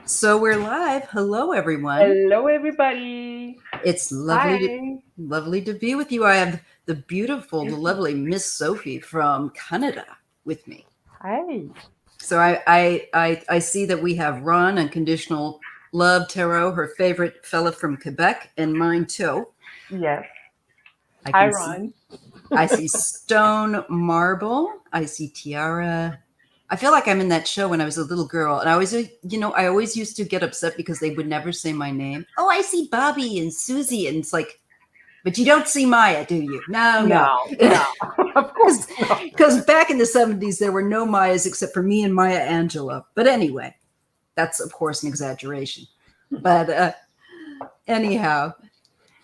So we're live. Hello, everyone. Hello, everybody. It's lovely to Hi. lovely to be with you. I have the beautiful, the lovely Miss Sophie from Canada with me. Hi. So I see that we have Ron, Unconditional Love Tarot, her favorite fella from Quebec, and mine too. Yes. I Hi, can see. Ron. I see Stone Marble. I see Tiara. I feel like I'm in that show when I was a little girl, and I always used to get upset because they would never say my name. Oh, I see Bobby and Susie, and it's like, but you don't see Maya, do you? No, no. No, no. Of course not. Because back in the 70s, there were no Mayas except for me and Maya Angelou. But anyway, that's, of course, an exaggeration. But anyhow,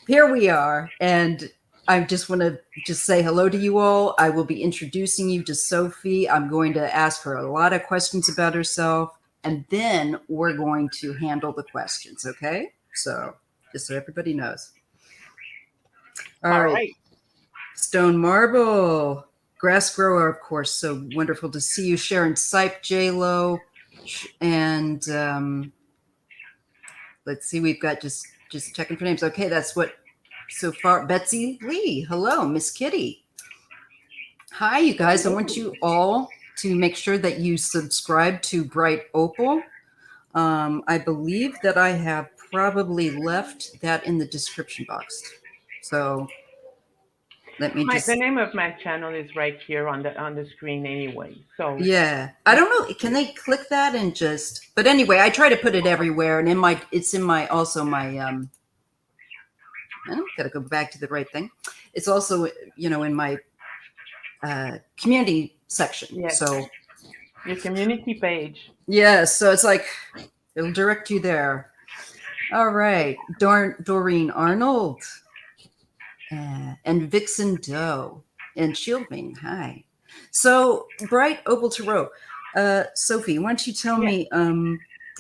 here we are. And I just want to say hello to you all. I will be introducing you to Sophie. I'm going to ask her a lot of questions about herself. And then we're going to handle the questions, okay? So just so everybody knows. All right. Stone Marble, Grass Grower, of course. So wonderful to see you. Sharon Sipe, J-Lo, and let's see, we've got just checking for names. Okay, that's what so far. Betsy Lee, hello. Miss Kitty. Hi, you guys. I want you all to make sure that you subscribe to Bright Opal. I believe that I have probably left that in the description box. So let me just. The name of my channel is right here on the screen anyway. So yeah, I don't know. Can they click that and just? But anyway, I try to put it everywhere, and it's in my I gotta go back to the right thing. It's also in my community section. yes, So your community page. yeah, so it's like it'll direct you there. All right, Doreen Arnold and Vixen Doe and Shieldwing. Hi. So Bright Opal Tarot. Sophie, why don't you tell me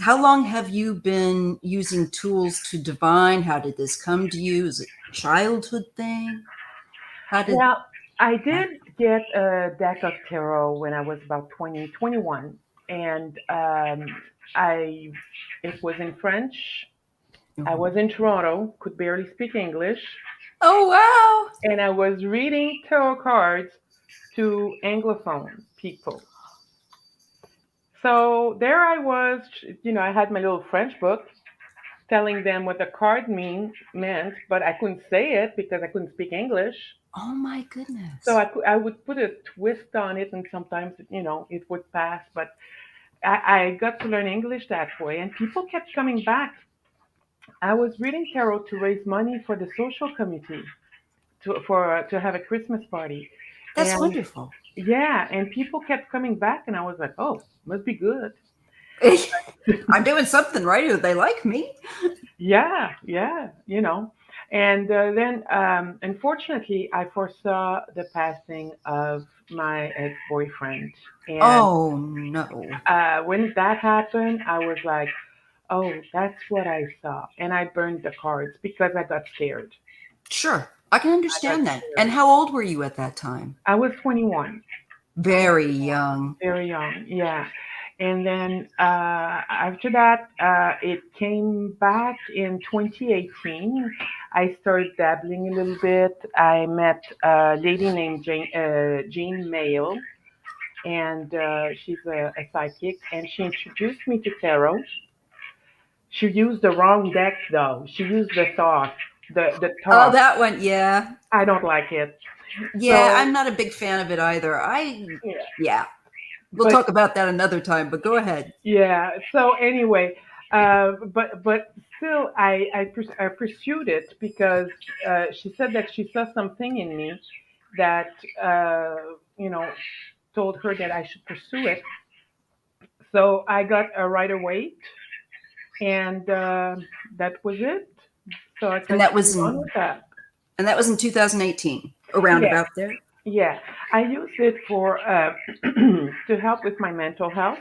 how long have you been using tools to divine? How did this come to you? Is it a childhood thing? Well, I did get a deck of tarot when I was about 20, 21. And it was in French. I was in Toronto, could barely speak English. Oh, wow. And I was reading tarot cards to Anglophone people. So there I was, I had my little French book telling them what the card meant, but I couldn't say it because I couldn't speak English. Oh my goodness. So I would put a twist on it, and sometimes, it would pass. But I got to learn English that way, and people kept coming back. I was reading tarot to raise money for the social committee to have a Christmas party. That's wonderful. Yeah, and people kept coming back, and I was like, oh, must be good. I'm doing something right. They like me. Yeah, And then, unfortunately, I foresaw the passing of my ex-boyfriend. And oh, no. When that happened, I was like, oh, that's what I saw. And I burned the cards because I got scared. Sure. I can understand that. And how old were you at that time? I was 21. Very young. Very young, yeah. And then after that, it came back in 2018. I started dabbling a little bit. I met a lady named Jane Mayle, and she's a psychic, and she introduced me to tarot. She used the wrong deck, though. She used the Thoth. The Thoth. Oh, that one, yeah. I don't like it. Yeah, I'm not a big fan of it either. Yeah. We'll talk about that another time, but go ahead. Yeah. So anyway, but still, I pursued it because she said that she saw something in me that told her that I should pursue it. So I got a Rider-Waite, and that was it. So I and that was in, with that. And that was in 2018, around about there. Yeah, I used it for to help with my mental health.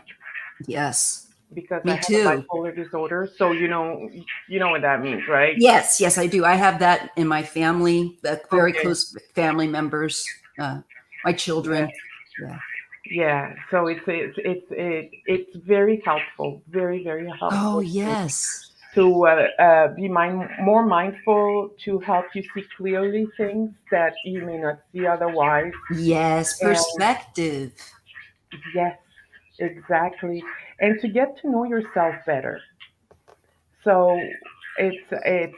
Yes, because me I have too. a bipolar disorder. So you know what that means, right? Yes, I do. I have that in my family, very close family members, my children. Yeah. Yeah, so it's very helpful, very very Oh, helpful yes. to be more mindful, to help you see clearly things that you may not see otherwise. Yes, And perspective. yes, exactly, and to get to know yourself better. So it's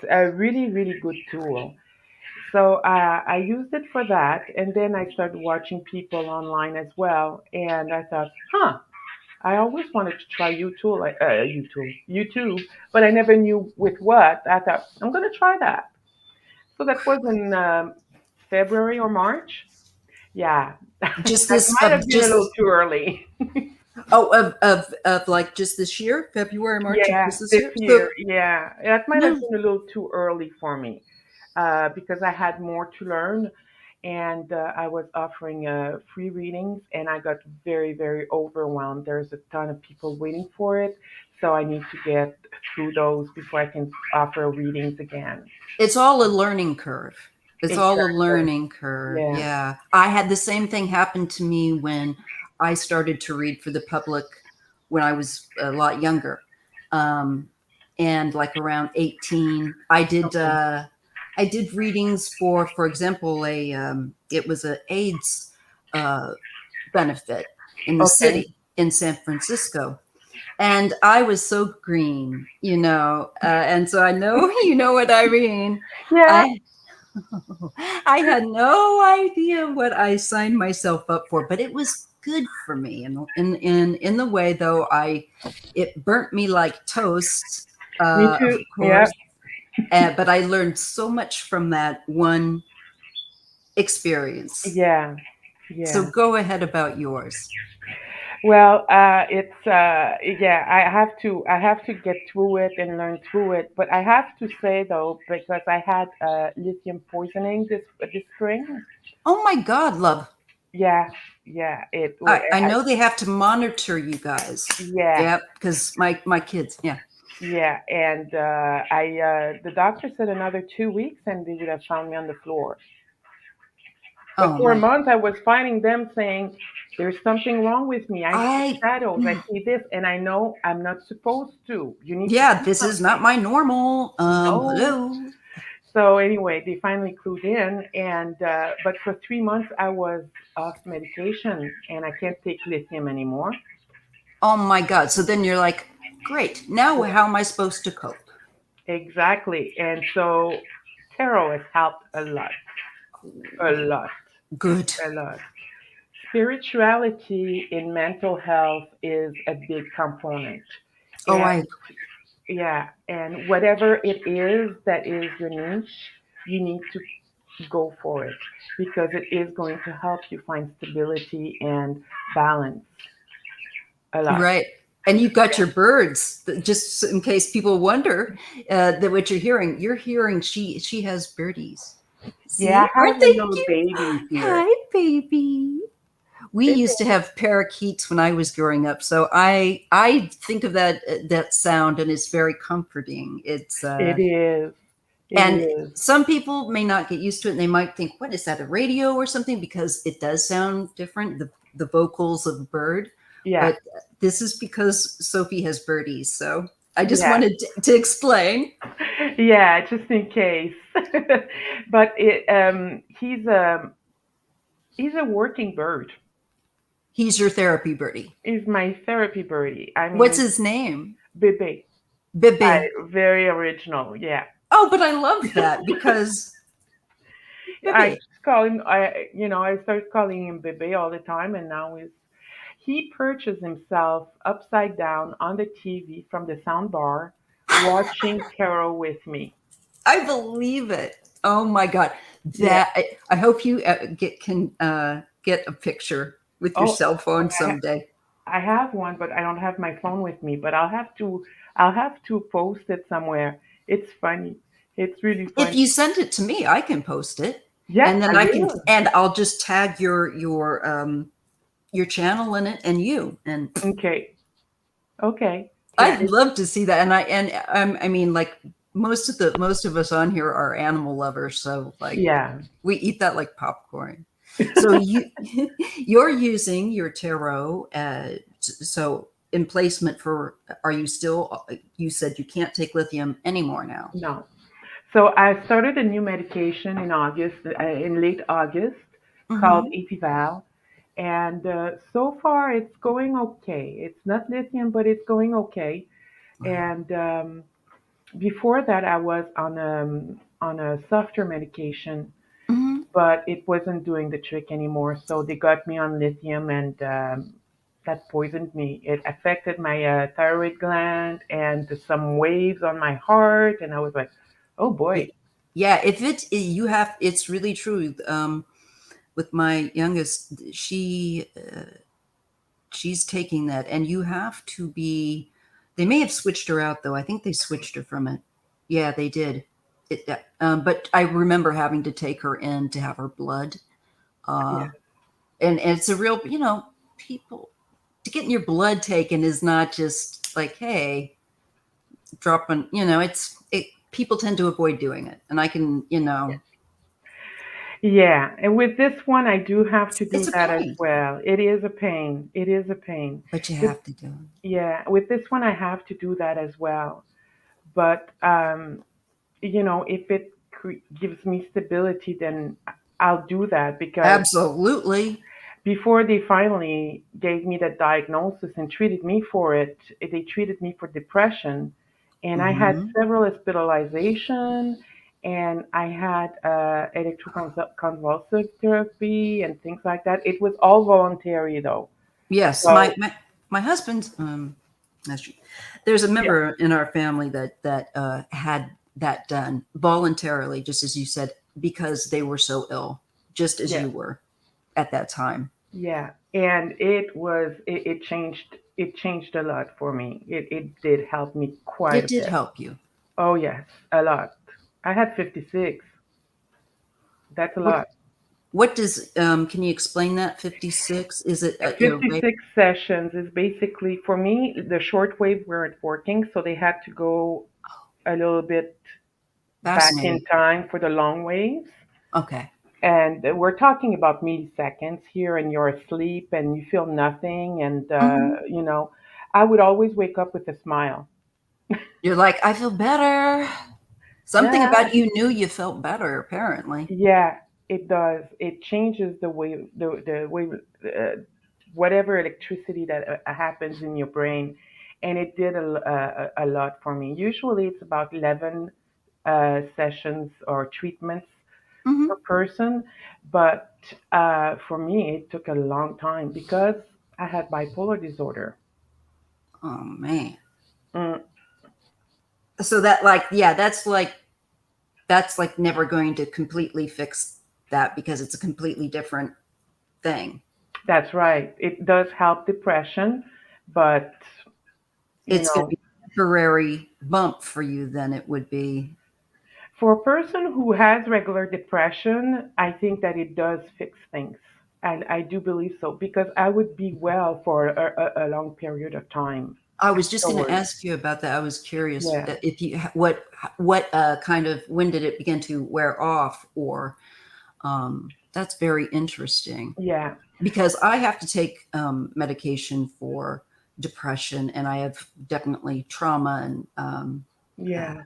a really really good tool. So I used it for that, and then I started watching people online as well, and I thought, huh. I always wanted to try YouTube, but I never knew with what. I thought I'm going to try that. So that was in February or March. Yeah, Just that this, might have been a little just too early. oh, of like just this year, February, March of Yeah, just this this year. year. So Yeah, that might have no, been a little too early for me because I had more to learn, and I was offering free readings, and I got very, very overwhelmed. There's a ton of people waiting for it, so I need to get through those before I can offer readings again. it's all a learning curve. It's all a Exactly. learning curve. Yeah. Yeah. I had the same thing happen to me when I started to read for the public when I was a lot younger. Um, and like around 18, Okay. I did readings for example, it was a AIDS uh, benefit in the Okay. city in San Francisco. And I was so green, and so I know you know what I mean. Yeah. I I had no idea what I signed myself up for, but it was good for me. And in the way though, I it burnt me like toast, Me of too. Yeah. course. But I learned so much from that one experience. Yeah. So Yeah. go ahead about yours. Well, it's yeah. I have to get through it and learn through it. But I have to say though, because I had lithium poisoning this spring. Oh my God, love. Yeah, yeah. I know they have to monitor you guys. Yeah, Yeah, because my kids. Yeah. yeah. And I the doctor said another 2 weeks, and they would have found me on the floor. But Oh for a my. month, I was fighting them, saying, "There's something wrong with me. I see I. shadows. I see this, and I know I'm not supposed to. You need to Yeah, do this is not something." my normal. No. Hello. So anyway, they finally clued in, and but for 3 months I was off medication, and I can't take lithium anymore. Oh my God. So then you're like, great. Now Yeah, how am I supposed to cope? exactly. And so tarot has helped a lot, Good. a lot. Spirituality in mental health is a big component. Oh, And I. yeah, and whatever it is that is your niche, you need to go for it because it is going to help you find stability and balance a lot. Right. And you've got your birds. Just in case people wonder that what you're hearing. She has birdies. Yeah, See, I aren't have a they little cute? baby here. Hi, baby. We It, used to have parakeets when I was growing up, so I think of that sound, and it's very comforting. It's it is. It and is. some people may not get used to it, and they might think, "What is that? A radio or something?" Because it does sound different. The vocals of a bird, Yeah. but this is because Sophie has birdies. So I just Yeah. wanted to explain. Yeah, just in case. But he's a working bird. He's your therapy birdie. He's my therapy birdie. I What's mean, his name? Bebe. Bebe. Very original. Yeah. Oh, but I love that because I Bebe. just call him. I started calling him Bebe all the time, and now he perches himself upside down on the TV from the sound bar, watching tarot with me. I believe it. Oh my God. Yeah. I hope you can get a picture with your Oh, cell phone I, someday. I have one, but I don't have my phone with me. But I'll have to post it somewhere. It's funny. It's really If funny. you send it to me, I can post it, Yeah, and then I will. I'll just tag your channel in it and you. And Okay. Okay. Yeah. I'd love to see that. I mean, like most of us on here are animal lovers, so like Yeah. we eat that like popcorn. So you're using your tarot. So in placement for, are you still? You said you can't take lithium anymore now. No. So I started a new medication in August, in late August, called Mm-hmm. Epival, and so far it's going okay. It's not lithium, but it's going okay. Right. And before that, I was on a softer medication, Mm-hmm. but it wasn't doing the trick anymore. So they got me on lithium, and that poisoned me. It affected my thyroid gland and some waves on my heart, and I was like, oh boy. Yeah, if it you have, it's really true. With my youngest, she's taking that, and you have to be. They may have switched her out though. I think they switched her from it. Yeah, they did. But I remember having to take her in to have her blood. Yeah. Uh, and it's a real, people to getting your blood taken is not just like, hey, dropping. It's it. People tend to avoid doing it, and I can, Yeah, and with this one, I do have to it's do a that as pain, well. It is a pain. It is a pain. but you With, have to do it. yeah, with this one, I have to do that as well. But if it gives me stability, then I'll do that because Absolutely. before they finally gave me that diagnosis and treated me for it, they treated me for depression, and I had Hmm. several hospitalization, and I had electroconvulsive therapy and things like that. It was all voluntary though. Yes, my So my husband's. There's a yeah, member in our family that had that done voluntarily, just as you said, because they were so ill, just as yeah, you were at that time. yeah, and it changed a lot for me. It did help me quite It a did bit. help you. Oh yes, a lot. I had 56. That's a What lot. what does can you explain that 56? Is it your rate? 56 sessions is basically, for me, the shortwave weren't working, so they had to go a little bit back in Fascinating. time for the long waves. Okay. And we're talking about milliseconds here, and you're asleep and you feel nothing. And, Hmm. I would always wake up with a smile. You're like, I feel better. Something Yeah, about you knew you felt better, apparently. yeah, it does. It changes the way whatever electricity that happens in your brain, and it did a lot for me. Usually, it's about 11 sessions or treatments per Hmm. person, but for me, it took a long time because I had bipolar disorder. Oh man. Mm, So that, like, yeah, that's like never going to completely fix that because it's a completely different thing. that's right. It does help depression, but you It's going to know, be a temporary bump for you than it would be. for a person who has regular depression, I think that it does fix things. And I do believe so because I would be well for a long period of time I was just going to afterwards. ask you about that. I was curious Yeah, if you what kind of, when did it begin to wear off, or that's very interesting yeah, because I have to take medication for depression, and I have definitely trauma and uh, yeah,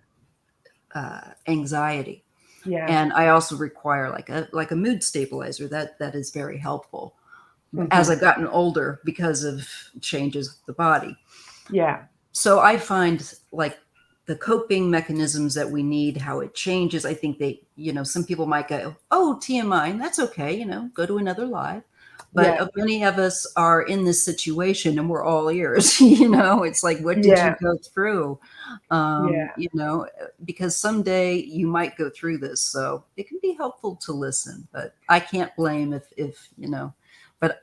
anxiety, yeah. and I also require like a mood stabilizer that is very helpful as Hmm. I've gotten older because of changes of the body. Yeah, So I find like the coping mechanisms that we need, how it changes. I think some people might go, oh, TMI, and that's okay, go to another live. But yeah, many of us are in this situation and we're all ears, it's like, what did you yeah, go through? yeah, Because someday you might go through this. So it can be helpful to listen, but I can't blame if, but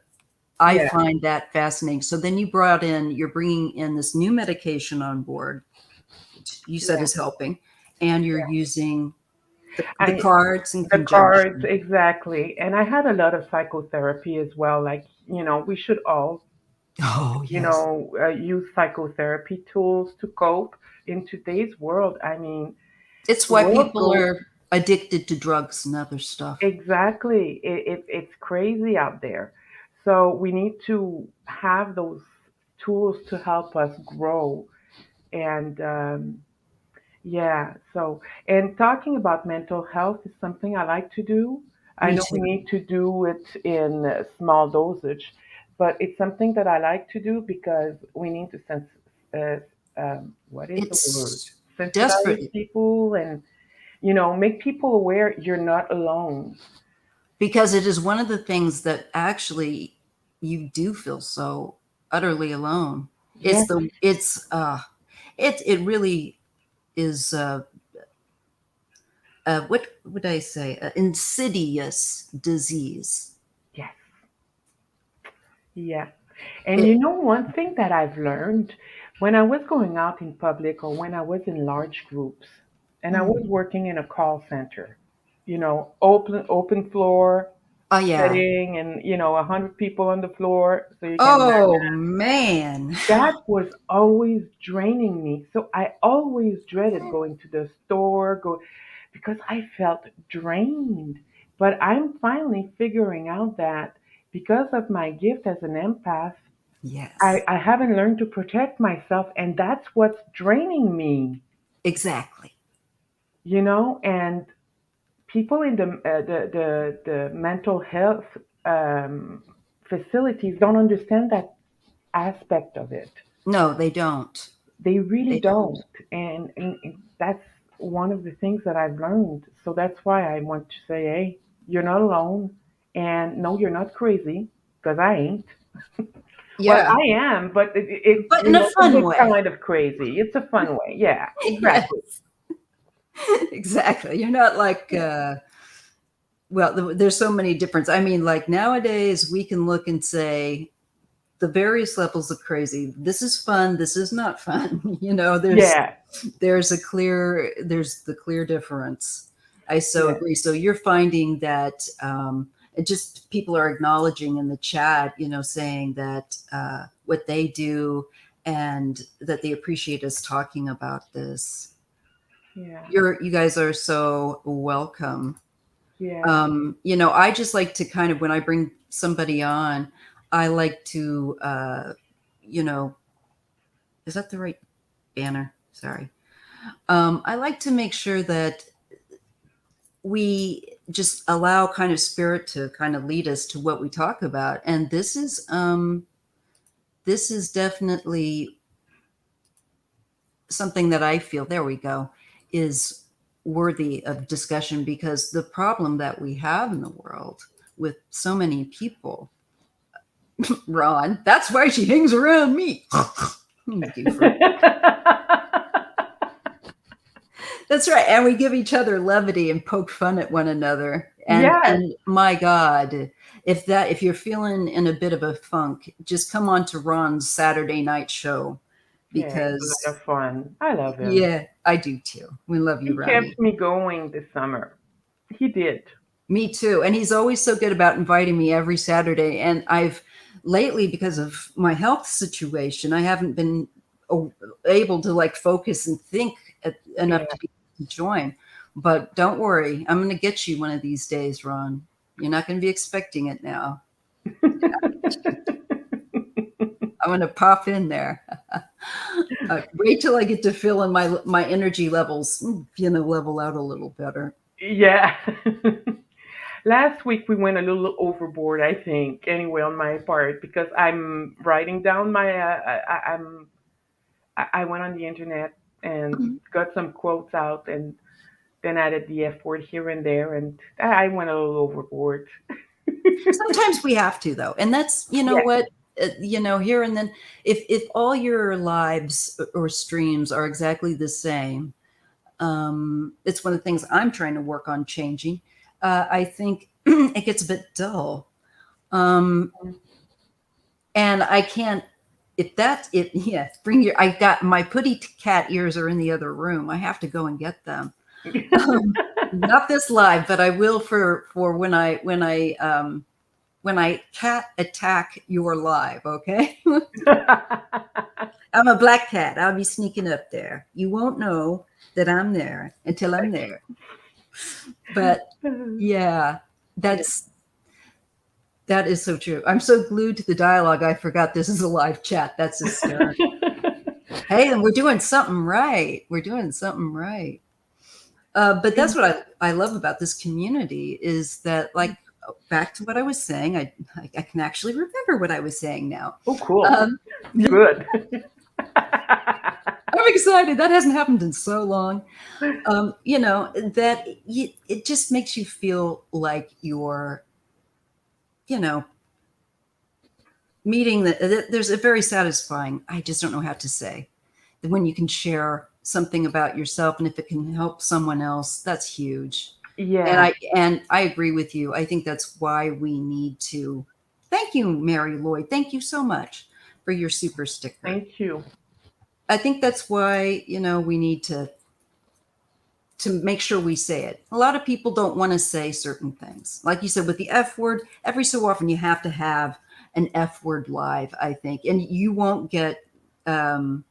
I yeah, find that fascinating. So then you're bringing in this new medication on board, which you said yeah. is helping, and you're using the I cards in The cards, conjunction. exactly. And I had a lot of psychotherapy as well. Like, we should all, Oh, yes. use psychotherapy tools to cope in today's world. I mean, It's the why world people goes, are addicted to drugs and other stuff. Exactly. It's crazy out there. So we need to have those tools to help us grow. And yeah, so, and talking about mental health is something I like to do. I Me know we too. need to do it in small dosage, but it's something that I like to do because we need to uh, what is the word? It's Sensitize desperate people and, make people aware you're not alone. because it is one of the things that actually you do feel so utterly alone. Yes, It really is what would I say, insidious disease. yes, yeah. And It, one thing that I've learned when I was going out in public or when I was in large groups and I mm, was working in a call center, open floor oh yeah. setting and 100 people on the floor, so you can Oh man. that was always draining me. So I always dreaded going to the store, go because I felt drained. But I'm finally figuring out that because of my gift as an empath, I, Yes, I haven't learned to protect myself, and that's what's draining me, exactly. and people in the mental health um, facilities don't understand that aspect of it. No, they don't. They really They don't. don't. And that's one of the things that I've learned. So that's why I want to say, hey, you're not alone. And no, you're not crazy, because I ain't. Well, Yeah, I am, but it's but in a a fun good way. kind of crazy. It's a fun way. Yeah, exactly. Yes, exactly. You're not like well, there's so many different. I mean, like nowadays we can look and say the various levels of crazy. This is fun. This is not fun. Yeah, There's the clear difference. I so yeah, agree. So you're finding that it just people are acknowledging in the chat, saying that what they do and that they appreciate us talking about this. yeah, You guys are so welcome. yeah. I just like to kind of, when I bring somebody on, I like to, you know, is that the right banner? Sorry. I like to make sure that we just allow kind of spirit to kind of lead us to what we talk about. And this is definitely something that I feel, there we go, is worthy of discussion, because the problem that we have in the world with so many people, Ron, that's why she hangs around me. Goofer. That's right. And we give each other levity and poke fun at one another. And Yes. and my God, if you're feeling in a bit of a funk, just come on to Ron's Saturday night show, Yeah, it's a lot because of fun. I love him. yeah, I do too. We love you, He kept Ronnie. me going this summer. He did. Me too. And he's always so good about inviting me every Saturday. And I've lately, because of my health situation, I haven't been able to like focus and think enough Yeah. to be able to join. But don't worry, I'm going to get you one of these days, Ron. You're not going to be expecting it now. I'm going to pop in there. Wait till I get to feel in my energy levels, level out a little better. Yeah. Last week we went a little overboard, I think. Anyway, on my part, because I'm writing down my. I went on the internet and got some quotes out, and then added the F word here and there, and I went a little overboard. Sometimes we have to, though, and that's Yeah. what here and then. If all your lives or streams are exactly the same, it's one of the things I'm trying to work on changing. I think it gets a bit dull, and I can't. If that it yeah, bring your. I got my putty cat ears are in the other room. I have to go and get them. Not this live, but I will for when I cat attack your live, okay? I'm a black cat. I'll be sneaking up there. You won't know that I'm there until I'm there. But yeah, Yeah. that's that is so true. I'm so glued to the dialogue, I forgot this is a live chat. That's hysterical. Hey, and we're doing something right. We're doing something right. But that's what I love about this community is that, like, back to what I was saying, I can actually remember what I was saying now. Oh, cool. Um, Good. I'm excited. That hasn't happened in so long. That it just makes you feel like you're, you know, meeting there's a very satisfying, I just don't know how to say, when you can share something about yourself and if it can help someone else, that's huge. And Yeah. I agree with you. I think that's why we need to thank you, Mary Lloyd. Thank you so much for your super sticker. Thank you. I think that's why, we need to make sure we say it. A lot of people don't want to say certain things. Like you said, with the F word, every so often you have to have an F word live, I think. And you won't get, don't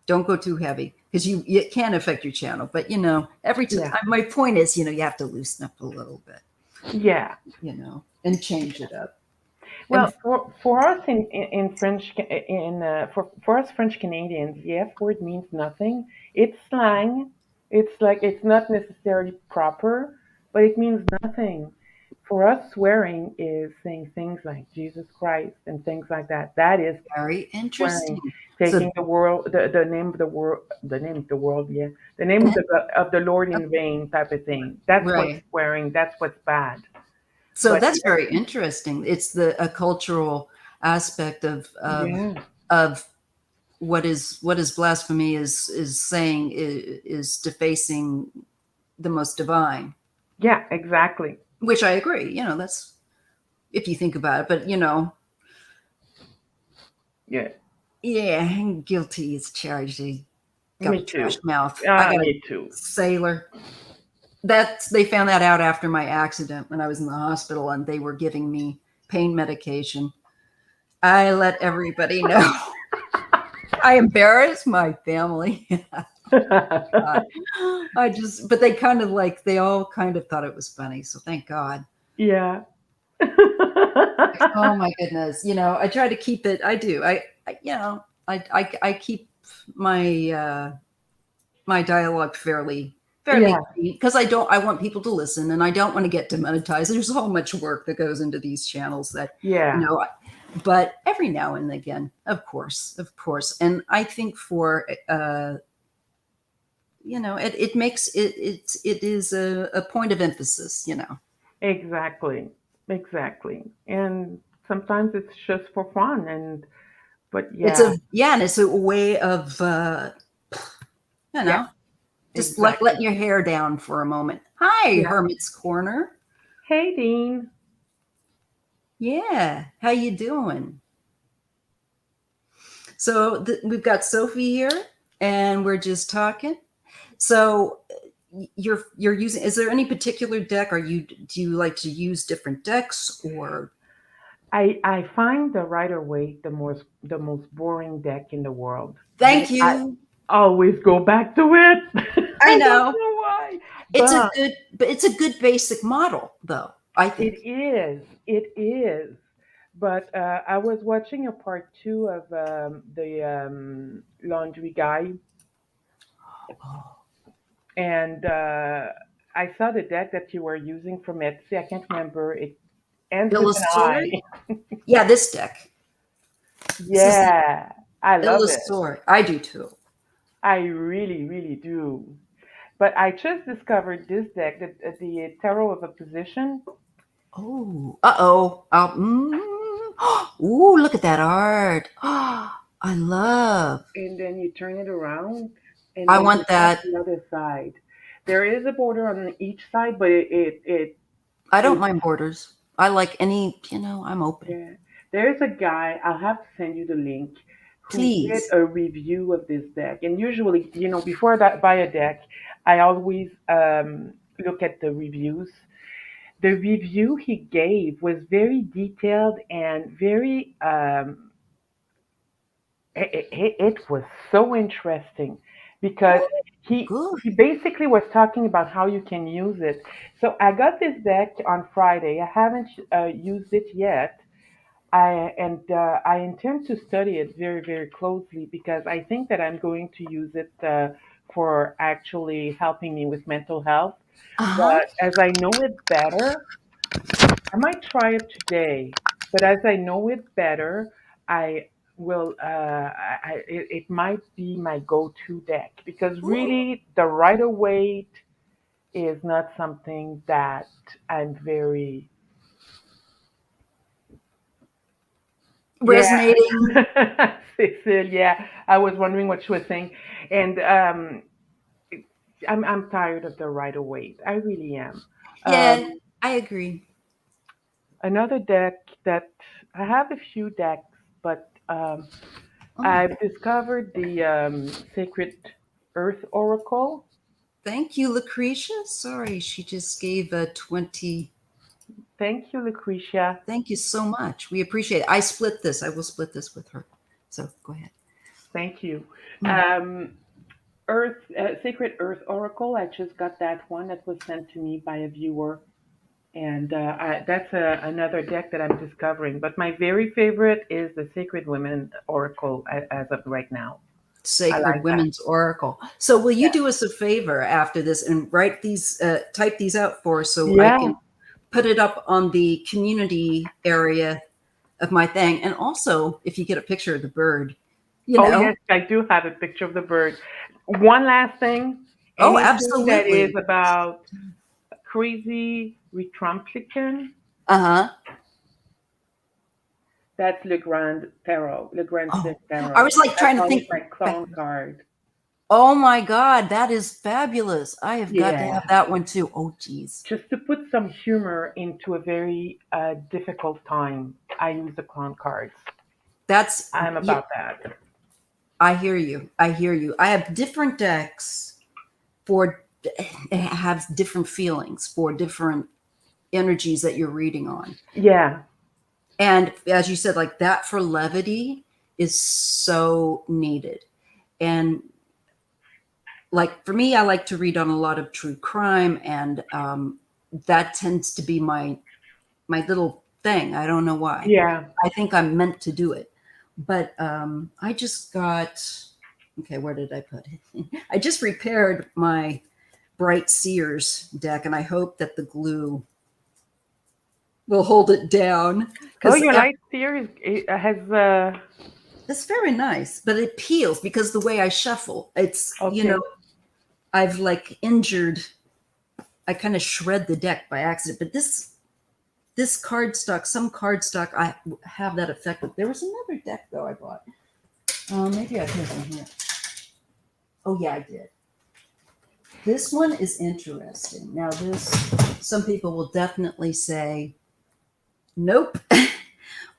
go too heavy because it can affect your channel. But, every time, Yeah. my point is, you have to loosen up a little bit, Yeah. and change it up. And Well, for us in French in for us French Canadians, the F word means nothing. It's slang. It's like it's not necessarily proper, but it means nothing. For us, swearing is saying things like Jesus Christ and things like that. That is very swearing, interesting. So, taking the name of the world, yeah, the name of the Lord in vain, type of thing. That's what's right. swearing. That's what's bad. So But that's very interesting. It's a cultural aspect yeah, of what is blasphemy is saying is defacing the most divine, yeah, exactly. which I agree. That's if you think about it. But Yeah, yeah, guilty is charged. He got me a trash too. mouth. I got a Me too. sailor. They found that out after my accident when I was in the hospital and they were giving me pain medication. I let everybody know. I embarrassed my family. But they all kind of thought it was funny. So thank God. Yeah. Oh my goodness. I try to keep it. I do. I keep my, my dialogue fairly Yeah, because I want people to listen and I don't want to get demonetized. There's so much work that goes into these channels that, you yeah, know, but every now and again, of course. And I think for, it makes it is a point of emphasis. exactly, exactly. And sometimes it's just for fun, and but It's yeah, and it's a way of, you yeah, know, just exactly. letting your hair down for a moment. Hi, Yeah. Hermit's Corner. Hey, Dean. Yeah, how you doing? So we've got Sophie here, and we're just talking. So you're using. Is there any particular deck? Do you like to use different decks or? I find the Rider Waite the most boring deck in the world. Yet Thank I you. always go back to it. I I don't know know why, it's a but but it's a good basic model, though. I it think. is. It is. But I was watching a part two of the laundry guy, Oh, and I saw the deck that you were using from Etsy. I can't remember. It ends with an I. Illusory. Yeah, this deck. This is the Yeah, I love it. Illusory. I do too. I really, really do. But I just discovered this deck, the Tarot of Opposition, Oh, uh-oh. Ooh, look at that art. I love. and then you turn it around, and I then you want have that. the other side. There is a border on each side, but I don't it mind borders. I like I'm open. yeah. There's a guy, I'll have to send you the link, who did Please. a review of this deck. And usually, before I buy a deck, I always look at the reviews. The review he gave was very detailed and very, it was so interesting because Oh, he good. he basically was talking about how you can use it. So I got this deck on Friday. I haven't used it yet. I intend to study it very, very closely because I think that I'm going to use it for actually helping me with mental health. Uh-huh. But as I know it better, I might try it today. But as I know it better, I will. It might be my go-to deck because Ooh. really the Rider Waite is not something that I'm very. Yeah, Resonating. Cecil. Yeah, I was wondering what she was saying, and I'm tired of the Rider Waite. I really am. Yeah, Um, I agree. Another deck that I have a few decks, but Oh, I've discovered the Sacred Earth Oracle. thank you, Lucretia. Sorry, she just gave a 20. Thank you, Lucretia. Thank you so much. We appreciate it. I split this. I will split this with her. So go ahead. Thank you. Mm. Um, Sacred Earth Oracle. I just got that one that was sent to me by a viewer, and that's another deck that I'm discovering. But my very favorite is the Sacred Women Oracle as of right now. I Sacred like that. Women's Oracle. So will you Yeah. do us a favor after this and write these, type these out for us so I Yeah. can put it up on the community area of my thing? And also, if you get a picture of the bird, you Oh, know. yes, I do have a picture of the bird. One last thing, Oh, anything that is absolutely. about crazy Republican, Uh huh. that's Le Grand Tarot, Le Grand Oh, Sniff I Tarot. was like I trying to call it think. my clown card. Oh my God, that is fabulous. I have got to Yeah, have that one too. Oh, geez. just to put some humor into a very difficult time, I use the clown cards. That's, I'm yeah, about that. I hear you. I hear you. I have different decks for, it has different feelings for different energies that you're reading on. Yeah, And as you said, like that for levity is so needed. And like for me, I like to read on a lot of true crime, and that tends to be my little thing. I don't know why. yeah. I think I'm meant to do it. But I just got, okay, where did I put it? I just repaired my Bright Sears deck, and I hope that the glue will hold it down Oh, because your light series has it's very nice, but it peels because the way I shuffle, it's, okay. I've like injured, I kind of shred the deck by accident, but this cardstock, some cardstock, I have that effect. There was another deck though I bought. Maybe I put it in here. Oh yeah, I did. This one is interesting. Now this, some people will definitely say, nope.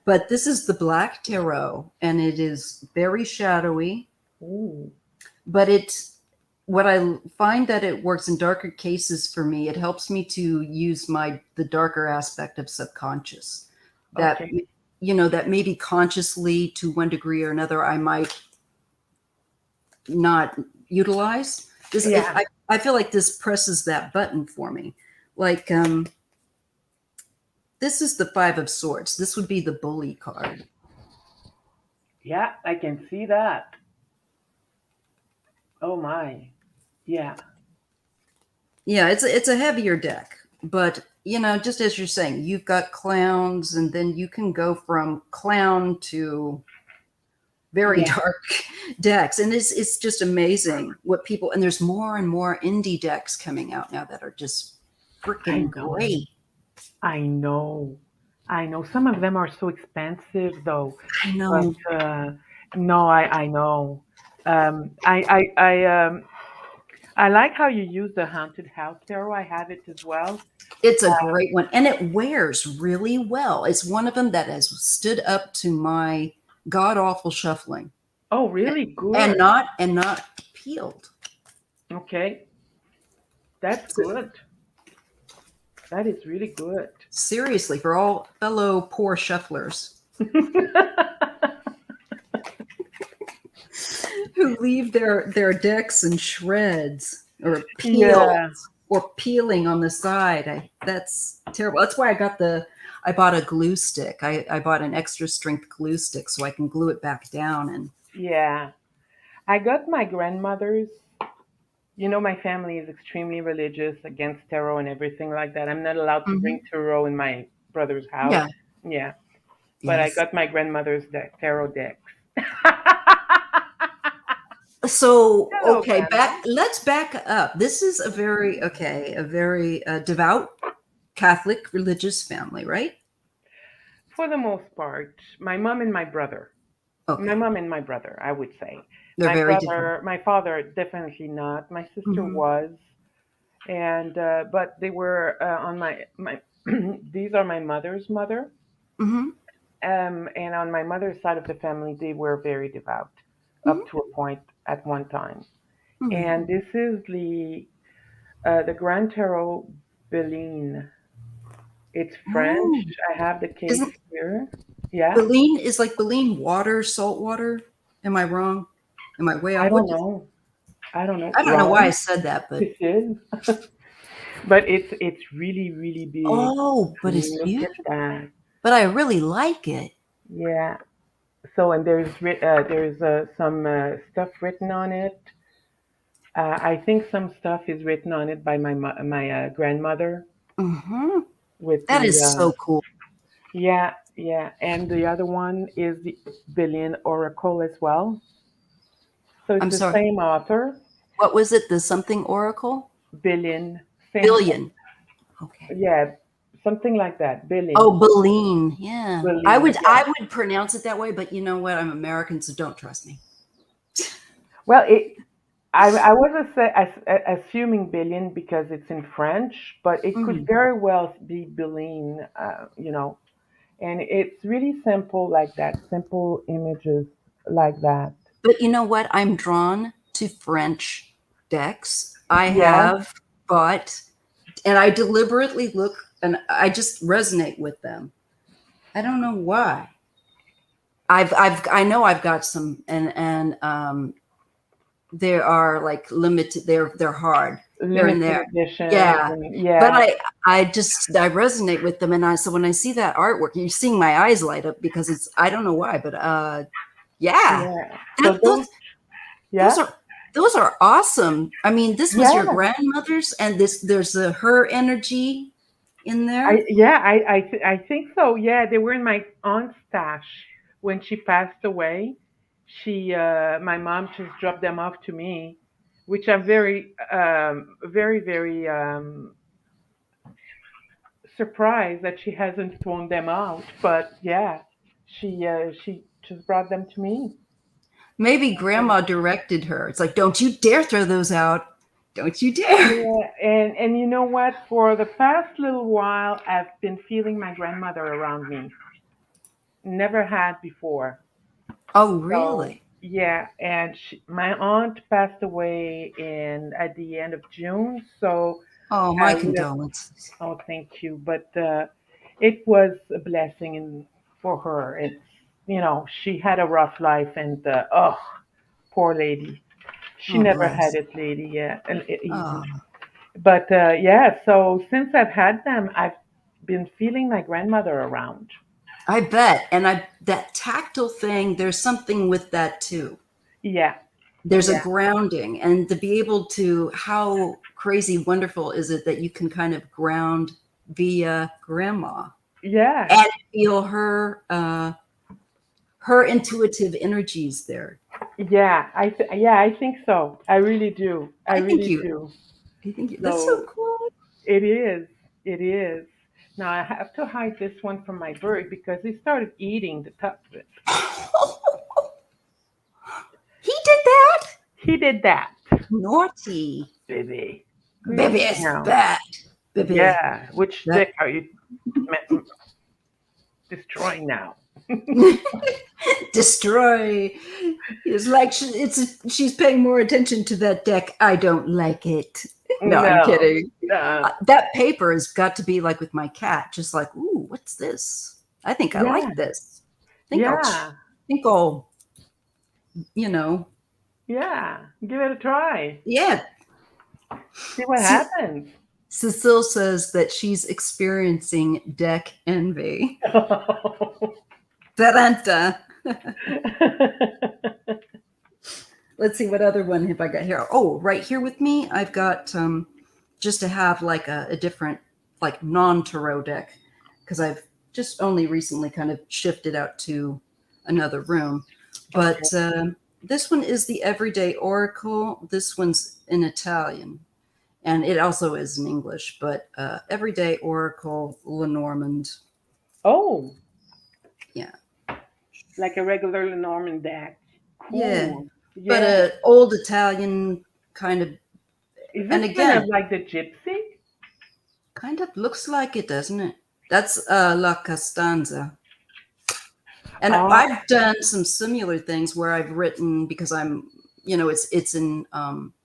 But this is the Black Tarot, and it is very shadowy. Ooh, But what I find that it works in darker cases for me. It helps me to use the darker aspect of subconscious. That, okay. that maybe consciously to one degree or another I might not utilize this. Yeah, I feel like this presses that button for me. Like this is the Five of Swords. This would be the bully card. yeah, I can see that. Oh my. Yeah. Yeah, it's a heavier deck, but just as you're saying, you've got clowns, and then you can go from clown to very Yeah. dark decks, and it's just amazing what people, and there's more and more indie decks coming out now that are just I freaking know. great. I know. I know. Some of them are so expensive though. I But know. no, I know. I like how you use the haunted house tarot. I have it as well. It's a great one, and it wears really well. It's one of them that has stood up to my god awful shuffling, Oh, really and good. not peeled. Okay. That's So, good. That is really good. seriously, for all fellow poor shufflers. who leave their decks in shreds or Yeah. peeling on the side. That's terrible. That's why I bought a glue stick. I bought an extra strength glue stick so I can glue it back down. And Yeah. I got my grandmother's. My family is extremely religious against tarot and everything like that. I'm not allowed to bring Mhm. tarot in my brother's house. Yeah, Yeah. But I yes. got my grandmother's tarot decks. So Hello, okay, Grandma. let's back up. This is a very devout Catholic religious family, right? For the most part, my mom and my brother. My Okay, mom and my brother, I would say. they're very devout. My father, definitely not. My sister Hmm. was, and but they were on my. These are my mother's mother, Hmm. and on my mother's side of the family, they were very devout, up Hmm. to a point at one time. Hmm. And this is the Grand Tarot Beline. It's French. Oh, I have the case isn't here. Yeah. Baleen is like Baleen water, salt water? Am I wrong? Am I way I off? don't know. I don't know. I don't know why I Wrong. said that, but This is. But it's really really big. oh, but it's Look at beautiful. that. But I really like it. Yeah. So and there's some stuff written on it. I think some stuff is written on it by my grandmother Hmm. with That the is so cool. yeah, and the other one is the Billion Oracle as well. So it's I'm the sorry. same author, What was it? The something oracle? Billion, same Billion. Okay. yeah, something like that. Oh, Billion, Baleen. Yeah. Billion, I yeah. would pronounce it that way, but you know what? I'm American, so don't trust me. Well, I was assuming billion because it's in French, but it could Mhm. very well be billion, and it's really simple like that, simple images like that. But you know what? I'm drawn to French decks. I Yeah, have bought, and I deliberately look, and I just resonate with them. I don't know why. I know I've got some, and they are like limited. They're hard here and limited there. editions, Yeah, and but yeah, I resonate with them, and so when I see that artwork, you're seeing my eyes light up because it's I don't know why, but yeah, yeah. So that those yeah, are those are awesome. I mean, this was your yeah. grandmother's, and this there's her energy in there. I think so. Yeah, they were in my aunt's stash when she passed away. My mom just dropped them off to me, which I'm very surprised that she hasn't thrown them out. But yeah, she just brought them to me. Maybe grandma directed her. It's like, don't you dare throw those out. Don't you dare. Yeah, and you know what? For the past little while, I've been feeling my grandmother around me. Never had before. Oh, So really? yeah, and my aunt passed away in at the end of June. So Oh, I my would have. condolences. Oh, thank you. But it was a blessing for her. It's she had a rough life, and oh, poor lady. She Oh, never had bless. it, lady. Yeah, and easy. Oh, But yeah, so since I've had them, I've been feeling my grandmother around. I bet. And that tactile thing, there's something with that too. Yeah, There's a yeah, grounding, and to be able to, how crazy wonderful is it that you can kind of ground via grandma yeah. and feel her intuitive energies there. Yeah, I think so. I really do. I I think really you, do. I think you, that's so So cool. it is. It is. Now I have to hide this one from my bird because he started eating the top of it. He did that? He did that, Naughty. baby. Baby is Meow. bad. Baby. Yeah. Which That stick are you destroying now? destroy. It's like she's paying more attention to that deck. I don't like it. No, I'm No. kidding. Uh, That paper has got to be like with my cat, just like, ooh, what's this? I think I yeah. like this. Yeah. Think I'll, you know, Yeah, give it a try. Yeah. See what Ce- happens. Cecile says that she's experiencing deck envy. Taranta. Let's see, what other one have I got here? Oh, right here with me, I've got just to have like a different, like non-tarot deck, because I've just only recently kind of shifted out to another room. Okay. But this one is the Everyday Oracle. This one's in Italian, and it also is in English, but Everyday Oracle Lenormand. Oh, Yeah. like a regular Norman deck. Yeah. Cool. But Yeah. a old Italian kind of, Is and this kind of again, like the gypsy? kind of looks like it, doesn't it? That's La Costanza. And Oh, I've done some similar things where I've written, because I'm, it's in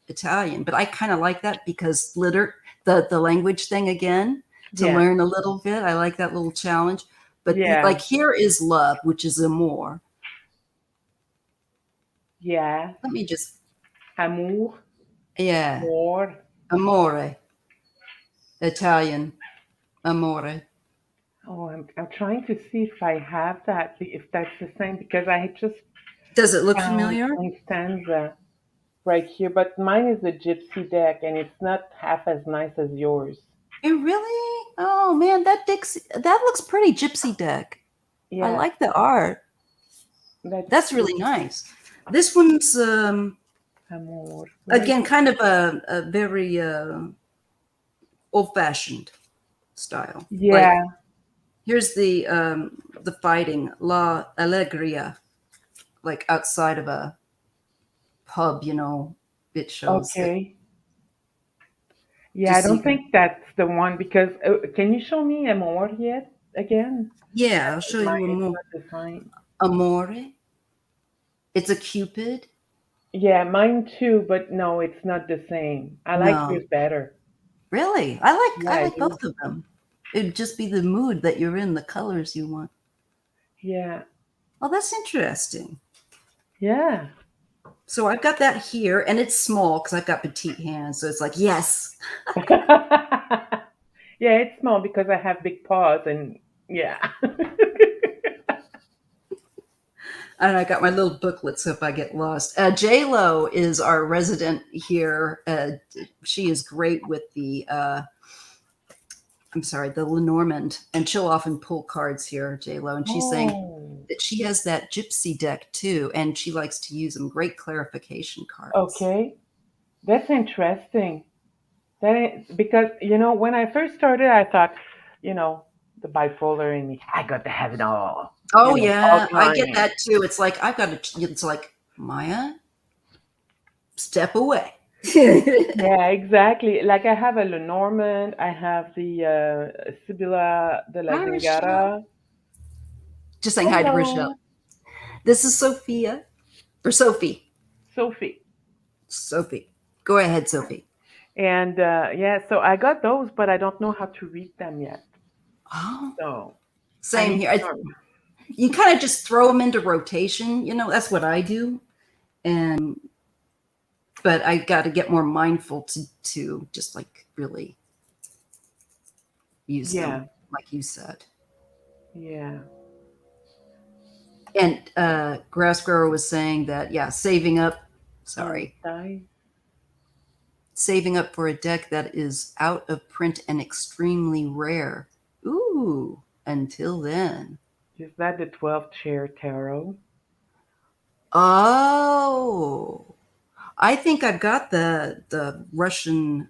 Italian, but I kind of like that because the language thing again, to yeah. learn a little bit. I like that little challenge. But Yeah. like here is love, which is amor. Yeah. Let me just, Amour. yeah, More. amore, Italian, amore. Oh, I'm trying to see if I have that, if that's the same, because I had just Does it look found familiar? Constanza right here, but mine is a gypsy deck, and it's not half as nice as yours. It really? Oh man, that looks pretty gypsy deck. I Yeah, like the art. let's That's see. really nice. This one's Amour. Where is again kind of a very old-fashioned style. Like Yeah, here's the fighting La Allegria, like outside of a pub. It shows it. okay. Yeah, I Just so you don't can. think that's the one because can you show me Amour yet again? Yeah, I'll show Mine you a is more not defined. amore. It's a cupid. Yeah, mine too, but no, it's not the same. I like No, yours better. really, I like Yeah, I I like do. both of them. It'd just be the mood that you're in, the colors you want. Yeah, Oh, that's interesting. yeah. So I've got that here, and it's small because I've got petite hands. So it's like, yes. Yeah, it's small because I have big paws and yeah. And I got my little booklet, so if I get lost. J Lo is our resident here. She is great with I'm sorry, the Lenormand, and she'll often pull cards here, J Lo. And she's saying Oh, that she has that gypsy deck too, and she likes to use them. Great clarification cards. okay. That's interesting. That is, because when I first started, I thought, you know, the bipolar in me, I got to have it all, Oh all yeah, the I get time. that too. It's like I've got to. It's like Maya, step away. Yeah, exactly. Like I have a Lenormand, I have the Sibylla de la Hi, Rochelle. Zingara. Just saying hi to Rochelle. Hello, This is Sophia or Sophie. Sophie. Sophie. Go ahead, Sophie. And yeah, so I got those, but I don't know how to read them yet. Oh, So I same need here. to learn. You kind of just throw them into rotation. That's what I do. And but I got to get more mindful to just like really use them, Yeah, like you said. yeah. And Grass Grower was saying that, yeah, saving up. Sorry, Die. saving up for a deck that is out of print and extremely rare. Ooh, until then. Is that the 12 chair tarot? Oh, I think I've got the Russian,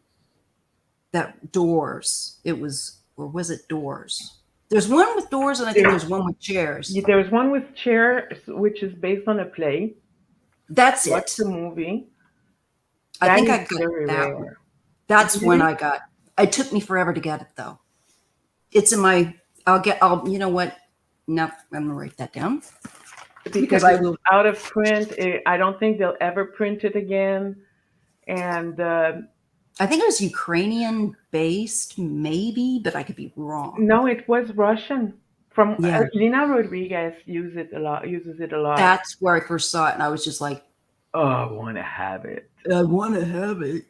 that doors. It was, or was it doors? There's one with doors, and I think There's there's one with chairs. there's one with chairs, which is based on a play. That's Watch it. the movie. I That think is I got very that one. rare. That's when Really? I got. It took me forever to get it though. It's in my. I'll. You know what? No, I'm gonna write that down Because because I it's will. out of print. I don't think they'll ever print it again. And I think it was Ukrainian based, maybe, but I could be wrong. no, it was Russian. From Yeah, Lina Rodriguez uses it a lot. that's where I first saw it, and I was just like, Oh, I want to have it. I want to have it.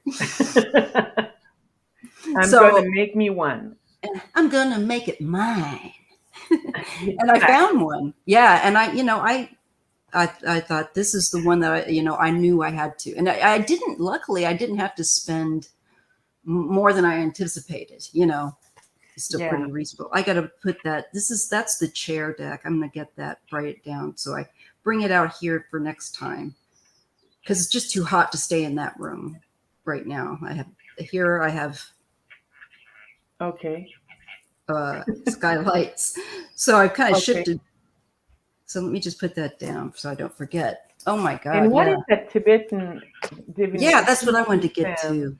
I'm So gonna make me one. I'm going to make it mine. And I Exactly. found one. Yeah. And I thought this is the one that I knew I had to. And I didn't, luckily, I didn't have to spend more than I anticipated, It's still Yeah. pretty reasonable. I got to put that's the chair deck. I'm going to get that, write it down. So I bring it out here for next time because it's just too hot to stay in that room right now. I have Okay. skylights. So I've kind of Okay. shifted. So let me just put that down so I don't forget. Oh my And God. what Yeah. is that Tibetan Yeah. That's what divination I wanted to piece? get to.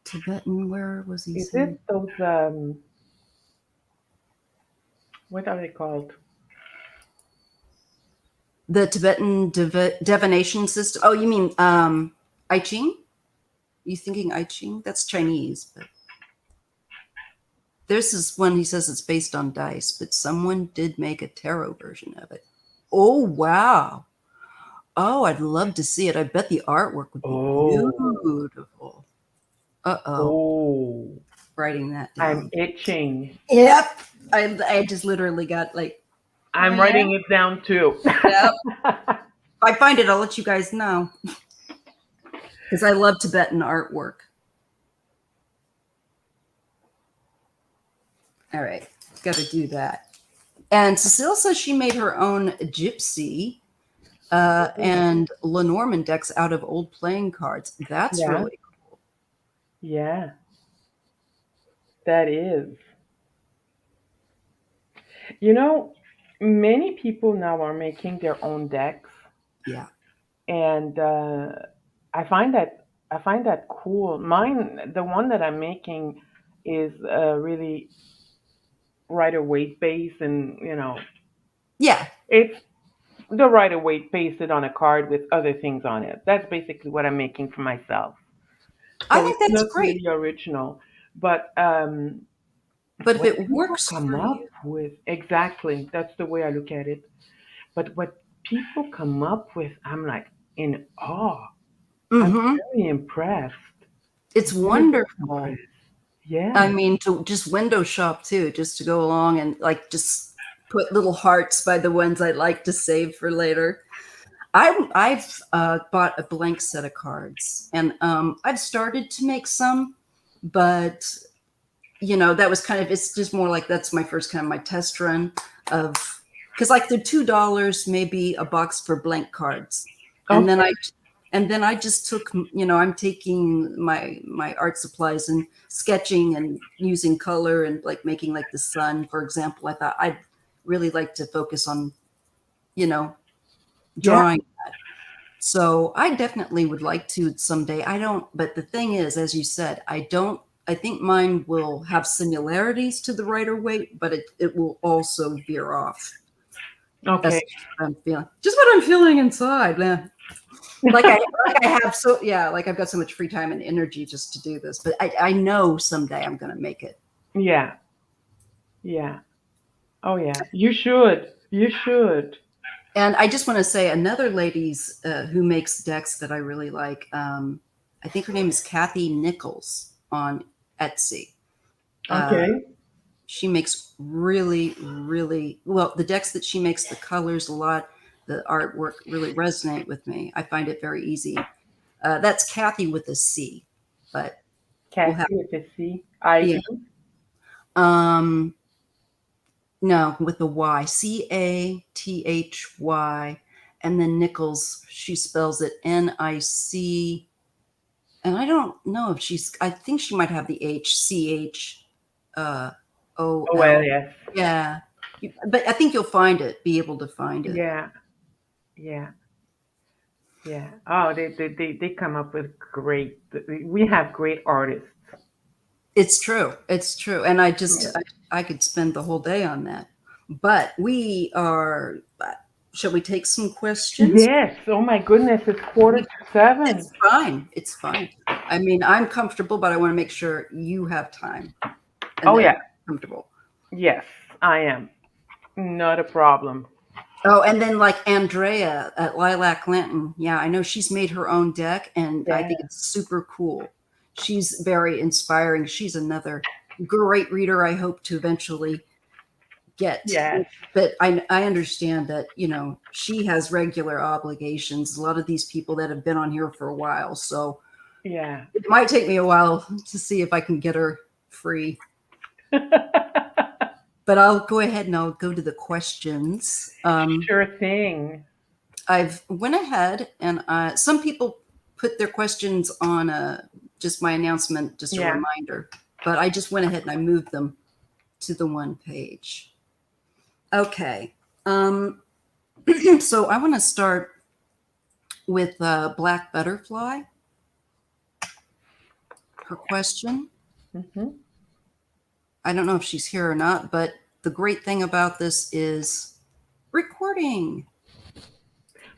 Tibetan, where was he Is saying? it those what are they called? The Tibetan divination system. Oh, you mean I Ching? You thinking I Ching? That's Chinese, but this is one he says it's based on dice, but someone did make a tarot version of it. Oh wow. Oh, I'd love to see it. I bet the artwork would be Oh. beautiful. Uh-oh. Oh. Writing that I'm down. itching. Yep. I just literally got like, oh I'm yeah. writing it down too. Yep. If I find it, I'll let you guys know. Because I love Tibetan artwork. All right. Got to do that. And Cecile says she made her own gypsy and Lenormand decks out of old playing cards. That's Yeah. really Yeah. That is. You know, many people now are making their own decks, yeah. and I find that cool. Mine, the one that I'm making, is really Rider Waite base, and Yeah. it's the Rider Waite pasted on a card with other things on it. That's basically what I'm making for myself. I So think it's that's not great. really original, but But if what it people works come for you, up with, exactly, that's the way I look at it. But what people come up with, I'm like in awe. I'm hmm very impressed. it's Very, very wonderful. impressed. I Yeah. mean, to just window shop too, just to go along and like just put little hearts by the ones I like to save for later. I've bought a blank set of cards, and I've started to make some, but that was kind of it's just more like that's my first kind of my test run of because like they're $2 maybe a box for blank cards, and then I Okay. and then I just took I'm taking my art supplies and sketching and using color and like making like the sun, for example. I thought I'd really like to focus on you know Yeah. drawing. So I definitely would like to someday. I don't, but the thing is, as you said, I don't. I think mine will have similarities to the Rider Waite, but it will also veer off. Okay. That's just what I'm feeling. Just what I'm feeling inside, man. Like I have so yeah, like I've got so much free time and energy just to do this. But I know someday I'm gonna make it. Yeah. Yeah. Oh yeah. You should. You should. And I just want to say another lady's who makes decks that I really like. I think her name is Kathy Nichols on Etsy. Uh, Okay. she makes really, really well. The decks that she makes, the colors a lot, the artwork really resonate with me. I find it very easy. That's Kathy with a C, but we'll Kathy have with a C. I yeah. E. Um, no, with the Y, Cathy, and then Nichols. She spells it Nic. And I don't know if she's. I think she might have the H uh, Oh well, OL. yes. Yeah, but I think you'll find it. Be able to find it. Yeah. Yeah. Yeah. Oh, they come up with great. We have great artists. It's true. It's true. And Yeah. I could spend the whole day on that. But we are. Shall we take some questions? Yes. Oh my goodness, it's quarter We, to seven. it's fine. It's fine. I mean, I'm comfortable, but I want to make sure you have time and Oh that yeah. you're comfortable. Yes, I am. Not a problem. Oh, and then like Andrea at Lilac Lantern. Yeah, I know she's made her own deck, and I think Yeah. it's super cool. She's very inspiring. She's another great reader I hope to eventually get. Yes. But I understand that, she has regular obligations. A lot of these people that have been on here for a while. So Yeah. it might take me a while to see if I can get her free. But I'll go ahead and I'll go to the questions. Sure thing. I've went ahead and some people put their questions on just my announcement, just a Yeah. reminder. But I just went ahead and I moved them to the one page. Okay. So I want to start with Black Butterfly. Her question. Hmm. I don't know if she's here or not, but the great thing about this is recording.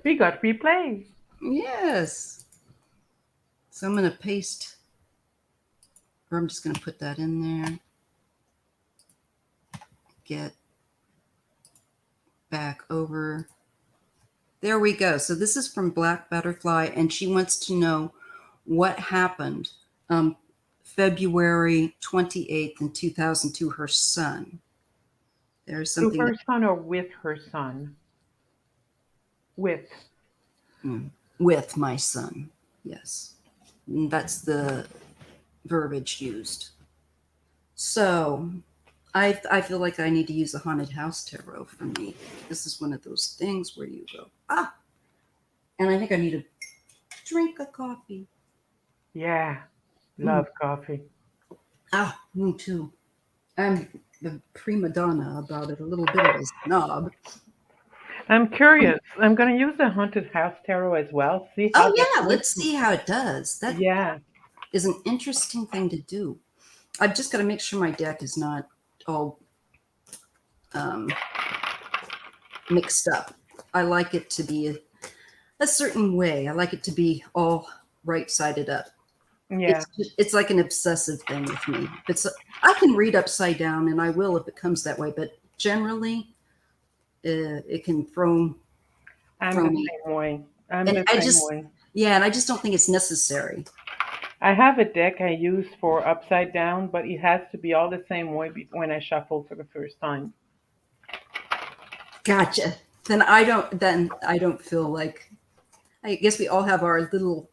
We got replay. Yes. So I'm going to paste, or I'm just going to put that in there. Get back over. There we go. So this is from Black Butterfly, and she wants to know what happened February 28th in 2000 to her son. There's To something her that son or with her son? With. with my son. Yes. And that's the verbiage used. So I feel like I need to use the Haunted House Tarot for me. This is one of those things where you go, and I think I need to drink a coffee. Yeah. Love coffee. Me too. I'm a prima donna about it, a little bit of a snob. I'm curious. I'm going to use the Haunted House Tarot as well. See how Oh that yeah, works. let's see how it does. That Yeah. is an interesting thing to do. I've just got to make sure my deck is not all um, mixed up. I like it to be a certain way. I like it to be all right-sided up. Yeah. It's like an obsessive thing with me. I can read upside down, and I will if it comes that way. But generally, it can I'm throw the me. same way. I'm And the I same just way. yeah, and I just don't think it's necessary. I have a deck I use for upside down, but it has to be all the same way when I shuffle for the first time. Gotcha. Then I don't feel like. I guess we all have our little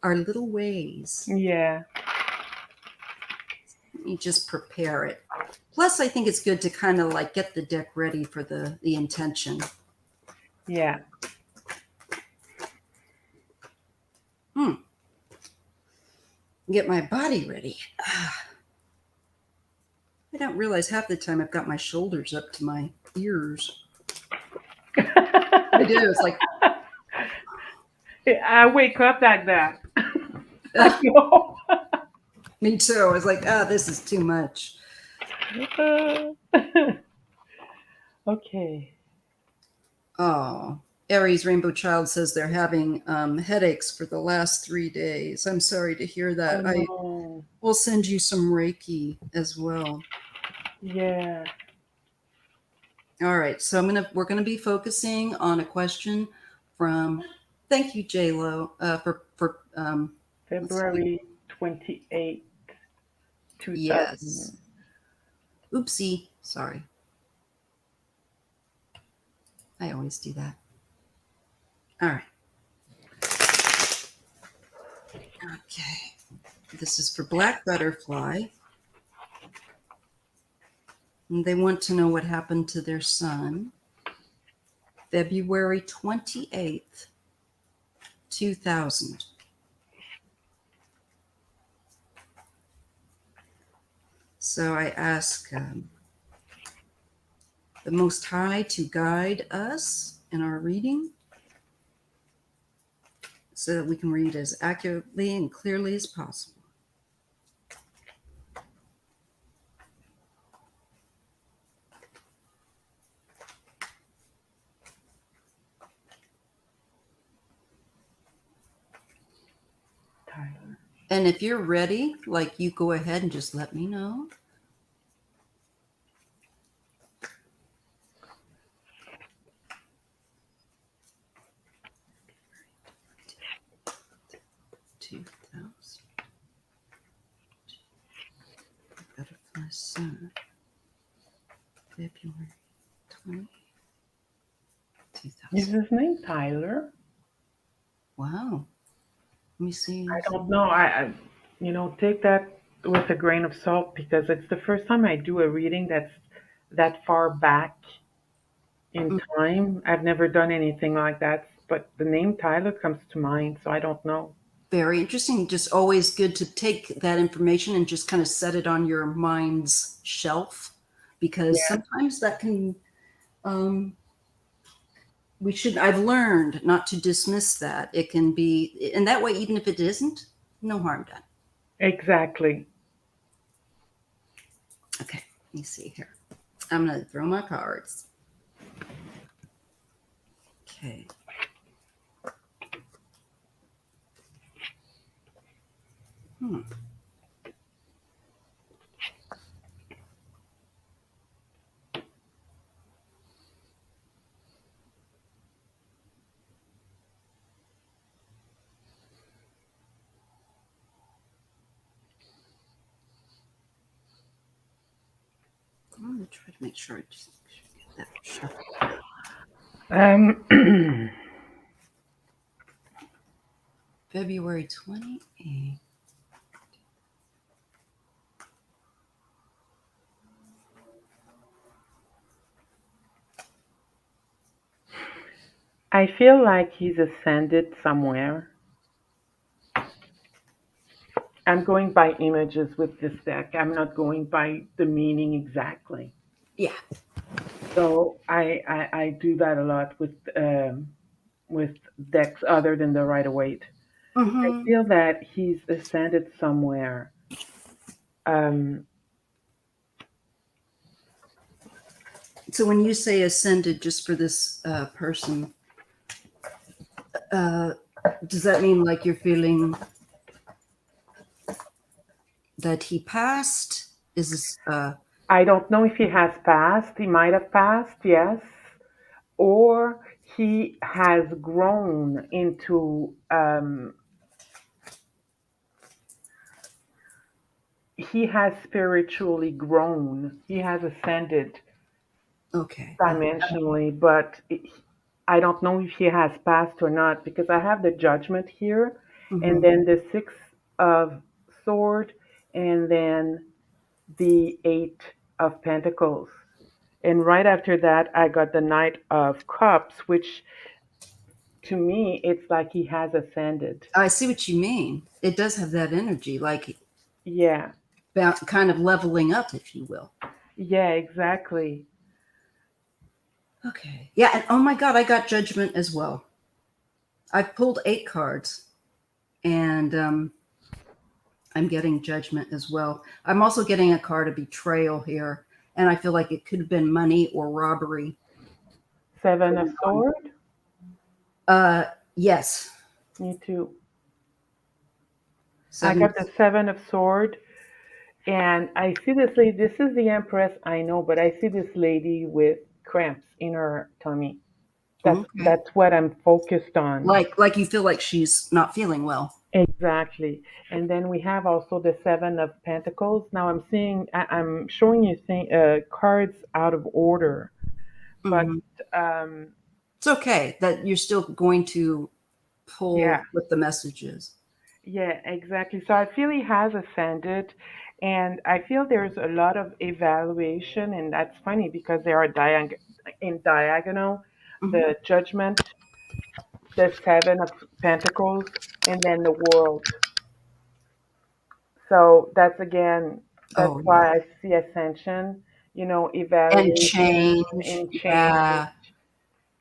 ways. Yeah. You just prepare it. Plus, I think it's good to kind of like get the deck ready for the intention. Yeah. Get my body ready. I don't realize half the time I've got my shoulders up to my ears. I do. It's like, I wake up like that. I know. me too. I was like, this is too much. Okay. Oh, Aries Rainbow Child says they're having headaches for the last 3 days. I'm sorry to hear Oh that. I no. will send you some Reiki as well. Yeah. All right, so we're gonna be focusing on a question from. Thank you, J Lo, for let's see. February 28th, Yes. 2000. Oopsie. Sorry. I always do that. All right. Okay. This is for Black Butterfly. And they want to know what happened to their son February 28th, 2000. So I ask the Most High to guide us in our reading so that we can read as accurately and clearly as possible. Tyler. And if you're ready, like you go ahead and just let me know. So, February 20, Is 2000. his name Tyler? Wow. Let me see. I don't know. Take that with a grain of salt because it's the first time I do a reading that's that far back in Mm, time. I've never done anything like that, but the name Tyler comes to mind, so I don't know. very interesting. Just always good to take that information and just kind of set it on your mind's shelf, because Yeah, sometimes that can, um, I've learned not to dismiss that. It can be, and that way, even if it isn't, no harm done. exactly. Okay, let me see here. I'm going to throw my cards. Okay. Hmm. I'm going to try to make sure I just get that shuffled. Um, February 28th. I feel like he's ascended somewhere. I'm going by images with this deck. I'm not going by the meaning exactly. Yeah. So I do that a lot with decks other than the Rider Waite. I Mm-hmm. feel that he's ascended somewhere. Um, So when you say ascended, just for this person, uh, does that mean like you're feeling that he passed? Is this I don't know if he has passed. He might have passed, yes, or he has grown into. He has spiritually grown. He has ascended okay? dimensionally, but I don't know if he has passed or not because I have the Judgment here, and Mm-hmm. then the Six of Sword, and then the Eight of Pentacles. And right after that, I got the Knight of Cups, which to me, it's like he has ascended. I see what you mean. It does have that energy, like Yeah, kind of leveling up, if you will. yeah, exactly. Okay. Yeah. And oh my God, I got Judgment as well. I pulled 8 cards, and I'm getting Judgment as well. I'm also getting a card of betrayal here, and I feel like it could have been money or robbery Seven of going on. Sword. Yes. Me too. I Seven. got the Seven of Sword, and I see this lady. This is the Empress, I know, but I see this lady with cramps in her tummy. That's Okay. that's what I'm focused on. Like you feel like she's not feeling well. Exactly. And then we have also the Seven of Pentacles. Now I'm showing you cards out of order, but Hmm. um, It's okay that you're still going to yeah, pull what the message is. yeah, exactly. So I feel he has ascended, and I feel there's a lot of evaluation, and that's funny because they are in diagonal, Hmm. the Judgment, the Seven of Pentacles, and then the World. So that's Oh yeah. why I see ascension, And evaluation change. and change, Yeah.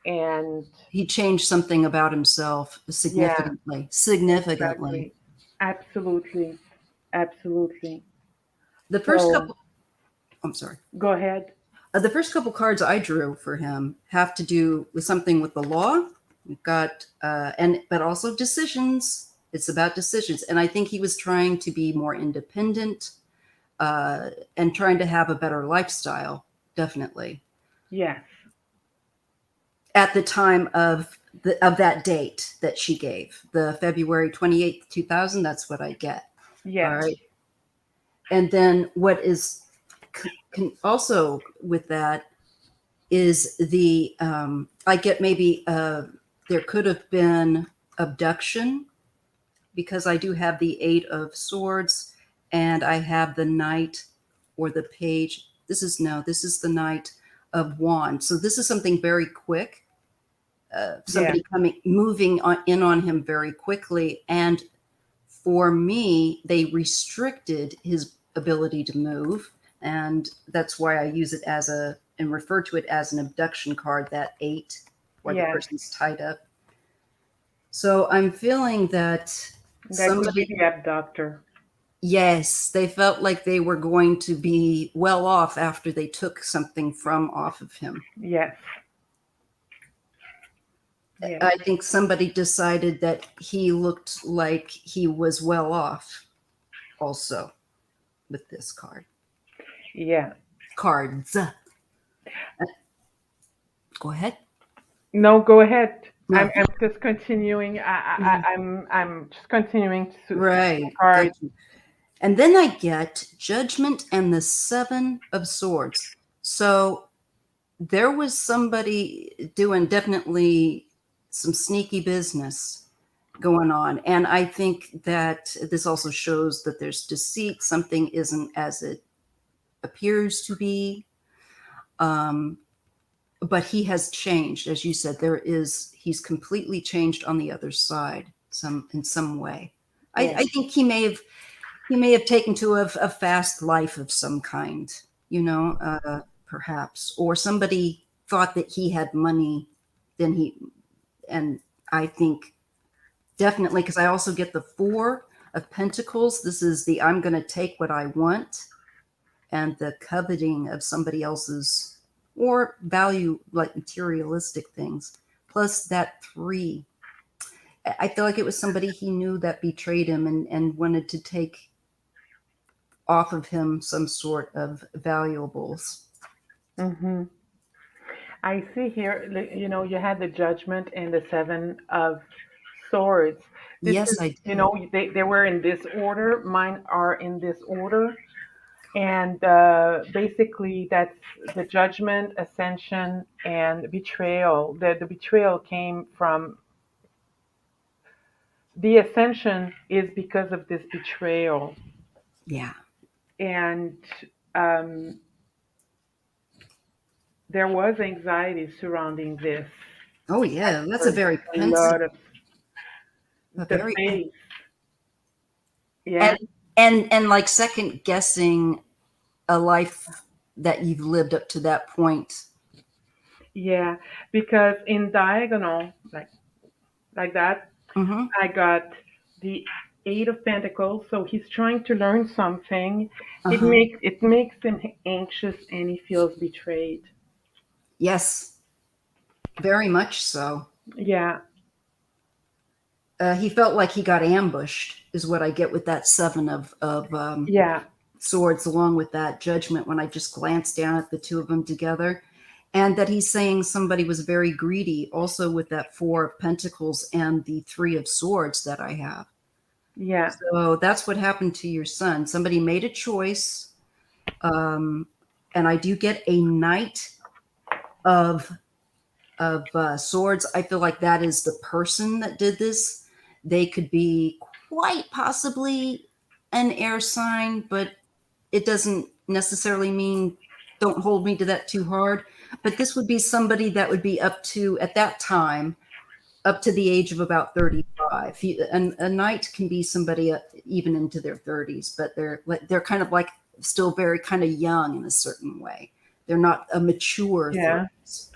and He changed something about himself yeah, significantly. Significantly. exactly, absolutely, absolutely. The first So couple, I'm sorry. go ahead. The first couple cards I drew for him have to do with something with the law. We've got but also decisions. It's about decisions, and I think he was trying to be more independent, and trying to have a better lifestyle. Definitely Yes, at the time of that date that she gave, the February 28th, 2000. That's what I get. All yes, right, and then what is can also with that is the I get maybe there could have been abduction, because I do have the 8 of Swords and I have the Knight or the Page. This is the Knight of Wands. So this is something very quick. Somebody moving in on him very quickly. And for me, they restricted his ability to move. And that's why I use it as and refer to it as an abduction card, that 8, where the person's tied up. So I'm feeling that somebody, could be the abductor. Yes, they felt like they were going to be well off after they took something from off of him. Yes. I think somebody decided that he looked like he was well off also with this card. Yeah. Cards. Go ahead. No, go ahead. No. I'm just continuing. I'm just continuing to Right. cards. And then I get Judgment and the 7 of Swords. So there was somebody doing definitely some sneaky business going on. And I think that this also shows that there's deceit. Something isn't as it appears to be. But he has changed. As you said, he's completely changed on the other side in some way. Yeah. I think he may have taken to a fast life of some kind, perhaps, or somebody thought that he had money, and I think definitely, because I also get the 4 of Pentacles. This is the I'm going to take what I want, and the coveting of somebody else's or value, like materialistic things, plus that 3. I feel like it was somebody he knew that betrayed him and wanted to take off of him some sort of valuables. Mm-hmm. I see here, you had the Judgment and the 7 of Swords. Yes, I do. They were in this order. Mine are in this order. And basically, that's the Judgment, Ascension, and Betrayal. The betrayal came from the Ascension is because of this betrayal. Yeah. And there was anxiety surrounding this. Oh yeah, that's a very lot of very face. Yeah. And like second guessing a life that you've lived up to that point. Yeah, because in diagonal, like that, Mm-hmm. I got the 8 of Pentacles. So he's trying to learn something. Uh-huh. It makes him anxious, and he feels betrayed. Yes, very much so. Yeah. He felt like he got ambushed, is what I get with that 7 of Swords, along with that Judgment, when I just glanced down at the 2 of them together. And that he's saying somebody was very greedy, also with that 4 of Pentacles and the 3 of Swords that I have. Yeah. So that's what happened to your son. Somebody made a choice. And I do get a Knight of Swords. I feel like that is the person that did this. They could be quite possibly an air sign, but it doesn't necessarily mean, don't hold me to that too hard. But this would be somebody that would be up to, at that time, up to the age of about 35. A Knight can be somebody even into their 30s, but they're kind of like still very kind of young in a certain way. They're not a mature 30s.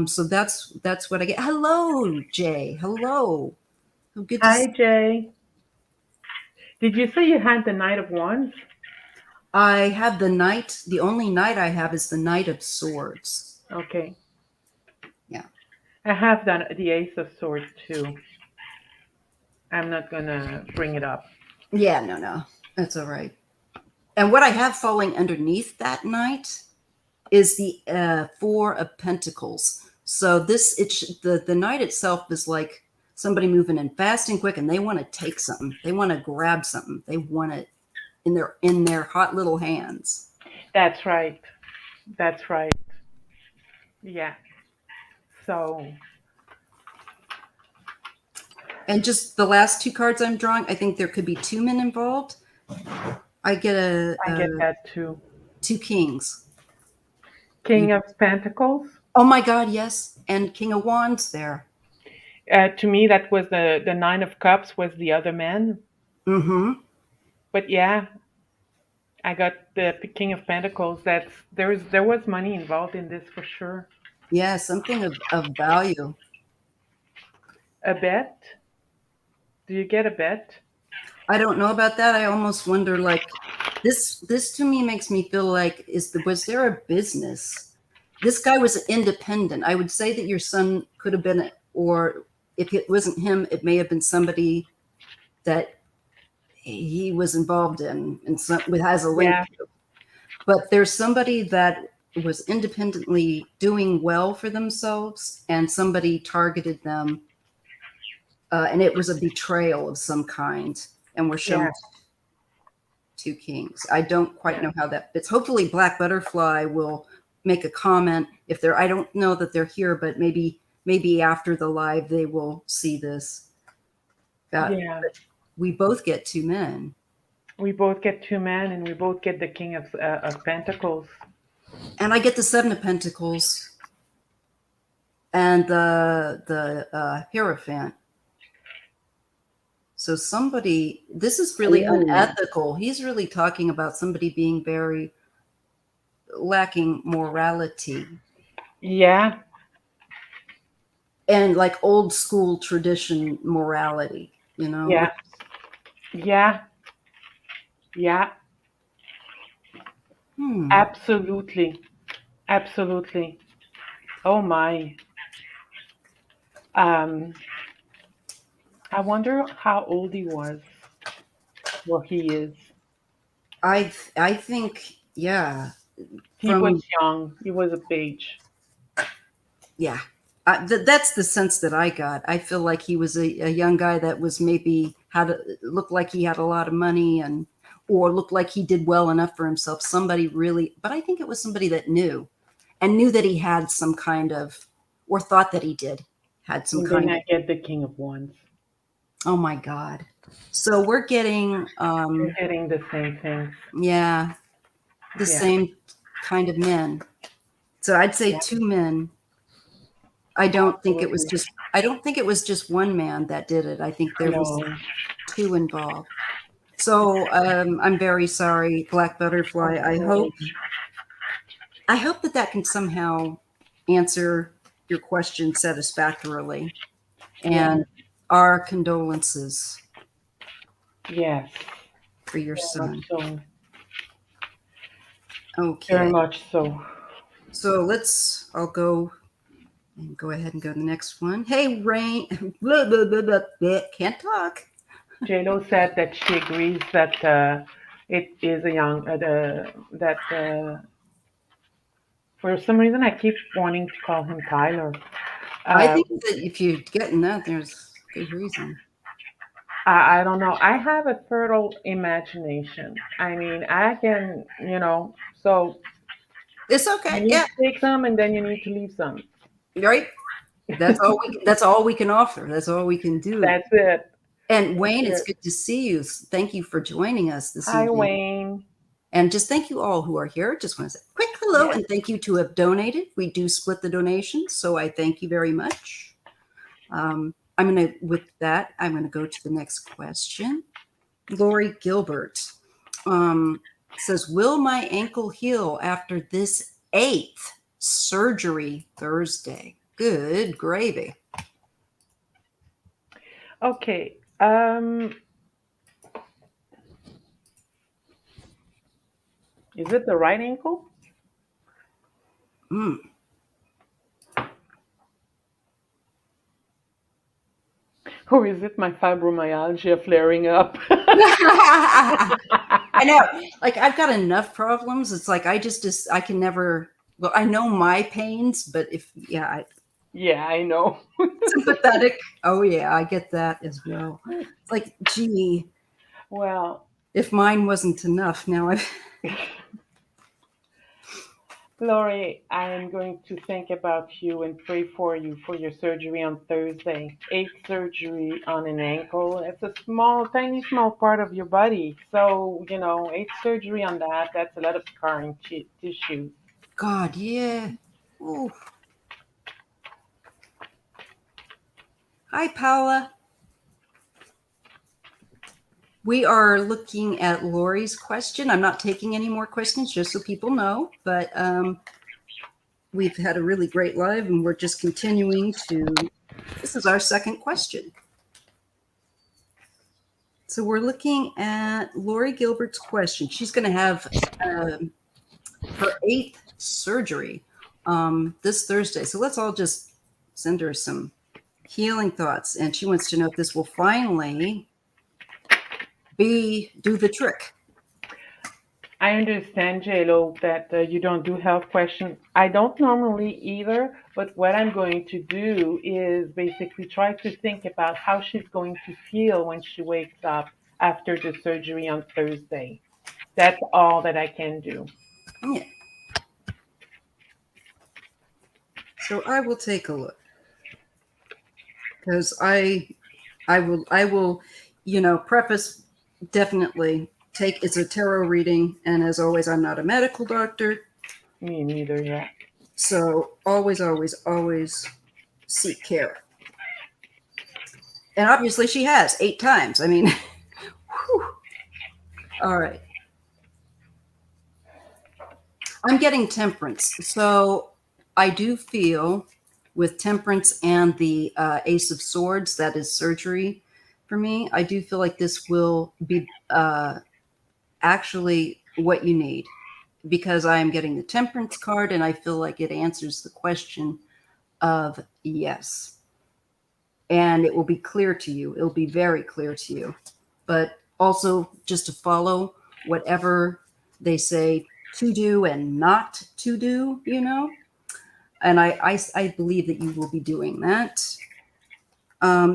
So that's what I get. Hello, Jay. Hello. Good to Hi, Jay. Did you say you had the Knight of Wands? I have the Knight. The only Knight I have is the Knight of Swords. Okay. Yeah. I have the Ace of Swords too. I'm not gonna bring it up. Yeah, no. That's all right. And what I have falling underneath that Knight is the 4 of Pentacles. So the Knight itself is like somebody moving in fast and quick, and they want to take something. They want to grab something. They want it in their hot little hands. That's right. That's right. Yeah. So, And just the last two cards I'm drawing, I think there could be two men involved. I get I get that too. two kings. King of Pentacles. Oh my God, yes. And King of Wands there. To me, that was the Nine of Cups was the other man. Mm-hmm. But yeah, I got the King of Pentacles. There was money involved in this for sure. Yeah, something of value. A bet? Do you get a bet? I don't know about that. I almost wonder, like, this to me makes me feel like, was there a business? This guy was independent. I would say that your son could have been, or if it wasn't him, it may have been somebody that he was involved in and some, with has a link Yeah, to. But there's somebody that was independently doing well for themselves, and somebody targeted them, and it was a betrayal of some kind, and we're shown yeah, two kings. I don't quite yeah, know how that fits. Hopefully, Black Butterfly will make a comment if they're. I don't know that they're here, but maybe after the live they will see this. But yeah. we both get two men. We both get two men, and we both get the King of Pentacles. And I get the Seven of Pentacles and the Hierophant. So somebody, this is really Ooh. unethical. He's really talking about somebody being very lacking morality Yeah, and like old school tradition morality, you know? yeah, yeah, yeah. Hmm. Absolutely, absolutely. Oh my. Um, I wonder how old he was. Well, he is. I think, yeah, He was from, young. He was a page. yeah. That's the sense that I got. I feel like he was a young guy that was maybe looked like he had a lot of money or looked like he did well enough for himself. Somebody really, but I think it was somebody that knew that he had some kind of, or thought that he had some And then kind of, I get the King of Wands. oh my God. So we're getting, We're getting the same things. yeah, the Yeah, same kind of men. So I'd say yeah, two men. absolutely. I don't think it was just one man that did it. I think there was No. two involved. So I'm very sorry, Black Butterfly. Okay. I hope that can somehow answer your question satisfactorily. Yeah. And our condolences Yes. for your Very much son. so. Very Okay. much so. So I'll go ahead and go to the next one. Hey, Rain. Blah, blah, blah, blah, blah. Can't talk. JLo said that she agrees that it is a young that for some reason I keep wanting to call him Tyler. I Uh, think that if you're getting that, there's good reason. I don't know. I have a fertile imagination. I mean, I can, so It's you okay. need Yeah. to take some and then you need to leave some. Right. That's all we can offer. That's all we can do. That's it. And That's Wayne, it's it. good to see you. Thank you for joining us this Hi, evening. Wayne. And just thank you all who are here. Just want to say a quick hello Yes. and thank you to have donated. We do split the donations, so I thank you very much. With that, I'm going to go to the next question. Lori Gilbert says, will my ankle heal after this 8th surgery Thursday? Good gravy. Okay. Is it the right ankle? Mm. Or is it my fibromyalgia flaring up? I know. Like I've got enough problems. It's like I can never. Well, I know my pains, but Yeah, I know. sympathetic. Oh yeah, I get that as well. It's like, gee, Well, if mine wasn't enough, now I. Lori, I'm going to think about you and pray for you for your surgery on Thursday. Eighth surgery on an ankle. It's a small, tiny, small part of your body. So, eighth surgery on that, that's a lot of scarring tissue. God, yeah. Ooh. Hi, Paula. We are looking at Lori's question. I'm not taking any more questions, just so people know, but we've had a really great live and we're just continuing to. This is our second question. So we're looking at Lori Gilbert's question. She's going to have her 8th surgery this Thursday. So let's all just send her some healing thoughts. And she wants to know if this will finally do the trick. I understand, JLo, that you don't do health questions. I don't normally either, but what I'm going to do is basically try to think about how she's going to feel when she wakes up after the surgery on Thursday. That's all that I can do. Yeah. So I will take a look because I will, preface definitely take. It's a tarot reading, and as always, I'm not a medical doctor. Me neither, yeah. So always, always, always seek care. And obviously, she has 8 times. I mean, whew. All right. I'm getting temperance. So I do feel with temperance and the Ace of Swords, that is surgery for me. I do feel like this will be actually what you need, because I am getting the temperance card and I feel like it answers the question of yes. And it will be clear to you. It'll be very clear to you. But also just to follow whatever they say to do and not to do, And I believe that you will be doing that.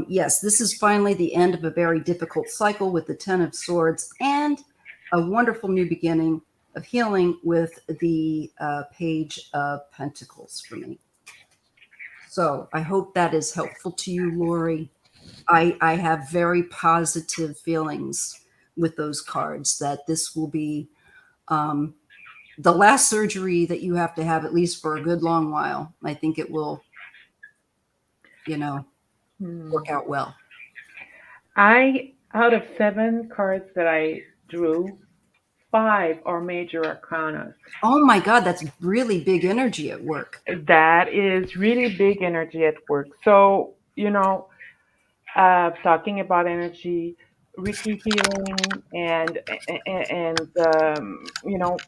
Yes, this is finally the end of a very difficult cycle with the 10 of Swords and a wonderful new beginning of healing with the Page of Pentacles for me. So I hope that is helpful to you, Lori. I have very positive feelings with those cards that this will be the last surgery that you have to have, at least for a good long while. I think it will, work out well. Out of 7 cards that I drew, 5 are major arcana. Oh my God, that's really big energy at work. That is really big energy at work. So, talking about energy, Reiki healing, and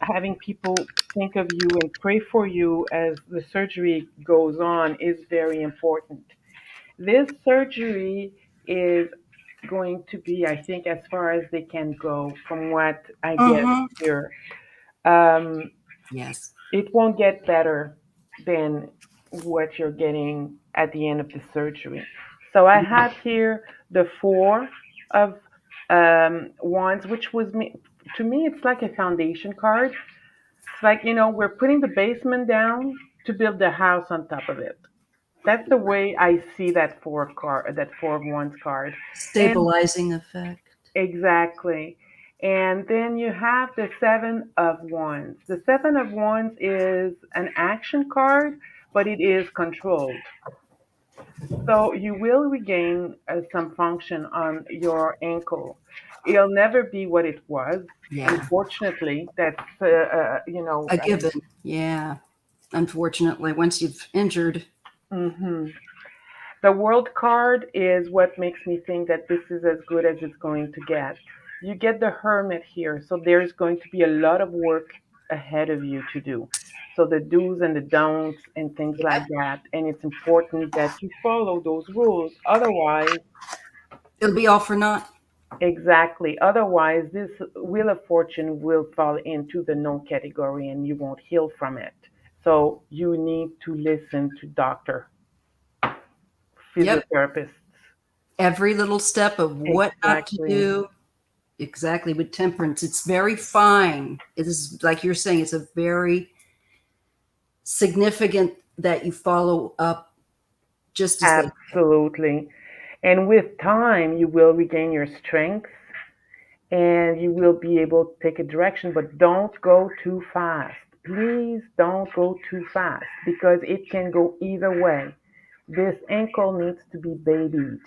having people think of you and pray for you as the surgery goes on is very important. This surgery is going to be, I think, as far as they can go from what I get here. Yes. It won't get better than what you're getting at the end of the surgery. So I have here the 4 of Wands, which to me, it's like a foundation card. It's like, we're putting the basement down to build the house on top of it. That's the way I see that 4 of Wands card. And Stabilizing effect. exactly. And then you have the 7 of Wands. The 7 of Wands is an action card, but it is controlled. So you will regain some function on your ankle. It'll never be what it was. Yeah. Unfortunately, that's, A given. Yeah. Unfortunately, once you've injured. hmm The World card is what makes me think that this is as good as it's going to get. You get the Hermit here, so there's going to be a lot of work ahead of you to do. So the do's and the don'ts and things Yep. like that. And it's important that you follow those rules. Otherwise, It'll be all for naught. exactly. Otherwise, this Wheel of Fortune will fall into the no category and you won't heal from it. So you need to listen to doctor, Yep. physiotherapists. Every little step of what not to Exactly. do. Exactly. With temperance, it's very fine. It is, like you're saying, it's a very significant that you follow up just as they say. Absolutely. And with time, you will regain your strength and you will be able to take a direction, but don't go too fast. Please don't go too fast because it can go either way. This ankle needs to be babied.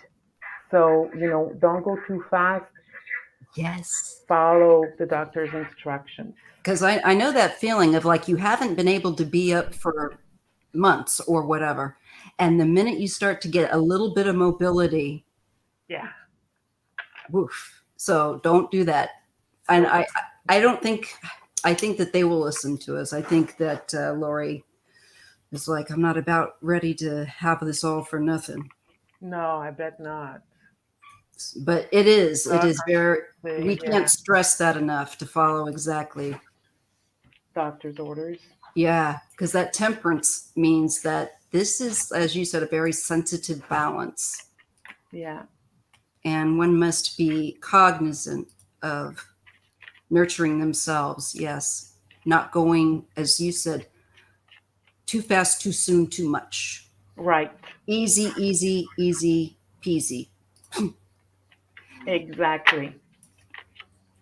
So, don't go too fast. Yes. Follow the doctor's instructions. Because I know that feeling of like you haven't been able to be up for months or whatever. And the minute you start to get a little bit of mobility, Yeah. woof. So don't do that. And I don't think, I think that they will listen to us. I think that Lori is like, I'm not about ready to have this all for nothing. No, I bet not. But it is very, we Yeah. can't stress that enough to follow exactly. Doctor's orders. Yeah, because that temperance means that this is, as you said, a very sensitive balance. Yeah. And one must be cognizant of nurturing themselves. Yes. Not going, as you said, too fast, too soon, too much. Right. Easy, easy, easy peasy. Exactly.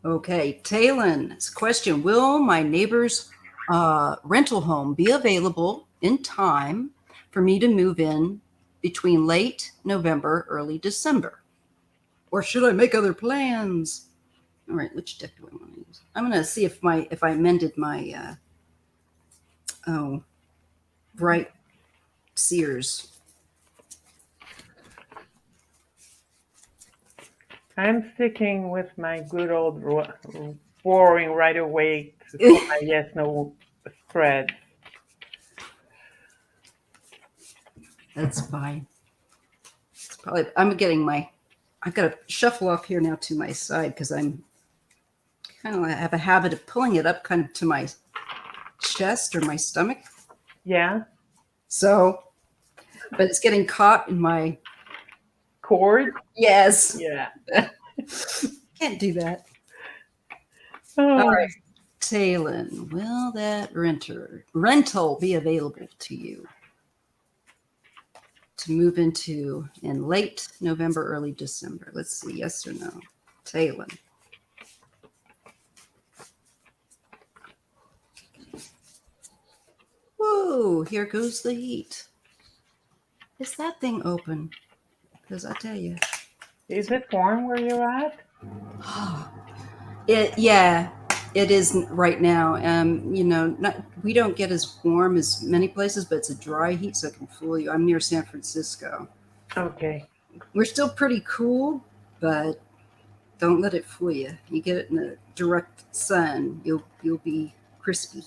Okay. Talon's question: will my neighbor's rental home be available in time for me to move in between late November, early December? Or should I make other plans? All right, which deck do I want to use? I'm going to see if I amended my Bright Sears. I'm sticking with my good old boring right away for my yes no spread. That's fine. It's probably I'm getting my. I've got to shuffle off here now to my side because I'm kind of have a habit of pulling it up kind of to my chest or my stomach. Yeah. So, but it's getting caught in my Cord. yes. Yeah. Can't do that. Oh. All right, Talon, will that rental be available to you to move into in late November, early December? Let's see, yes or no. Talon. Whoa, here goes the heat. Is that thing open? Because I tell you. Is it warm where you're at? Yeah, it is right now. We don't get as warm as many places, but it's a dry heat, so it can fool you. I'm near San Francisco. Okay. We're still pretty cool, but don't let it fool you. You get it in the direct sun, you'll be crispy.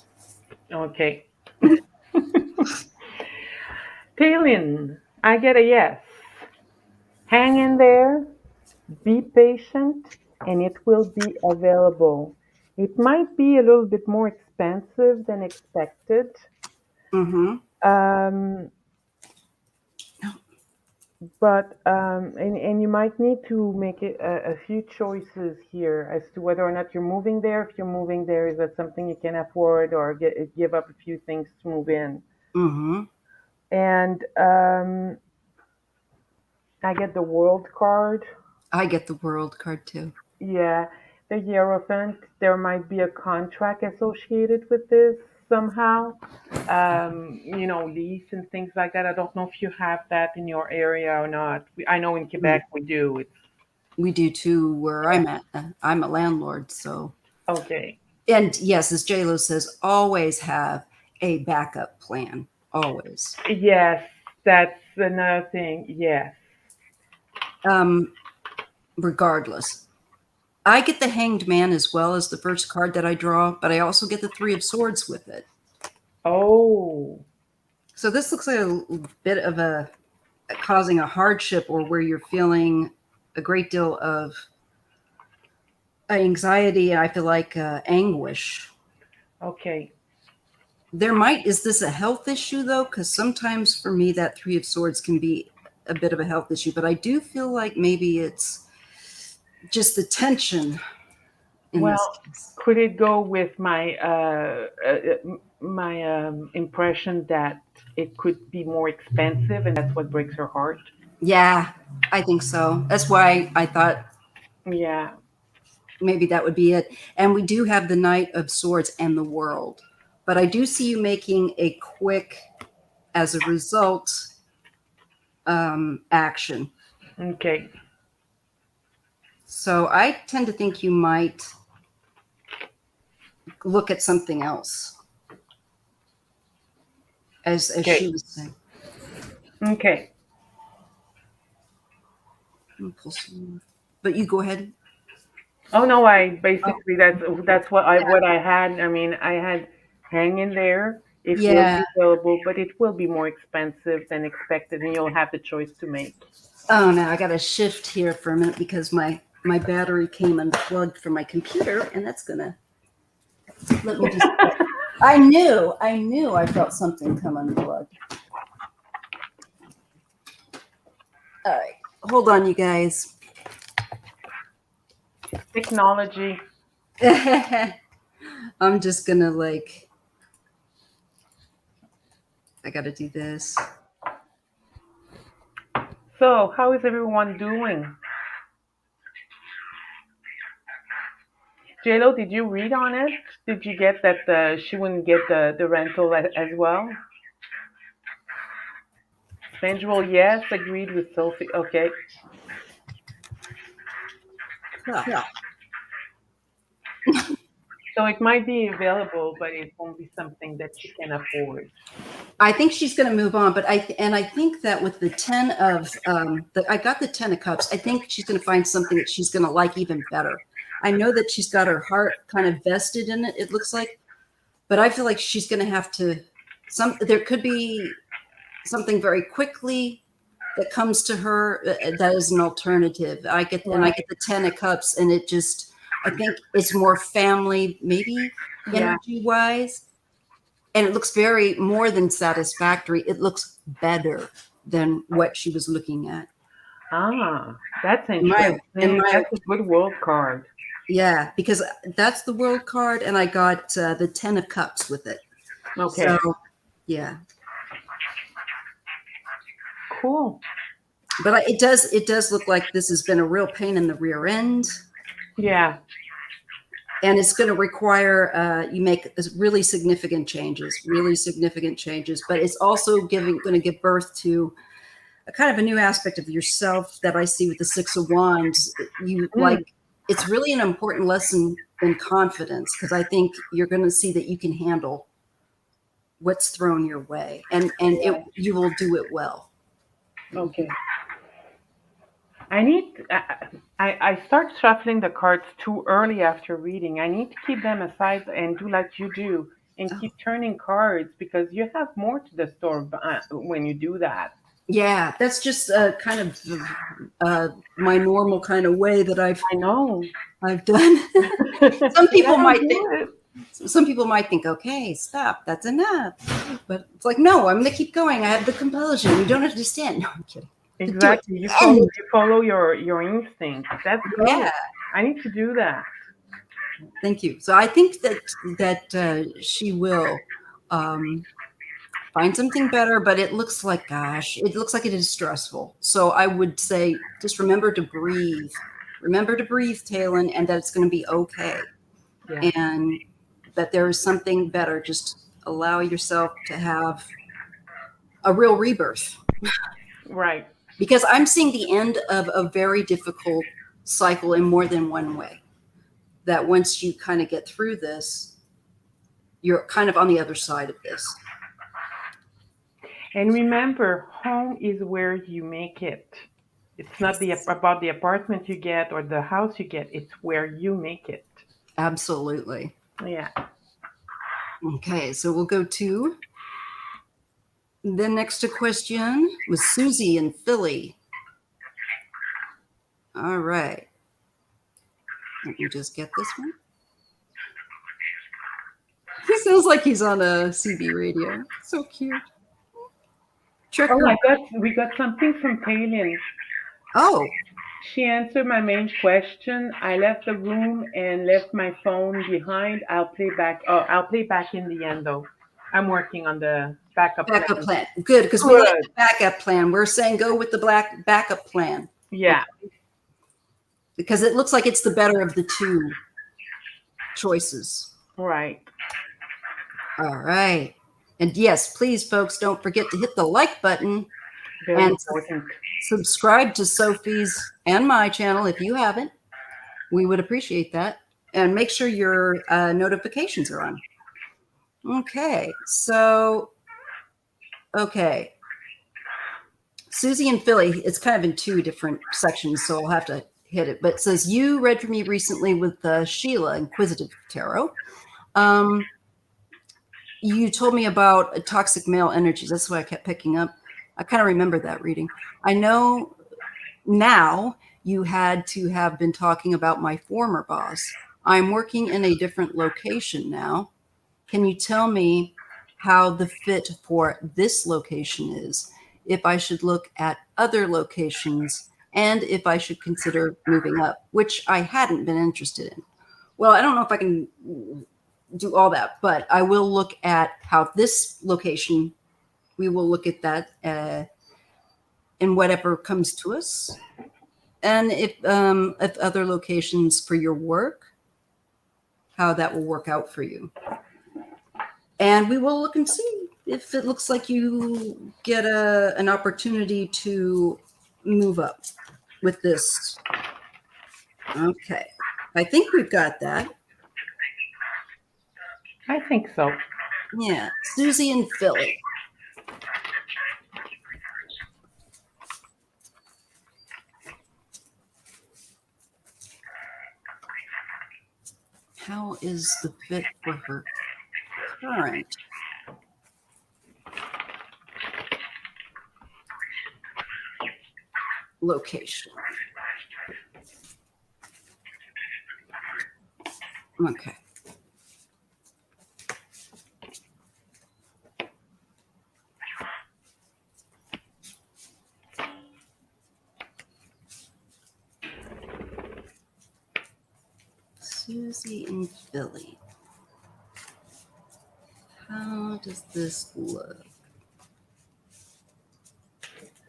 Okay. Talon, I get a yes. Hang in there, be patient, and it will be available. It might be a little bit more expensive than expected. Mm-hmm. Um, but and you might need to make a few choices here as to whether or not you're moving there. If you're moving there, is that something you can afford, or give up a few things to move in? Mm-hmm. And I get the World card. I get the world card too. Yeah, the Hierophant. There might be a contract associated with this somehow. Lease and things like that. I don't know if you have that in your area or not. I know in Quebec we do. We do too where I'm at. I'm a landlord, so. Okay. And yes, as JLo says, always have a backup plan. Always. Yes, that's another thing. Yes. Regardless. I get the Hanged Man as well as the first card that I draw, but I also get the Three of Swords with it. Oh. So this looks like a bit of a causing a hardship or where you're feeling a great deal of anxiety. I feel like anguish. Okay. Is this a health issue though? Because sometimes for me that Three of Swords can be a bit of a health issue, but I do feel like maybe it's just the tension in this Well, case. could it go with my impression that it could be more expensive, and that's what breaks her heart. Yeah, I think so. That's why I thought Yeah. maybe that would be it. And we do have the Knight of Swords and the World. But I do see you making a quick, as a result, action. Okay. So I tend to think you might look at something else, as Okay. she was saying. Okay. But you go ahead. Oh no, I Oh, basically that's yeah. what I had. I mean, I had hang in there. It will Yeah. be available, but it will be more expensive than expected, and you'll have the choice to make. Oh, now I got to shift here for a minute because my battery came unplugged from my computer, and that's gonna let me just. I knew, I felt something come unplugged. All right, hold on, you guys. Technology. I'm just gonna like. I got to do this. So, how is everyone doing? JLo, did you read on it? Did you get that she wouldn't get the rental as well? Sensual, yes, agreed with Sophie. Okay. Yeah. So it might be available, but it won't be something that she can afford. I think she's going to move on, but I think that with the 10 of I got the 10 of cups. I think she's going to find something that she's going to like even better. I know that she's got her heart kind of vested in it. It looks like, but I feel like she's going to have to. There could be something very quickly that comes to her that is an alternative. I get Right. the 10 of cups, and it just I think it's more family, maybe Yeah. energy wise, and it looks very more than satisfactory. It looks better than what she was looking at. Ah, that's In interesting. my That's a good world card. Yeah, because that's the world card, and I got the 10 of cups with it. Okay. So yeah, Cool. but it does look like this has been a real pain in the rear end. Yeah. And it's going to require you make really significant changes, but it's also going to give birth to a kind of a new aspect of yourself that I see with the Six of Wands. You Mm, like, it's really an important lesson in confidence, because I think you're going to see that you can handle what's thrown your way, and you will do it well. okay. I need. I start shuffling the cards too early after reading. I need to keep them aside and do like you do and Oh, keep turning cards because you have more to the story when you do that. yeah, that's just kind of my normal kind of way that I know. I've done. some You people gotta might think do it. some people might think, okay, stop, that's enough. But it's like, no, I'm going to keep going. I have the compulsion. You don't understand. No, I'm kidding. Do it. Exactly. And You follow your instinct. That's yeah, good. I need to do that. thank you. So I think that she will um, find something better, but it looks like, gosh, it looks like it is stressful. So I would say just remember to breathe. Remember to breathe, Talon, and that it's going to be okay. Yeah. And that there is something better. Just allow yourself to have a real rebirth, Right. because I'm seeing the end of a very difficult cycle in more than one way. That once you kind of get through this, you're kind of on the other side of this. And remember, home is where you make it. It's not about the apartment you get or the house you get. It's where you make it. Absolutely. Yeah. Okay, so we'll go to the next question with Susie in Philly. All right. Let me just get this one. He sounds like he's on a CB radio. So cute. Trick Oh, or we got something from Palin. oh, She answered my main question. I left the room and left my phone behind. I'll play back. Oh, I'll play back in the end though. I'm working on the backup Backup plan. plan. Good, because we like Good. the backup plan. We're saying go with the black backup plan. Yeah. Okay? Because it looks like it's the better of the two choices. Right. All right. And yes, please, folks, don't forget to hit the like button Very and important. subscribe to Sophie's and my channel if you haven't. We would appreciate that. And make sure your notifications are on. Okay. So, okay. Susie and Philly, it's kind of in two different sections, so I'll have to hit it. But it says, you read for me recently with Sheila, Inquisitive Tarot. You told me about toxic male energies. That's what I kept picking up. I kind of remember that reading. I know now you had to have been talking about my former boss. I'm working in a different location now. Can you tell me how the fit for this location is? If I should look at other locations and if I should consider moving up, which I hadn't been interested in. Well, I don't know if I can do all that, but I will look at how this location, we will look at that in whatever comes to us. And if other locations for your work, how that will work out for you. And we will look and see if it looks like you get an opportunity to move up with this. Okay. I think we've got that. I think so. Yeah. Susie and Philly. How is the fit for her current location? Okay. Susie and Philly. How does this look?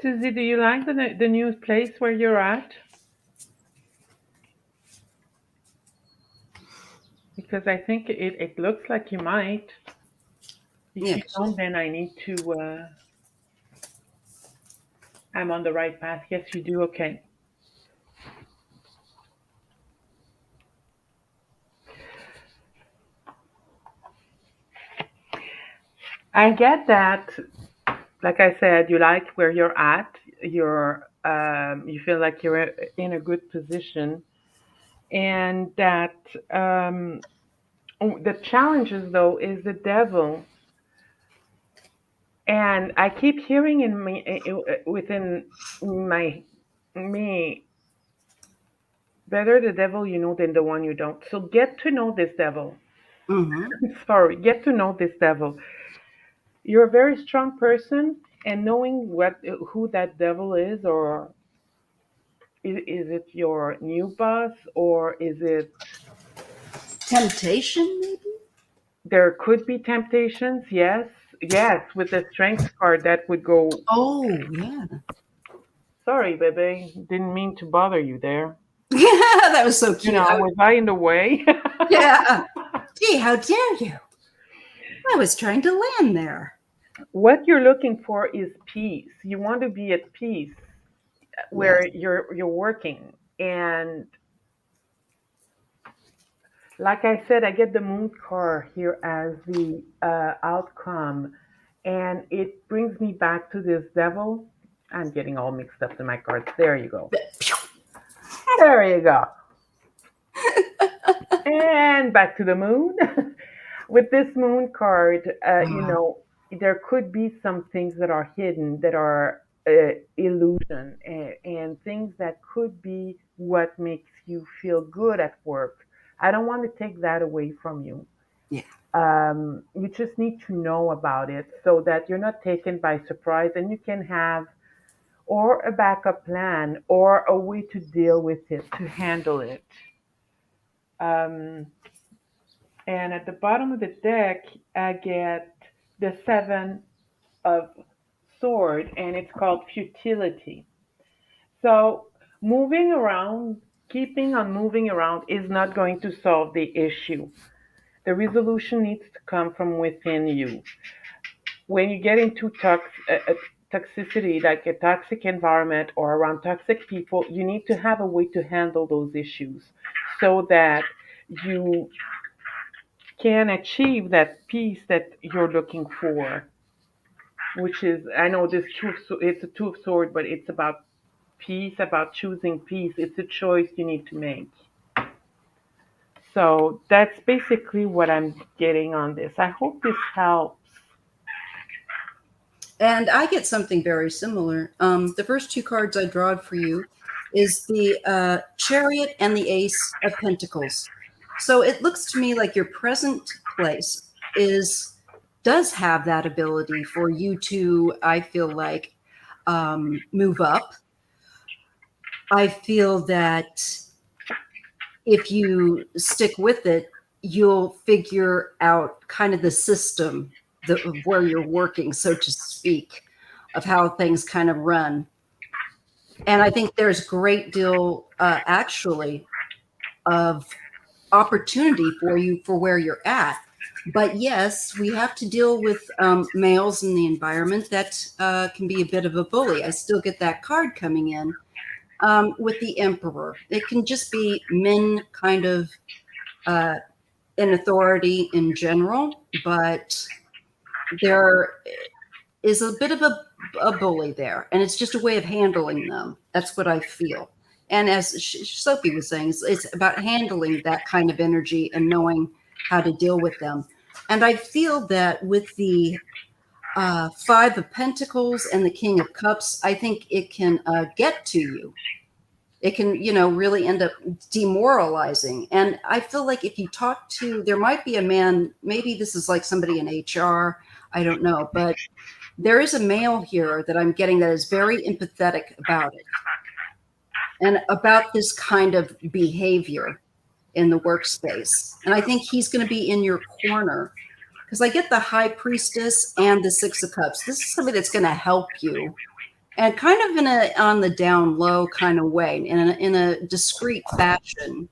Susie, do you like the new place where you're at? Because I think it looks like you might. If Yeah. you don't, then I need to. I'm on the right path. Yes, you do. Okay. I get that. Like I said, you like where you're at. You feel like you're in a good position, and that the challenges though is the devil. And I keep hearing in me within my me better the devil you know than the one you don't. So get to know this devil. Mm-hmm. Sorry, get to know this devil. You're a very strong person, and knowing who that devil is, or is it your new boss, or is it Temptation, maybe? there could be temptations? Yes, yes. With the strength card, that would go. Oh, yeah. Sorry, baby, didn't mean to bother you there. That was so You cute. know, was I in the way? Yeah. Gee, how dare you? I was trying to land there. What you're looking for is peace. You want to be at peace Yes. where you're working. And like I said, I get the moon card here as the outcome, and it brings me back to this devil. I'm getting all mixed up in my cards. There you go. There you go. And back to the moon. With this moon card, there could be some things that are hidden that are illusion, and things that could be what makes you feel good at work. I don't want to take that away from you. Yeah. You just need to know about it so that you're not taken by surprise, and you can have or a backup plan or a way to deal with it, to handle it. Um, and at the bottom of the deck, I get the Seven of Sword, and it's called futility. So moving around, keeping on moving around is not going to solve the issue. The resolution needs to come from within you. When you get into toxicity, like a toxic environment or around toxic people, you need to have a way to handle those issues so that you can achieve that peace that you're looking for, which is, I know this it's a two of sword, but it's about peace, about choosing peace. It's a choice you need to make. So that's basically what I'm getting on this. I hope this helps. And I get something very similar. The first two cards I drawed for you is the Chariot and the Ace of Pentacles. So it looks to me like your present place does have that ability for you to, I feel like, move up. I feel that if you stick with it, you'll figure out kind of the system of where you're working, so to speak, of how things kind of run. And I think there's a great deal, actually, of opportunity for you for where you're at. But yes, we have to deal with males in the environment that can be a bit of a bully. I still get that card coming in with the Emperor. It can just be men kind of in authority in general, but there is a bit of a bully there, and it's just a way of handling them. That's what I feel. And as Sophie was saying, it's about handling that kind of energy and knowing how to deal with them. And I feel that with the Five of Pentacles and the King of Cups, I think it can get to you. It can, really end up demoralizing. And I feel like if you talk to, there might be a man, maybe this is like somebody in HR, I don't know, but there is a male here that I'm getting that is very empathetic about it and about this kind of behavior in the workspace. And I think he's going to be in your corner because I get the High Priestess and the Six of Cups. This is somebody that's going to help you, and kind of in a on the down low kind of way, in a discreet fashion,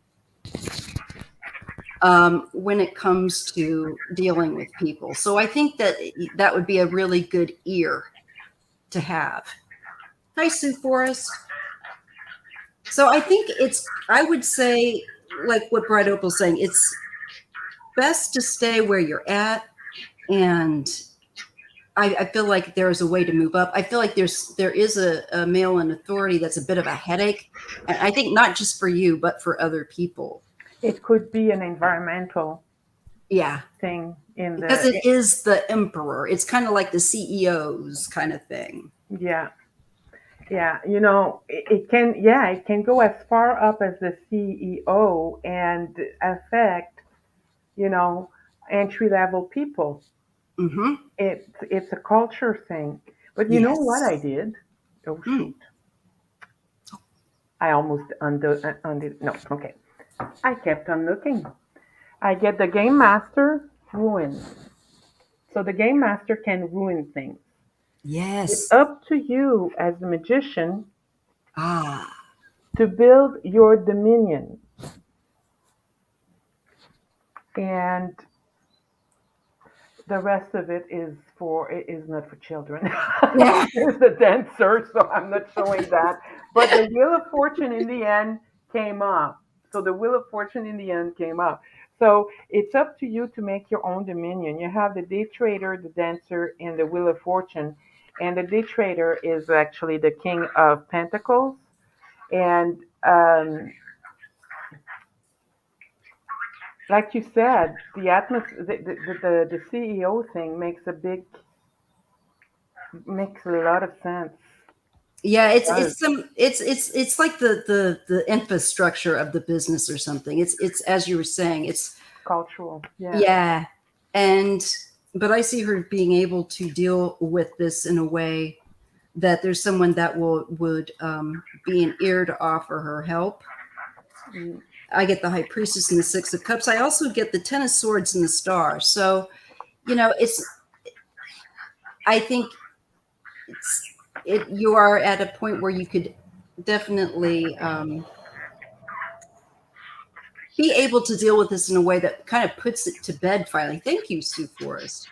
when it comes to dealing with people. So I think that would be a really good ear to have. Hi, Sue Forrest. So I think I would say, like what Bright Opal's saying, it's best to stay where you're at. And I feel like there is a way to move up. I feel like there is a male in authority that's a bit of a headache. And I think not just for you, but for other people. It could be an environmental thing because it is the Emperor. It's kind of like the CEOs kind of thing. Yeah. It can go as far up as the CEO and affect, entry level people. Mm-hmm. It's a culture thing. But you know what I did? Oh shoot! I almost undid. No, okay. I kept on looking. I get the Game Master ruin. So the Game Master can ruin things. Yes. It's up to you as the magician to build your dominion. And the rest of it is not for children. There's the dancer, so I'm not showing that. But the Wheel of Fortune in the end came up. So the Wheel of Fortune in the end came up. So it's up to you to make your own dominion. You have the Day Trader, the Dancer, and the Wheel of Fortune. And the Day Trader is actually the King of Pentacles. And like you said, the atmosphere, the CEO thing makes a lot of sense. Yeah, it's like the infrastructure of the business or something. It's as you were saying, it's cultural. Yeah. But I see her being able to deal with this in a way that there's someone that would be an ear to offer her help. Mm. I get the High Priestess and the Six of Cups. I also get the Ten of Swords and the Star. So, I think you are at a point where you could definitely be able to deal with this in a way that kind of puts it to bed finally. Thank you, Sue Forrest.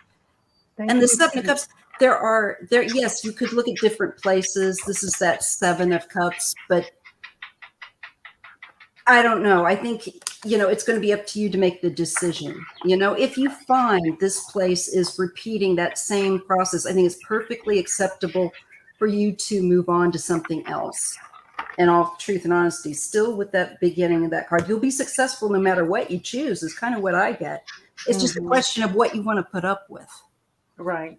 Thank And you. the Seven of Cups, yes, you could look at different places. This is that Seven of Cups, but I don't know. I think, it's going to be up to you to make the decision. If you find this place is repeating that same process, I think it's perfectly acceptable for you to move on to something else. In all truth and honesty, still with that beginning of that card, you'll be successful no matter what you choose, is kind of what I get. It's just a question of what you want to put up with. Right.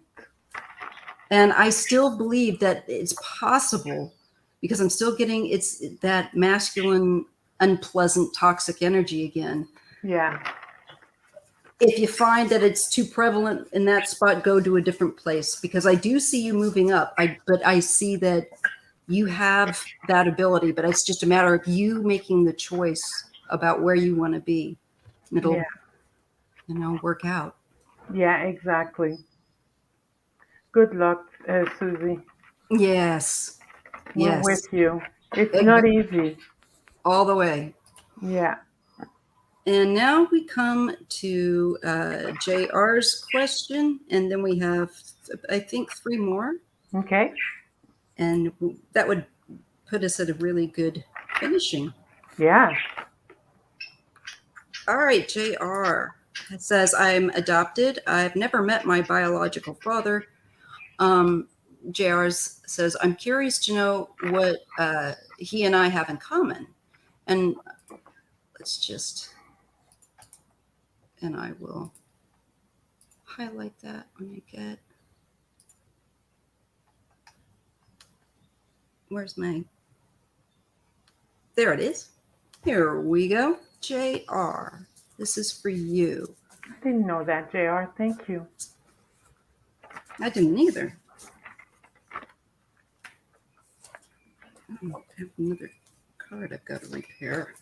And I still believe that it's possible, because I'm still getting it's that masculine, unpleasant, toxic energy again. Yeah. If you find that it's too prevalent in that spot, go to a different place, because I do see you moving up. But I see that you have that ability, but it's just a matter of you making the choice about where you want to be. It'll, work out. Yeah, exactly. Good luck, Susie. Yes. We're Yes. with you. It's not easy. All the way. Yeah. And now we come to JR's question, and then we have, I think, 3 more. Okay. And that would put us at a really good finishing. Yeah. All right, JR. It says, I'm adopted. I've never met my biological father. JR says, I'm curious to know what he and I have in common. And and I will highlight that when I get, there it is. Here we go. JR, this is for you. I didn't know that, JR. Thank you. I didn't either. I have another card I've got to repair.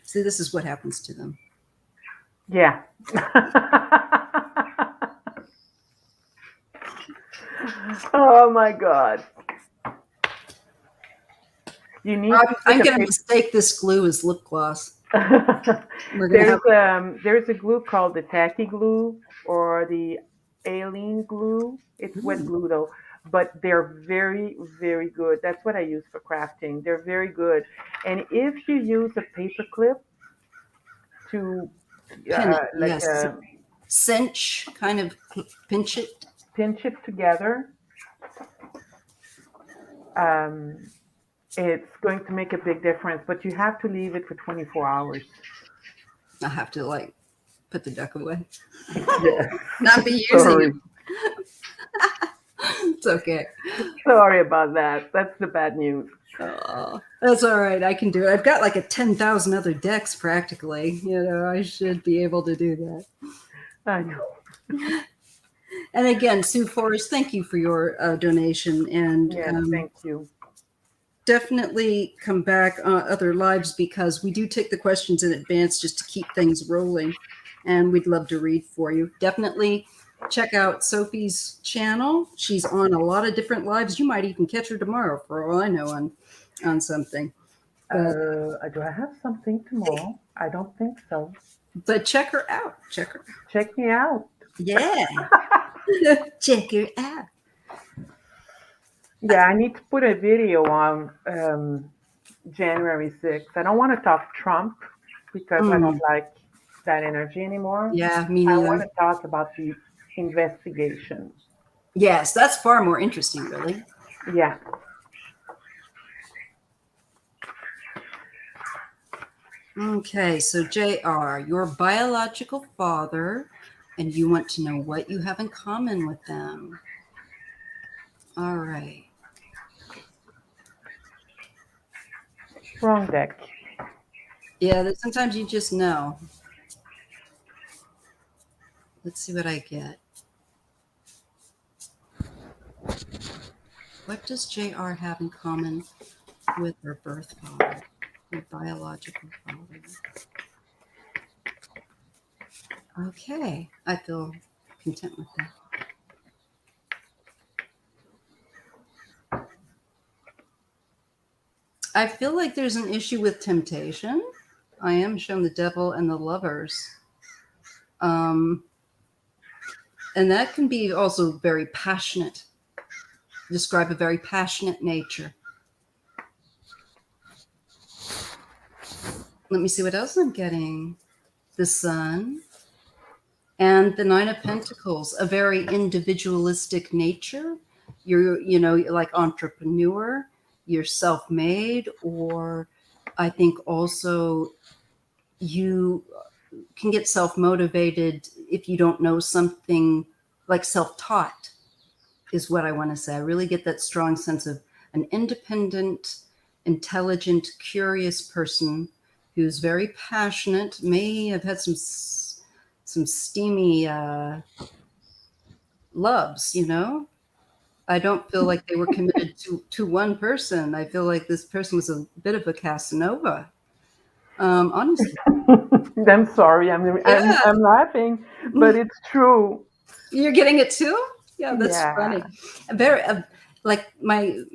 See, this is what happens to them. Yeah. Oh my God. You need. I'm going to mistake this glue as lip gloss. There's a glue called the tacky glue or the alien glue. It's wet glue though, but they're very, very good. That's what I use for crafting. They're very good. And if you use a paper clip to cinch, kind of pinch it together, it's going to make a big difference. But you have to leave it for 24 hours. I have to put the duck away. Yeah. Not be using it. It's okay. Sorry about that. That's the bad news. Oh, that's all right. I can do it. I've got 10,000 other decks practically. I should be able to do that. I know. And again, Sue Forrest, thank you for your donation. And thank you. Definitely come back on other lives, because we do take the questions in advance just to keep things rolling. And we'd love to read for you. Definitely check out Sophie's channel. She's on a lot of different lives. You might even catch her tomorrow, for all I know, on something. Do I have something tomorrow? I don't think so. But check her out. Check me out. Yeah. Check her out. Yeah, I need to put a video on January 6th. I don't want to talk Trump because I don't like that energy anymore. Yeah, me neither. I want to talk about the investigation. Yes, that's far more interesting, really. Yeah. Okay, so JR, your biological father, and you want to know what you have in common with them. All right. Wrong deck. Yeah, sometimes you just know. Let's see what I get. What does JR have in common with her birth father, her biological father? Okay, I feel content with that. I feel like there's an issue with temptation. I am shown the devil and the lovers. And that can be also very passionate, describe a very passionate nature. Let me see what else I'm getting. The Sun and the Nine of Pentacles, a very individualistic nature. You're like entrepreneur, you're self-made, or I think also you can get self-motivated if you don't know something, like self-taught is what I want to say. I really get that strong sense of an independent, intelligent, curious person who's very passionate, may have had some steamy loves, I don't feel like they were committed to one person. I feel like this person was a bit of a Casanova. Honestly. I'm sorry, I'm laughing, but it's true. You're getting it too? Yeah, that's Yeah. funny. Very like my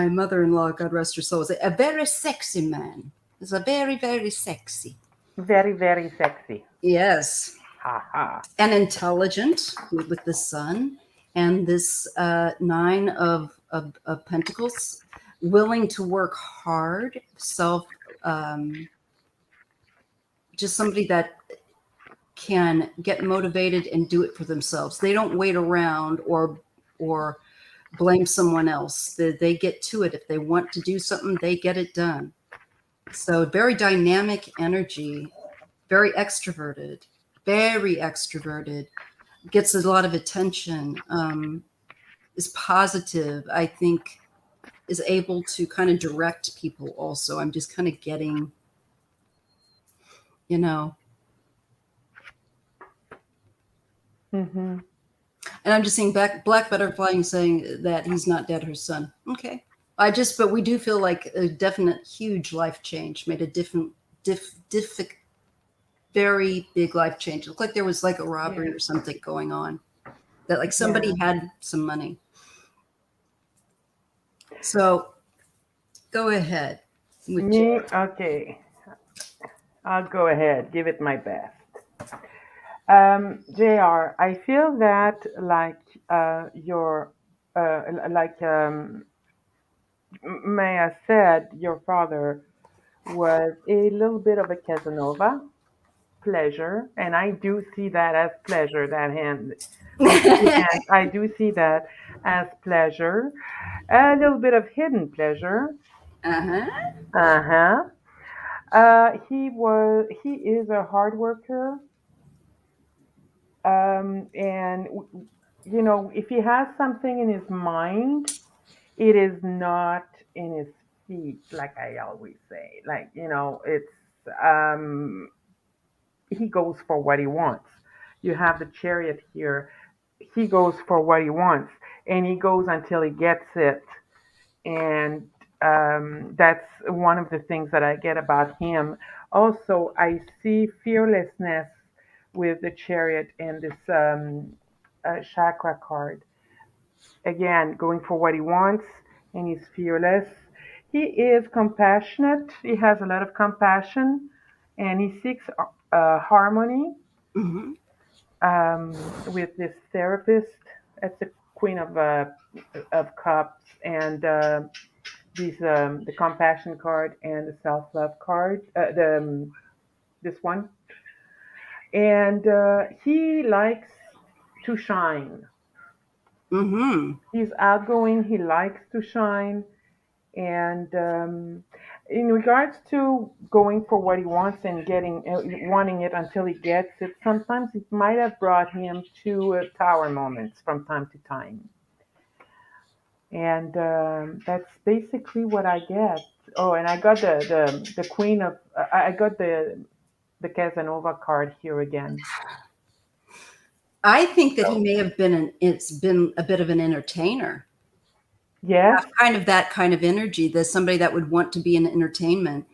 mother-in-law, God rest her soul, was a very sexy man. He's a very, very sexy. Very, very sexy. Yes. Ha. And intelligent with the Sun and this Nine of Pentacles, willing to work hard, just somebody that can get motivated and do it for themselves. They don't wait around or blame someone else. They get to it. If they want to do something, they get it done. So very dynamic energy, very extroverted, gets a lot of attention, is positive, I think, is able to kind of direct people also. I'm just kind of getting, Mm-hmm. And I'm just seeing Black Butterfly and saying that he's not dead, her son. Okay. But we do feel like a definite huge life change, made a very big life change. It looked like there was like a robbery or something going on, that like somebody had some money. So go ahead. Me? Okay. I'll go ahead. Give it my best. JR, I feel that like Maya said, your father was a little bit of a Casanova, pleasure, and I do see that as pleasure, that hand. And I do see that as pleasure, a little bit of hidden pleasure. Uh-huh. He is a hard worker. And if he has something in his mind, it is not in his feet, like I always say. Like, it's he goes for what he wants. You have the Chariot here. He goes for what he wants, and he goes until he gets it. And that's one of the things that I get about him. Also, I see fearlessness with the Chariot and this chakra card. Again, going for what he wants, and he's fearless. He is compassionate. He has a lot of compassion, and he seeks harmony with this therapist. That's the Queen of Cups, and the compassion card and the self love card. This one, and he likes to shine. He's outgoing. He likes to shine. And in regards to going for what he wants and wanting it until he gets it, sometimes it might have brought him to tower moments from time to time. And that's basically what I get. Oh, and I got the Queen of I got the Casanova card here again. I think that he may have been it's been a bit of an entertainer. Yes. That kind of energy. There's somebody that would want to be in entertainment.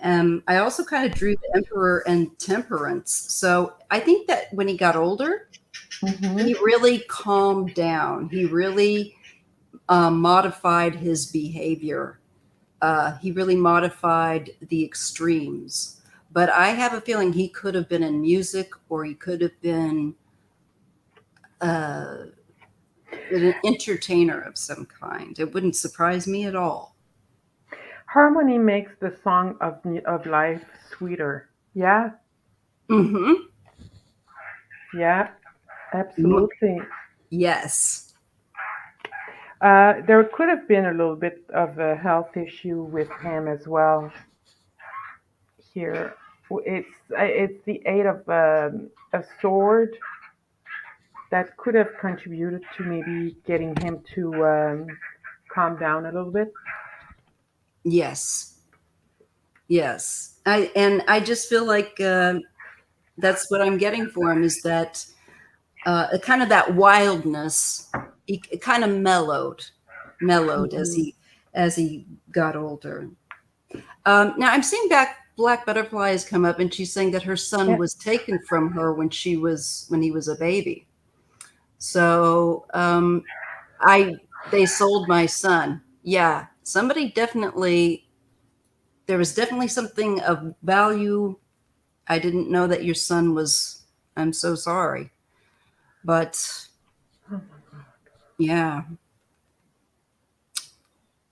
I also kind of drew the Emperor and Temperance. So I think that when he got older, he really calmed down. He really modified his behavior. He really modified the extremes. But I have a feeling he could have been in music, or he could have been an entertainer of some kind. It wouldn't surprise me at all. Harmony makes the song of life sweeter. Yeah, Mm-hmm. yeah, absolutely. Yes. There could have been a little bit of a health issue with him as well. Here, it's the eight of a sword that could have contributed to maybe getting him to calm down a little bit. Yes. Yes. I just feel like that's what I'm getting for him, is that kind of that wildness. It kind of mellowed Mhm. as he got older. Now I'm seeing Black Butterfly has come up, and she's saying that her son Yeah, was taken from her when he was a baby. So they sold my son. Yeah, somebody definitely. There was definitely something of value. I didn't know that your son was. I'm so sorry, but yeah,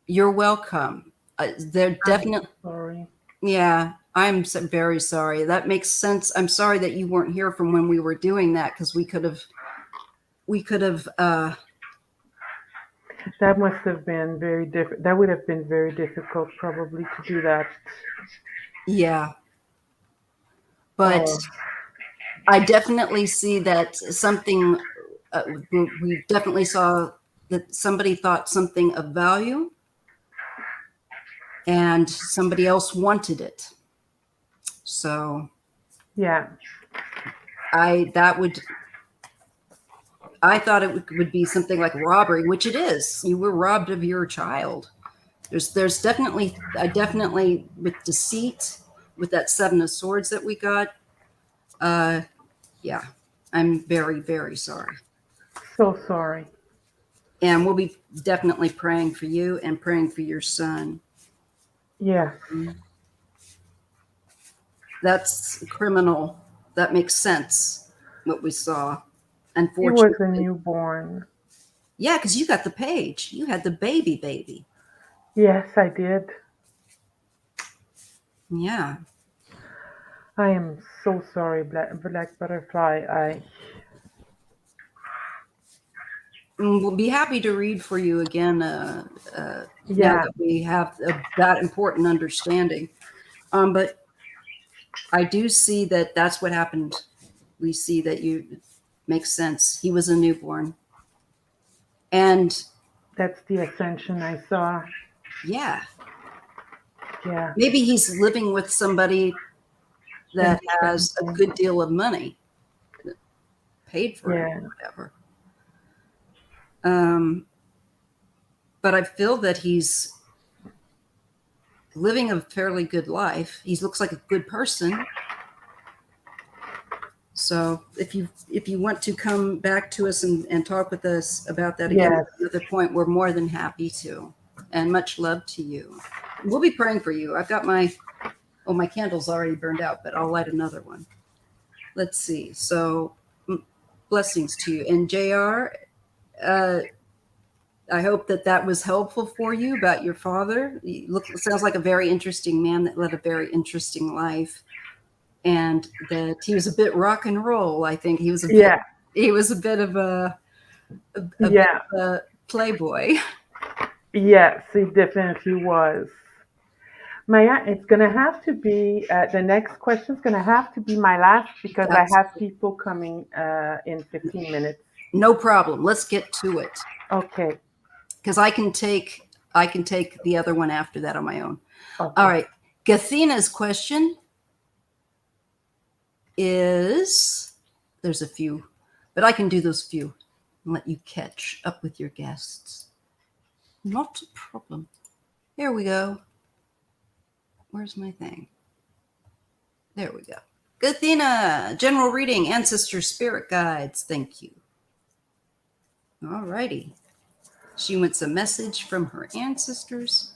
you're welcome. They're I'm definitely. sorry. Yeah, I'm very sorry. That makes sense. I'm sorry that you weren't here from when we were doing that, because we could have That must have been very different. That would have been very difficult, probably, to do that. yeah, but Oh, I definitely see that something we definitely saw that somebody thought something of value, and somebody else wanted it. So yeah, I that would I thought it would be something like robbery, which it is. You were robbed of your child. There's definitely, I definitely, with deceit, with that Seven of Swords that we got. Uh, yeah, I'm very, very sorry. so sorry. And we'll be definitely praying for you and praying for your son. Yes, That's criminal. That makes sense, what we saw. he was a Unfortunately. newborn. Yeah, because you got the page. You had the baby. Yes, I did. Yeah. I am so sorry, Black Butterfly. We'll be happy to read for you again now Yeah, that we have that important understanding. But I do see that that's what happened. We see that you makes sense. He was a newborn. And that's the ascension I saw. yeah, Yeah, maybe he's living with somebody in that the same has a thing. good deal of money paid for him, Yeah, whatever. Um, but I feel that he's living a fairly good life. He looks like a good person. So if you want to come back to us and talk with us about that again at yes. another point, we're more than happy to. And much love to you. We'll be praying for you. I've got my candle's already burned out, but I'll light another one. Let's see. So blessings to you. And JR, I hope that was helpful for you about your father. Sounds like a very interesting man that led a very interesting life, and that he was a bit rock and roll. I think Yeah, he was a bit of a bit yeah, of a playboy. yes, he definitely was. Maya, it's gonna have to be the next question's gonna have to be my last because I That's have people coming in 15 minutes. no problem. Let's get to it, Okay, because I can take the other one after that on my own. All okay. right. Gathina's question is, there's a few, but I can do those few and let you catch up with your guests. Not a problem. Here we go. Where's my thing? There we go. Gathina, general reading, ancestor spirit guides. Thank you. All righty. She wants a message from her ancestors.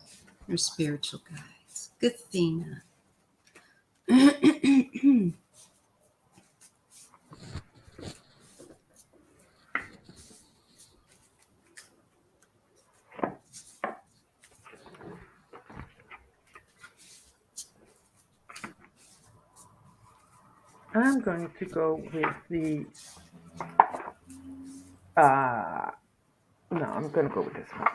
Your spiritual guides. Good Athena. I'm going to go with the, no, I'm going to go with this one.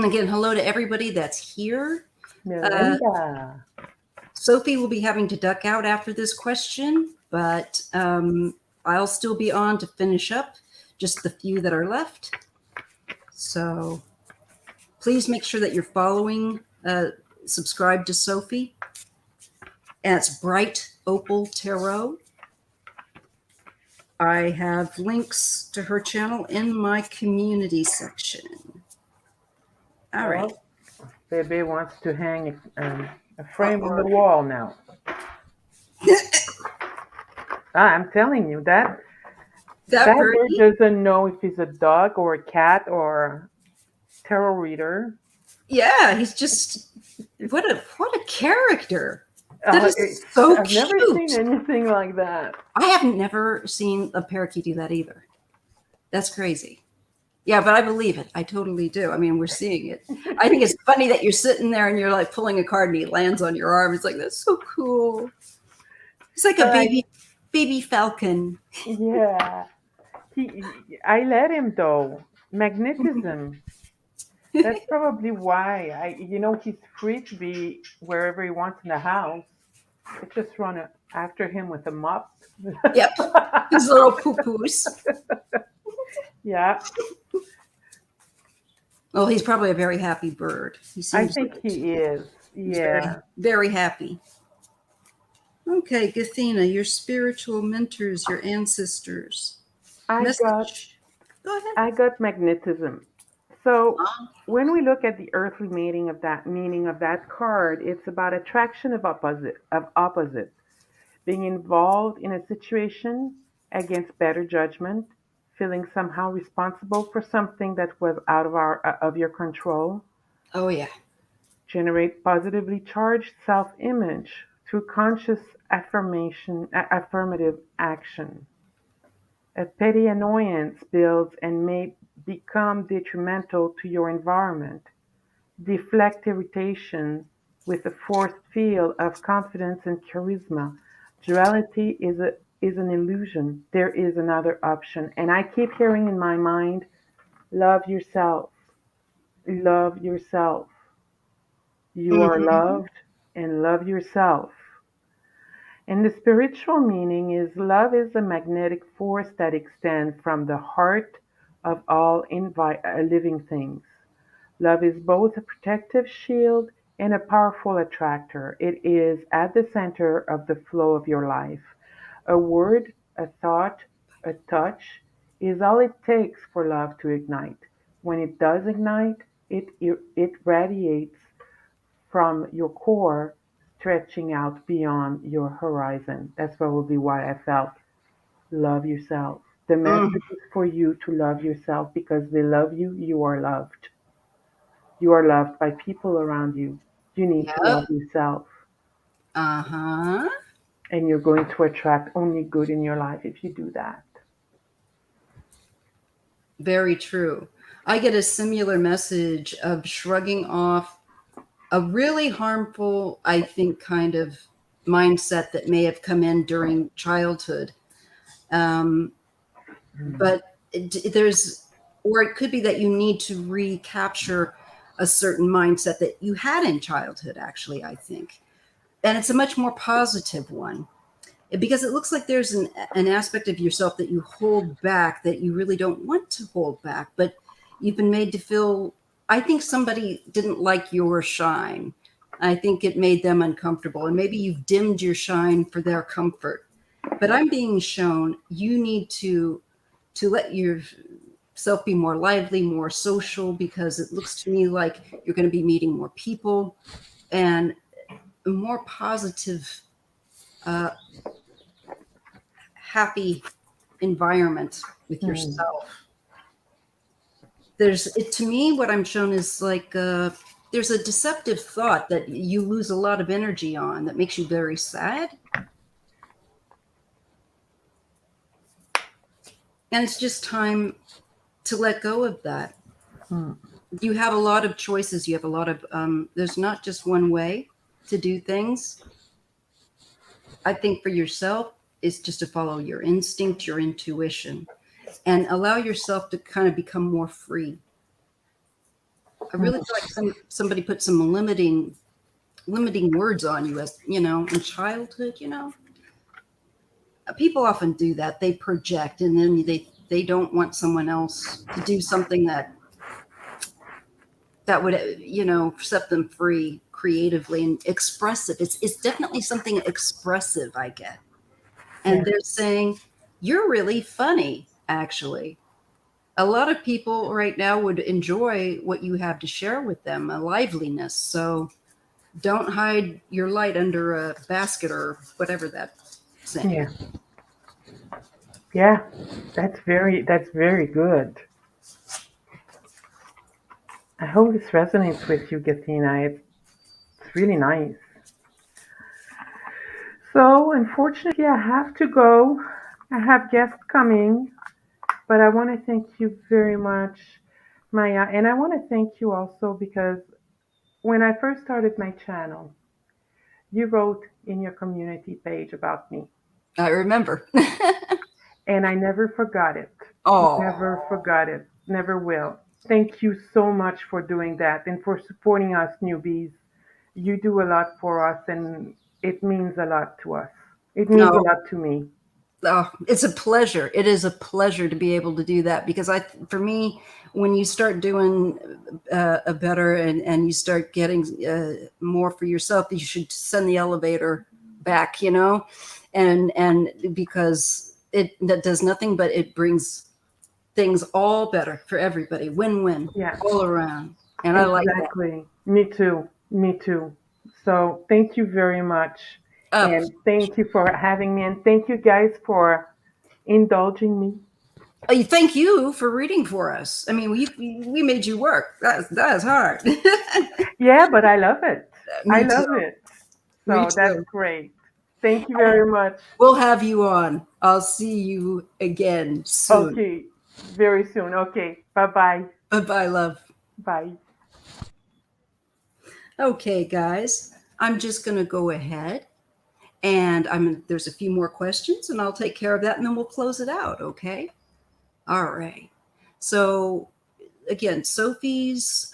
Again, hello to everybody that's here. Melinda. Sophie will be having to duck out after this question, but I'll still be on to finish up just the few that are left. So please make sure that you're following, subscribe to Sophie. And it's Bright Opal Tarot. I have links to her channel in my community section. All right. Bebe wants to hang a frame on the wall now. I'm telling you that bird doesn't know if he's a dog or a cat or a tarot reader. Yeah, he's just what a character. That is so I've cute. never seen anything like that. I have never seen a parakeet do that either. That's crazy. Yeah, but I believe it. I totally do. I mean, we're seeing it. I think it's funny that you're sitting there and you're like pulling a card and he lands on your arm. It's like, that's so cool. It's like a baby falcon. Yeah. I let him though. Magnetism. That's probably why. He's free to be wherever he wants in the house. I just run after him with a mop. Yep. His little poo-poos. Yeah. Well, he's probably a very happy bird. I think he is. Yeah. Very, very happy. Okay, Gathena, your spiritual mentors, your ancestors. I got magnetism. So when we look at the earthly meaning of that card, it's about attraction of opposites, being involved in a situation against better judgment, feeling somehow responsible for something that was out of your control. Oh yeah. Generate positively charged self-image through conscious affirmative action. A petty annoyance builds and may become detrimental to your environment. Deflect irritation with a forced feel of confidence and charisma. Duality is an illusion. There is another option. And I keep hearing in my mind, love yourself. Love yourself. You are loved and love yourself. And the spiritual meaning is love is a magnetic force that extends from the heart of all living things. Love is both a protective shield and a powerful attractor. It is at the center of the flow of your life. A word, a thought, a touch is all it takes for love to ignite. When it does ignite, it radiates from your core, stretching out beyond your horizon. That's probably why I felt love yourself. The message is for you to love yourself because they love you, you are loved. You are loved by people around you. You need to love yourself. Uh-huh. And you're going to attract only good in your life if you do that. Very true. I get a similar message of shrugging off a really harmful, I think, kind of mindset that may have come in during childhood. But or it could be that you need to recapture a certain mindset that you had in childhood, actually, I think. And it's a much more positive one because it looks like there's an aspect of yourself that you hold back that you really don't want to hold back, but you've been made to feel, I think somebody didn't like your shine. I think it made them uncomfortable, and maybe you've dimmed your shine for their comfort. But I'm being shown you need to let yourself be more lively, more social, because it looks to me like you're going to be meeting more people and a more positive, happy environment with yourself. To me, what I'm shown is like there's a deceptive thought that you lose a lot of energy on that makes you very sad. And it's just time to let go of that. You have a lot of choices. You have a lot of, there's not just one way to do things. I think for yourself, it's just to follow your instinct, your intuition, and allow yourself to kind of become more free. I really feel like somebody put some limiting words on you, as you know, in childhood. You know, people often do that. They project, and then they don't want someone else to do something that would, you know, set them free creatively and expressive. It's definitely something expressive I get. And they're saying, you're really funny, actually. A lot of people right now would enjoy what you have to share with them, a liveliness. So don't hide your light under a basket or whatever that's saying. Yeah. Yeah, that's very good. I hope this resonates with you, Gatina. It's really nice. So, unfortunately, I have to go. I have guests coming, but I want to thank you very much, Maya. And I want to thank you also because when I first started my channel, you wrote in your community page about me. I remember. And I never forgot it. Oh, Never forgot it. Never will. Thank you so much for doing that and for supporting us newbies. You do a lot for us and it means a lot to us. It means a no. lot to me. Oh, it's a pleasure. It is a pleasure to be able to do that because for me, when you start doing a better and you start getting more for yourself, you should send the elevator back, you know, and because that does nothing but it brings things all better for everybody, win-win, Yeah, all around, and I like that. exactly. Me too. Me too. So thank you very much. Oh, And thank you for having me. And thank you guys for indulging me. thank you for reading for us. I mean, we made you work. That is hard. Yeah, but I love it. I Me too. love it. Me So that's too. great. Thank you very much. We'll have you on. I'll see you again soon. Okay, very soon. Okay, bye-bye. Bye-bye, love. Bye. Okay, guys, I'm just going to go ahead and there's a few more questions and I'll take care of that and then we'll close it out. Okay. All right. So again, Sophie's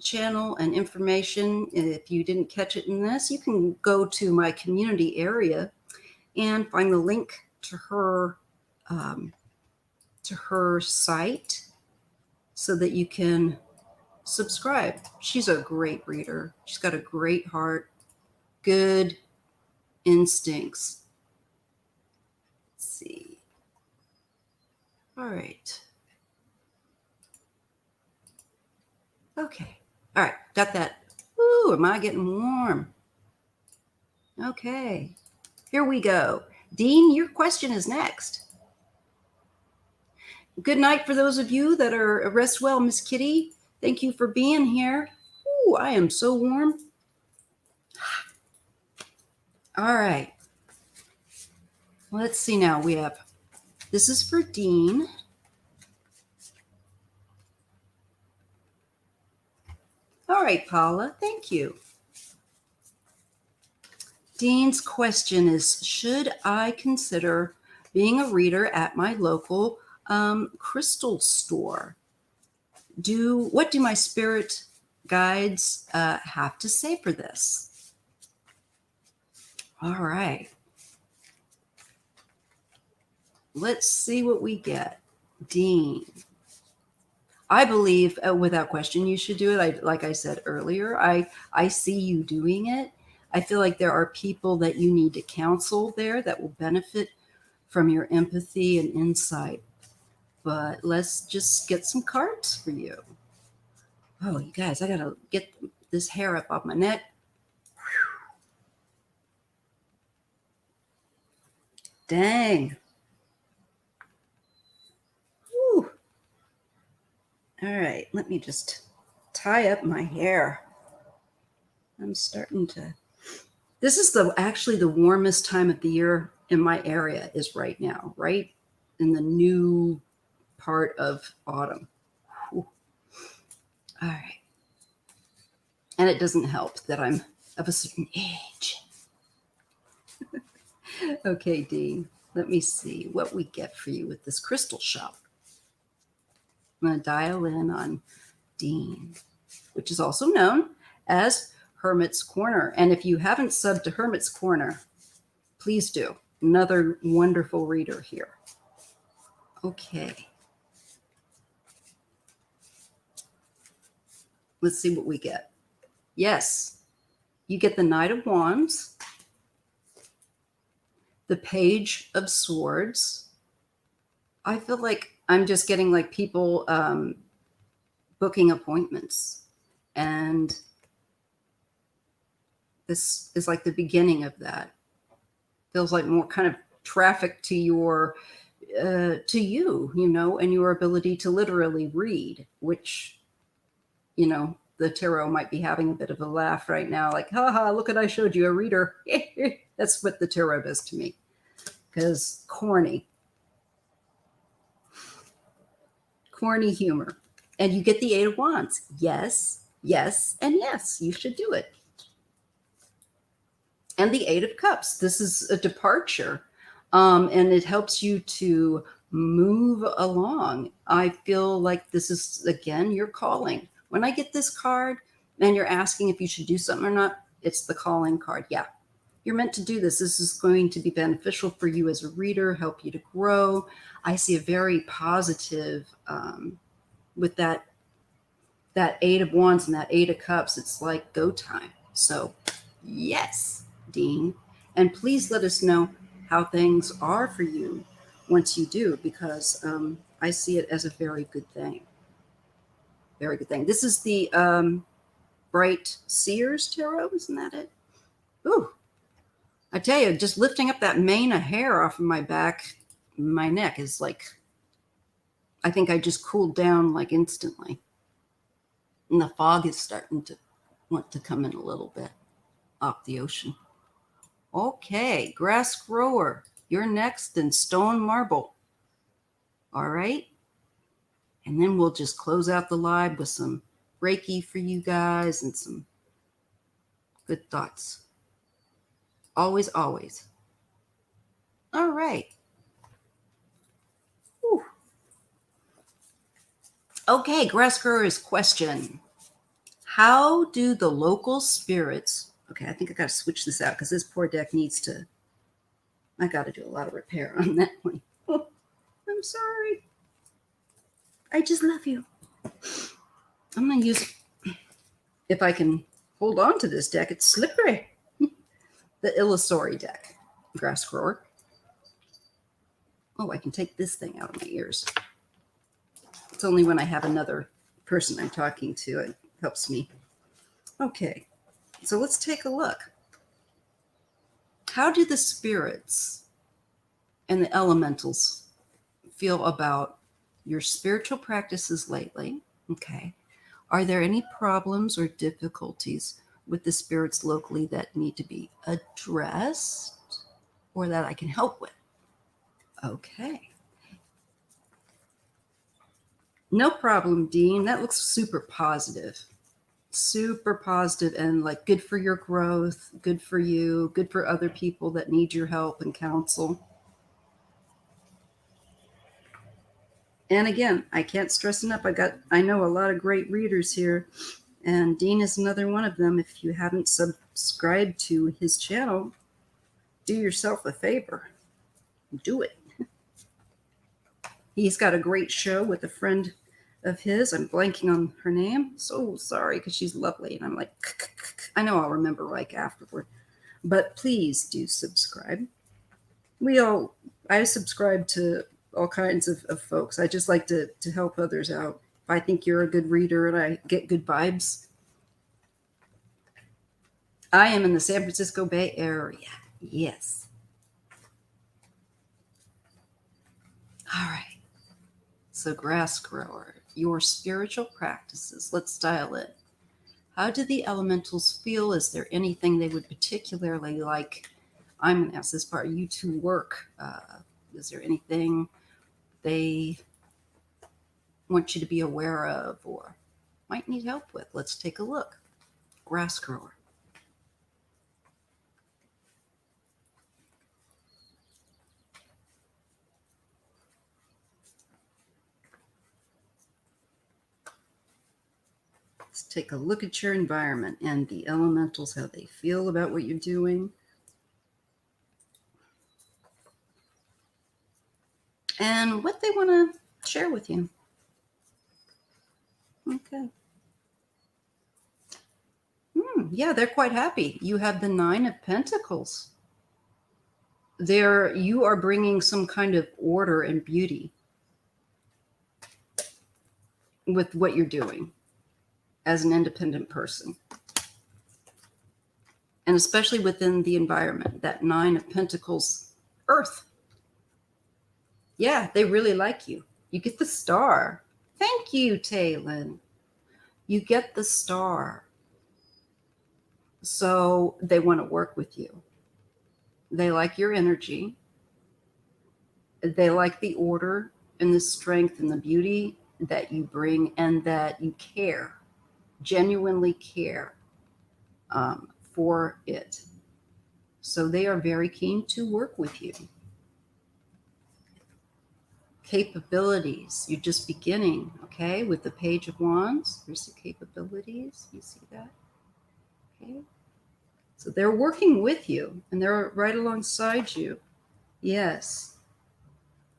channel and information, if you didn't catch it in this, you can go to my community area and find the link to her site so that you can subscribe. She's a great reader. She's got a great heart, good instincts. Let's see. All right. Okay. All right. Got that. Ooh, am I getting warm? Okay. Here we go. Dean, your question is next. Good night for those of you that are rest well, Miss Kitty. Thank you for being here. Ooh, I am so warm. All right. Let's see now. This is for Dean. All right, Paula, thank you. Dean's question is, should I consider being a reader at my local crystal store? What do my spirit guides have to say for this? All right. Let's see what we get. Dean. I believe, without question, you should do it. Like I said earlier, I see you doing it. I feel like there are people that you need to counsel there that will benefit from your empathy and insight. But let's just get some cards for you. Oh, you guys, I got to get this hair up off my neck. Dang. All right, let me just tie up my hair. I'm starting to. This is actually the warmest time of the year in my area is right now, right in the new part of autumn. Whew. All right. And it doesn't help that I'm of a certain age. Okay, Dean, let me see what we get for you with this crystal shop. I'm going to dial in on Dean, which is also known as Hermit's Corner. And if you haven't subbed to Hermit's Corner, please do. Another wonderful reader here. Okay. Let's see what we get. Yes, you get the Knight of Wands, the Page of Swords. I feel like I'm just getting like people booking appointments. And this is like the beginning of that. Feels like more kind of traffic to your, to you, you know, and your ability to literally read, which, you know, the tarot might be having a bit of a laugh right now. Like, haha, look what I showed you, a reader. That's what the tarot does to me. Because corny humor. And you get the Eight of Wands. Yes, yes, and yes, you should do it. And the Eight of Cups. This is a departure. And it helps you to move along. I feel like this is, again, your calling. When I get this card and you're asking if you should do something or not, it's the calling card. Yeah, you're meant to do this. This is going to be beneficial for you as a reader, help you to grow. I see a very positive with that Eight of Wands and that Eight of Cups. It's like go time. So yes, Dean. And please let us know how things are for you once you do, because I see it as a very good thing. Very good thing. This is the Bright Seers Tarot. Isn't that it? Ooh, I tell you, just lifting up that mane of hair off of my back, my neck is like, I think I just cooled down like instantly. And the fog is starting to want to come in a little bit off the ocean. Okay, grass grower, you're next in stone marble. All right. And then we'll just close out the live with some Reiki for you guys and some good thoughts. Always, always. All right. Whew. Okay, grass grower's question. How do the local spirits, okay, I think I got to switch this out because this poor deck needs to, I got to do a lot of repair on that one. Oh, I'm sorry. I just love you. I'm going to use, if I can hold on to this deck, it's slippery. The Illusory deck, grass grower. Oh, I can take this thing out of my ears. It's only when I have another person I'm talking to, it helps me. Okay, so let's take a look. How do the spirits and the elementals feel about your spiritual practices lately? Okay. Are there any problems or difficulties with the spirits locally that need to be addressed or that I can help with? Okay. No problem, Dean. That looks super positive. Super positive and like good for your growth, good for you, good for other people that need your help and counsel. And again, I can't stress enough. I know a lot of great readers here, and Dean is another one of them. If you haven't subscribed to his channel, do yourself a favor. Do it. He's got a great show with a friend of his. I'm blanking on her name. So sorry, because she's lovely. And I'm like, I know I'll remember like afterward. But please do subscribe. I subscribe to all kinds of folks. I just like to help others out. If I think you're a good reader and I get good vibes. I am in the San Francisco Bay Area. Yes. All right. So grass growers. your spiritual practices. Let's dial in. How do the elementals feel? Is there anything they would particularly like? I'm going to ask this part, you to work. Is there anything they want you to be aware of or might need help with? Let's take a look. Grass grower. Let's take a look at your environment and the elementals, how they feel about what you're doing. And what they want to share with you. Okay. Yeah, they're quite happy. You have the 9 of Pentacles. You are bringing some kind of order and beauty with what you're doing as an independent person. And especially within the environment, that 9 of Pentacles, Earth. Yeah, they really like you. You get the star. Thank you, Taylin. You get the star. So they want to work with you. They like your energy. They like the order and the strength and the beauty that you bring, and that you care, genuinely care for it. So they are very keen to work with you. Capabilities, you're just beginning, okay, with the Page of Wands. There's the capabilities. You see that? Okay. So they're working with you and they're right alongside you. Yes.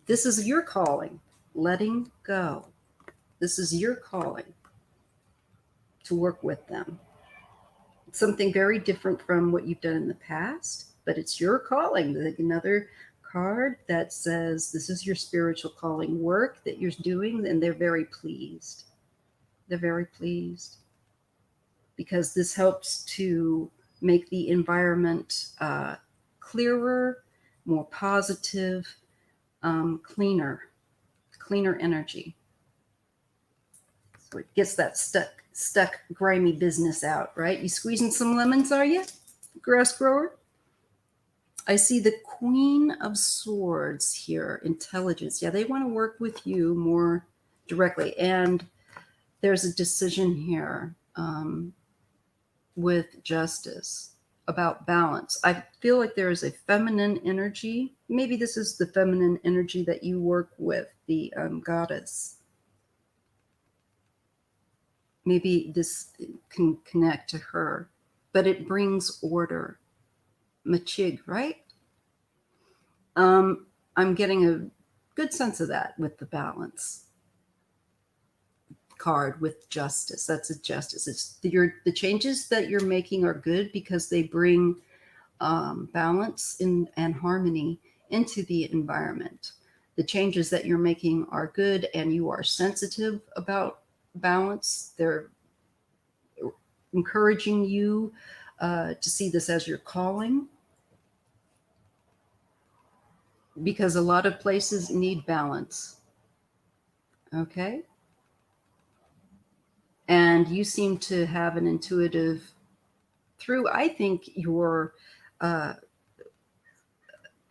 This is your calling, letting go. This is your calling to work with them. It's something very different from what you've done in the past, but it's your calling. Like another card that says this is your spiritual calling work that you're doing, and they're very pleased. They're very pleased because this helps to make the environment clearer, more positive, cleaner energy. So it gets that stuck, grimy business out, right? You squeezing some lemons, are you, grass grower? I see the Queen of Swords here, intelligence. Yeah, they want to work with you more directly. And there's a decision here with justice about balance. I feel like there is a feminine energy. Maybe this is the feminine energy that you work with, the goddess. Maybe this can connect to her, but it brings order. Machig, right? I'm getting a good sense of that with the balance card with justice. That's a justice. It's the changes that you're making are good because they bring balance and harmony into the environment. The changes that you're making are good, and you are sensitive about balance. They're encouraging you to see this as your calling, because a lot of places need balance. Okay? And you seem to have an intuitive, through, I think, your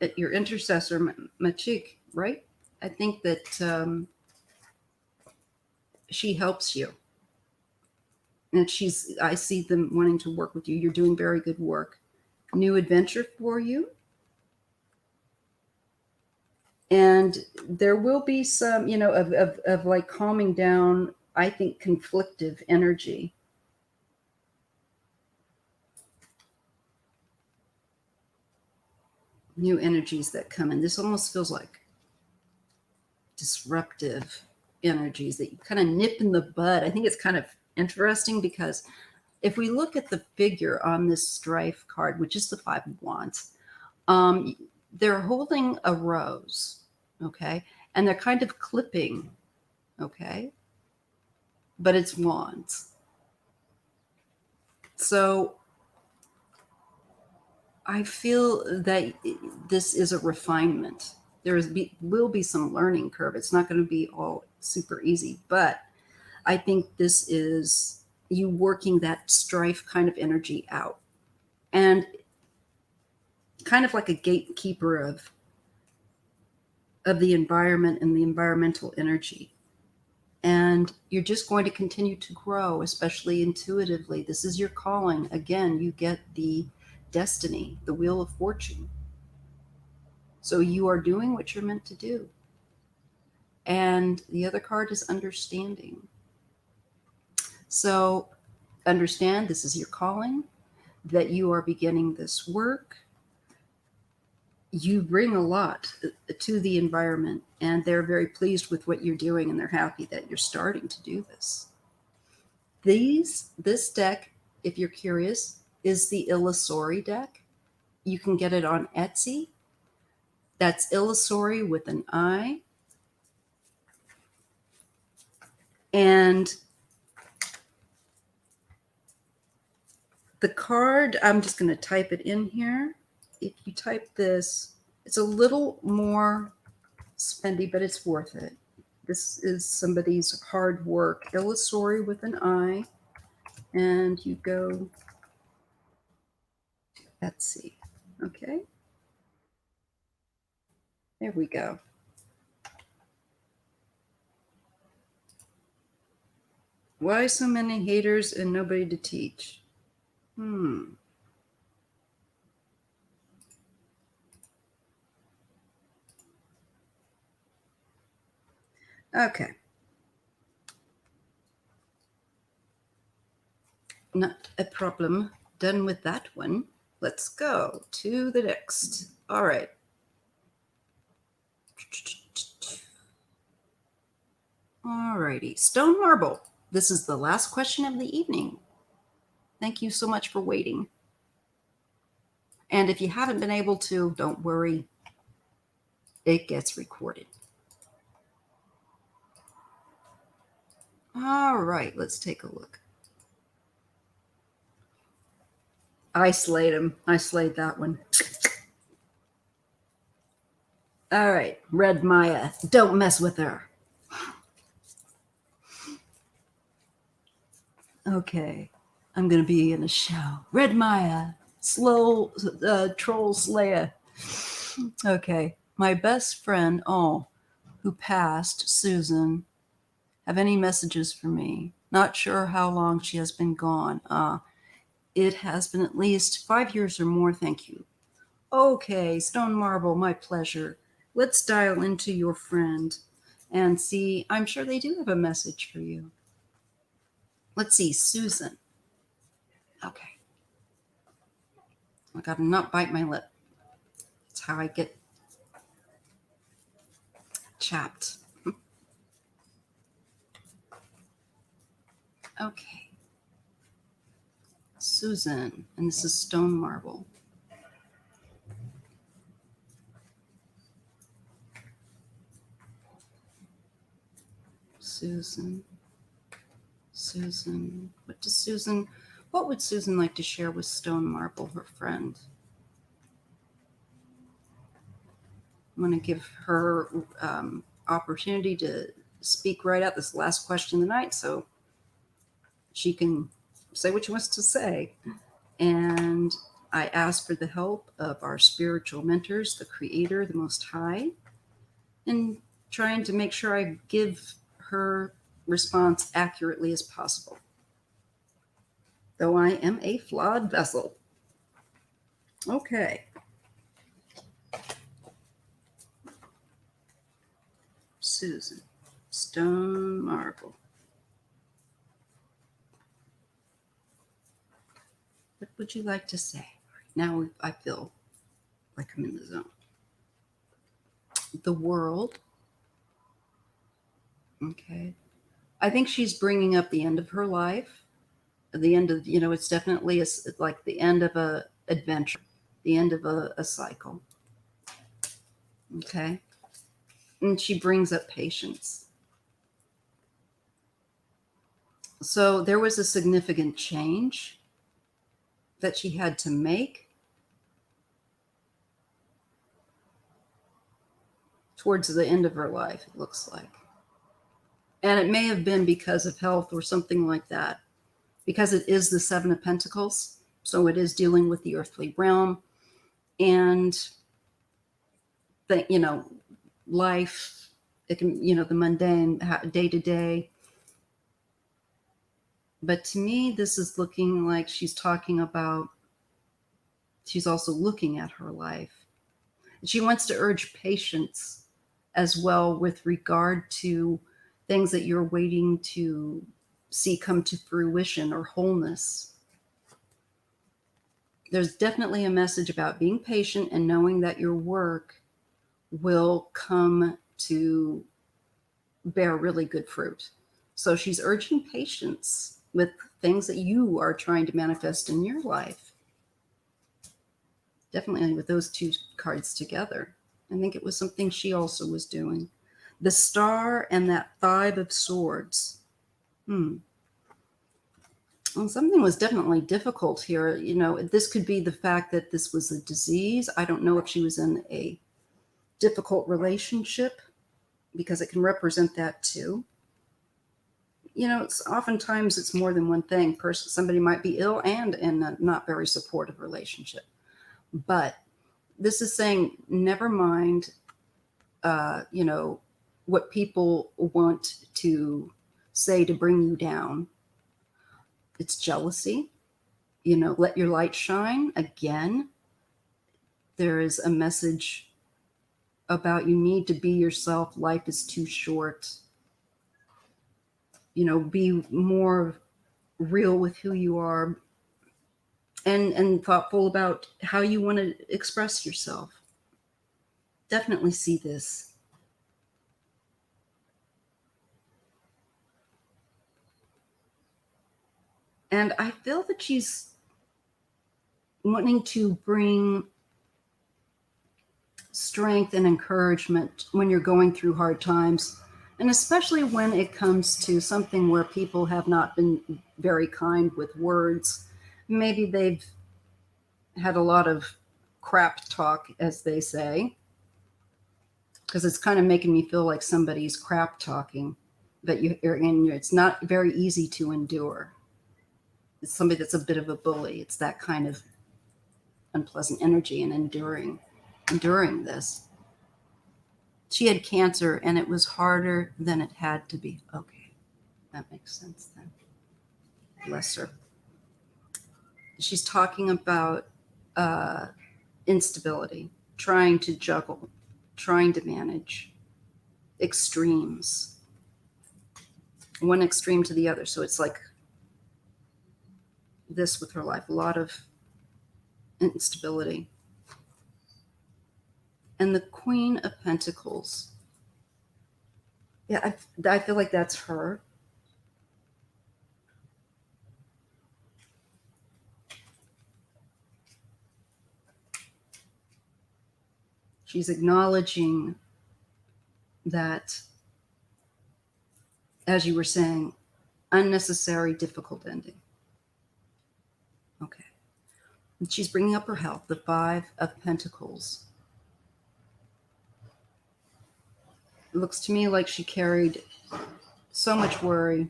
intercessor, Machik, right? I think that she helps you. And I see them wanting to work with you. You're doing very good work. New adventure for you. And there will be some, of like calming down, I think, conflictive energy. New energies that come in. This almost feels like disruptive energies that you kind of nip in the bud. I think it's kind of interesting because if we look at the figure on this strife card, which is the 5 of Wands, they're holding a rose, okay? And they're kind of clipping, okay? But it's wands. So I feel that this is a refinement. Will be some learning curve. It's not going to be all super easy, but I think this is you working that strife kind of energy out. And kind of like a gatekeeper of the environment and the environmental energy. And you're just going to continue to grow, especially intuitively. This is your calling. Again, you get the destiny, the wheel of fortune. So you are doing what you're meant to do. And the other card is understanding. So understand this is your calling, that you are beginning this work. You bring a lot to the environment, and they're very pleased with what you're doing, and they're happy that you're starting to do this. This deck, if you're curious, is the Illusory deck. You can get it on Etsy. That's Illusory with an I. And the card, I'm just going to type it in here. If you type this, it's a little more spendy, but it's worth it. This is somebody's hard work. Illusory with an I. And you go to Etsy. Okay. There we go. Why so many haters and nobody to teach? Okay. Not a problem. Done with that one. Let's go to the next. All right. All righty. Stone marble. This is the last question of the evening. Thank you so much for waiting. And if you haven't been able to, don't worry. It gets recorded. All right. Let's take a look. I slayed him. I slayed that one. All right. Red Maya. Don't mess with her. Okay. I'm going to be in a show. Red Maya. Slow troll slayer. Okay. My best friend, who passed, Susan, have any messages for me? Not sure how long she has been gone. It has been at least 5 years or more, thank you. Okay, Stone Marble, my pleasure. Let's dial into your friend and see. I'm sure they do have a message for you. Let's see, Susan. Okay. I gotta not bite my lip. That's how I get chapped. Okay. Susan, and this is Stone Marble. Susan. What would Susan like to share with Stone Marble, her friend? I'm going to give her opportunity to speak right out this last question of the night so she can say what she wants to say. And I ask for the help of our spiritual mentors, the Creator, the Most High, in trying to make sure I give her response accurately as possible, though I am a flawed vessel. Okay. Susan, Stone Marble. What would you like to say? Now I feel like I'm in the zone. The world. Okay. I think she's bringing up the end of her life. The end of, it's definitely like the end of a adventure, the end of a cycle. Okay. And she brings up patience. So there was a significant change that she had to make towards the end of her life, it looks like. And it may have been because of health or something like that, because it is the Seven of Pentacles. So it is dealing with the earthly realm and the, life. It can, the mundane, day to day. But to me, this is looking like she's talking about, she's also looking at her life. She wants to urge patience as well with regard to things that you're waiting to see come to fruition or wholeness. There's definitely a message about being patient and knowing that your work will come to bear really good fruit. So she's urging patience with things that you are trying to manifest in your life. Definitely with those two cards together. I think it was something she also was doing. The Star and that Five of Swords. Well, something was definitely difficult here. This could be the fact that this was a disease. I don't know if she was in a difficult relationship, because it can represent that too. It's oftentimes it's more than one thing. Somebody might be ill and in a not very supportive relationship. But this is saying, never mind, what people want to say to bring you down. It's jealousy. Let your light shine. Again, there is a message about you need to be yourself. Life is too short. Be more real with who you are, and thoughtful about how you want to express yourself. Definitely see this. And I feel that she's wanting to bring strength and encouragement when you're going through hard times, and especially when it comes to something where people have not been very kind with words. Maybe they've had a lot of crap talk, as they say, because it's kind of making me feel like somebody's crap talking, but it's not very easy to endure. It's somebody that's a bit of a bully. It's that kind of unpleasant energy, and enduring this. She had cancer and it was harder than it had to be. Okay, that makes sense then. Bless her. She's talking about instability, trying to juggle, trying to manage extremes, one extreme to the other. So it's like this with her life, a lot of instability. And the Queen of Pentacles. Yeah, I feel like that's her. She's acknowledging that, as you were saying, unnecessary, difficult ending. Okay. And she's bringing up her health, the Five of Pentacles. It looks to me like she carried so much worry,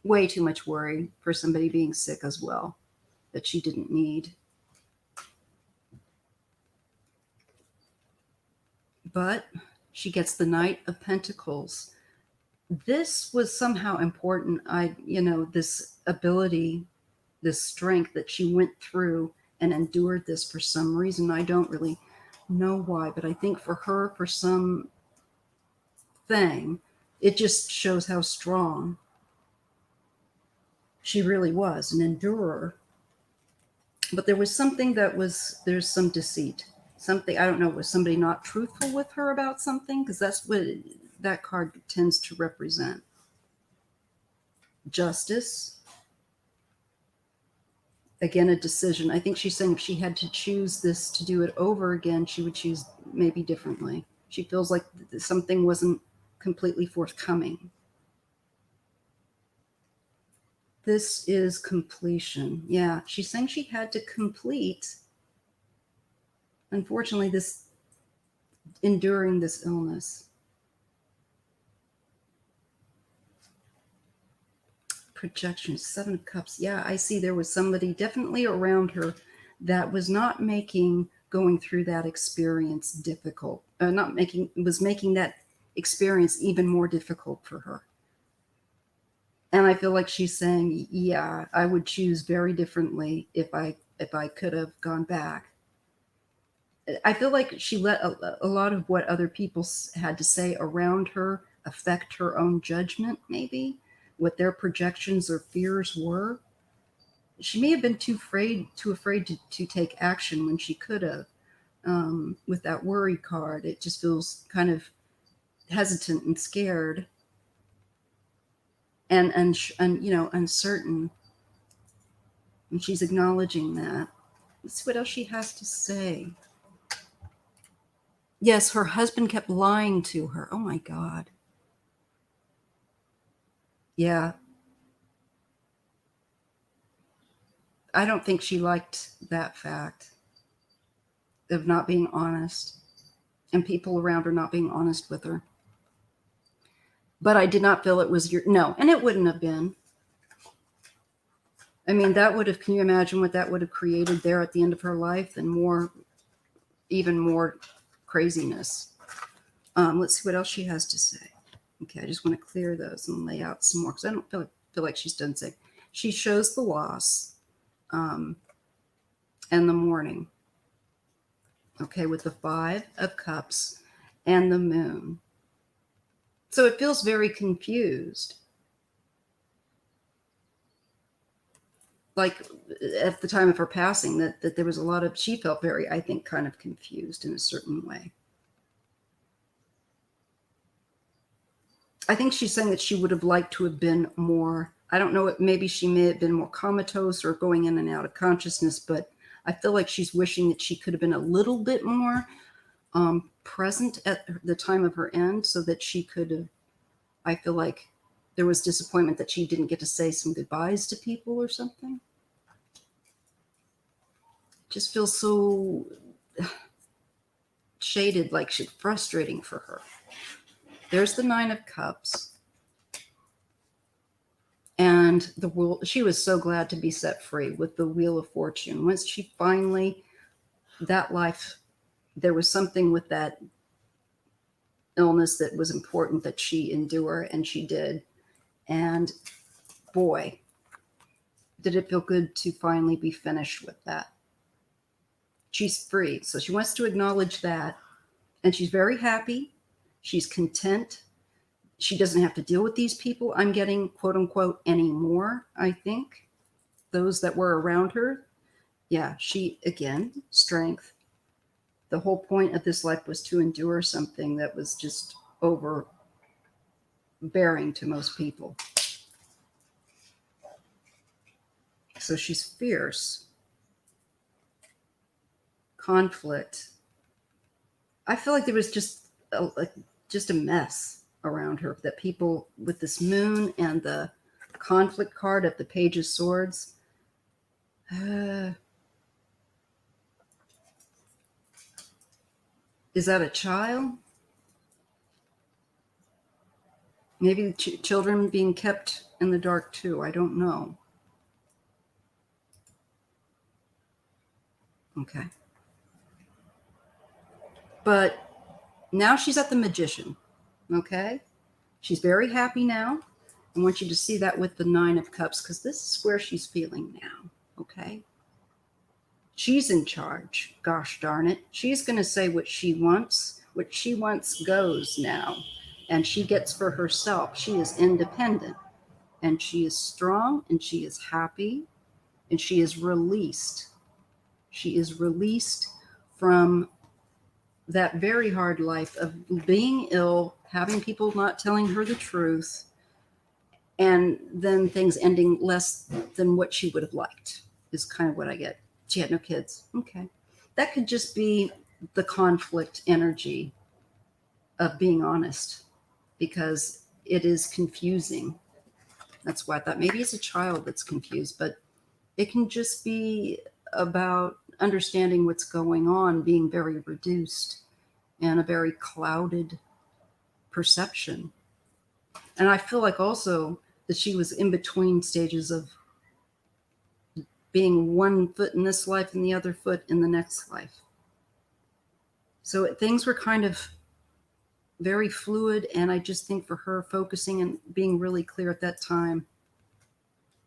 way too much worry for somebody being sick as well, that she didn't need. But she gets the Knight of Pentacles. This was somehow important. This ability, this strength that she went through and endured this for some reason. I don't really know why, but I think for her, for some thing, it just shows how strong she really was, an endurer. But there was something there's some deceit. Something, I don't know, was somebody not truthful with her about something? Because that's what that card tends to represent. Justice. Again, a decision. I think she's saying if she had to choose this to do it over again, she would choose maybe differently. She feels like something wasn't completely forthcoming. This is completion. Yeah, she's saying she had to complete, unfortunately, enduring this illness. projection, 7 of Cups. Yeah, I see there was somebody definitely around her that was not making going through that experience difficult. Was making that experience even more difficult for her. And I feel like she's saying, yeah, I would choose very differently if I could have gone back. I feel like she let a lot of what other people had to say around her affect her own judgment, maybe what their projections or fears were. She may have been too afraid to take action when she could have. With that worry card, it just feels kind of hesitant and scared, and uncertain. And she's acknowledging that. Let's see what else she has to say. Yes, her husband kept lying to her. Oh my God. Yeah. I don't think she liked that fact of not being honest and people around her not being honest with her. But I did not feel it was no, and it wouldn't have been. I mean, that would have, can you imagine what that would have created there at the end of her life? And even more craziness. Let's see what else she has to say. Okay, I just want to clear those and lay out some more because I don't feel like she's done saying. She shows the loss and the mourning. Okay, with the 5 of Cups and the Moon. So it feels very confused. Like at the time of her passing, that there was a lot of, she felt very, I think, kind of confused in a certain way. I think she's saying that she would have liked to have been more, I don't know, maybe she may have been more comatose or going in and out of consciousness, but I feel like she's wishing that she could have been a little bit more present at the time of her end so that she could have, I feel like there was disappointment that she didn't get to say some goodbyes to people or something. Just feels so shaded, like she's frustrating for her. There's the 9 of Cups. And the wheel, she was so glad to be set free with the Wheel of Fortune. Once she finally, that life, there was something with that illness that was important that she endure, and she did. And boy, did it feel good to finally be finished with that. She's free. So she wants to acknowledge that. And she's very happy. She's content. She doesn't have to deal with these people, I'm getting, quote unquote, anymore, I think. Those that were around her. Yeah, she, again, strength. The whole point of this life was to endure something that was just overbearing to most people. So she's fierce. Conflict. I feel like there was just a mess around her, that people with this Moon and the conflict card of the Page of Swords. Is that a child? Maybe children being kept in the dark too. I don't know. Okay. But now she's at the Magician. Okay. She's very happy now. I want you to see that with the 9 of Cups, because this is where she's feeling now. Okay. She's in charge. Gosh darn it. She's going to say what she wants. What she wants goes now. And she gets for herself. She is independent. And she is strong. And she is happy. And she is released. She is released from that very hard life of being ill, having people not telling her the truth, and then things ending less than what she would have liked, is kind of what I get. She had no kids. Okay. That could just be the conflict energy of being honest, because it is confusing. That's why I thought maybe it's a child that's confused, but it can just be about understanding what's going on, being very reduced and a very clouded perception. And I feel like also that she was in between stages of being one foot in this life and the other foot in the next life. So things were kind of very fluid, and I just think for her, focusing and being really clear at that time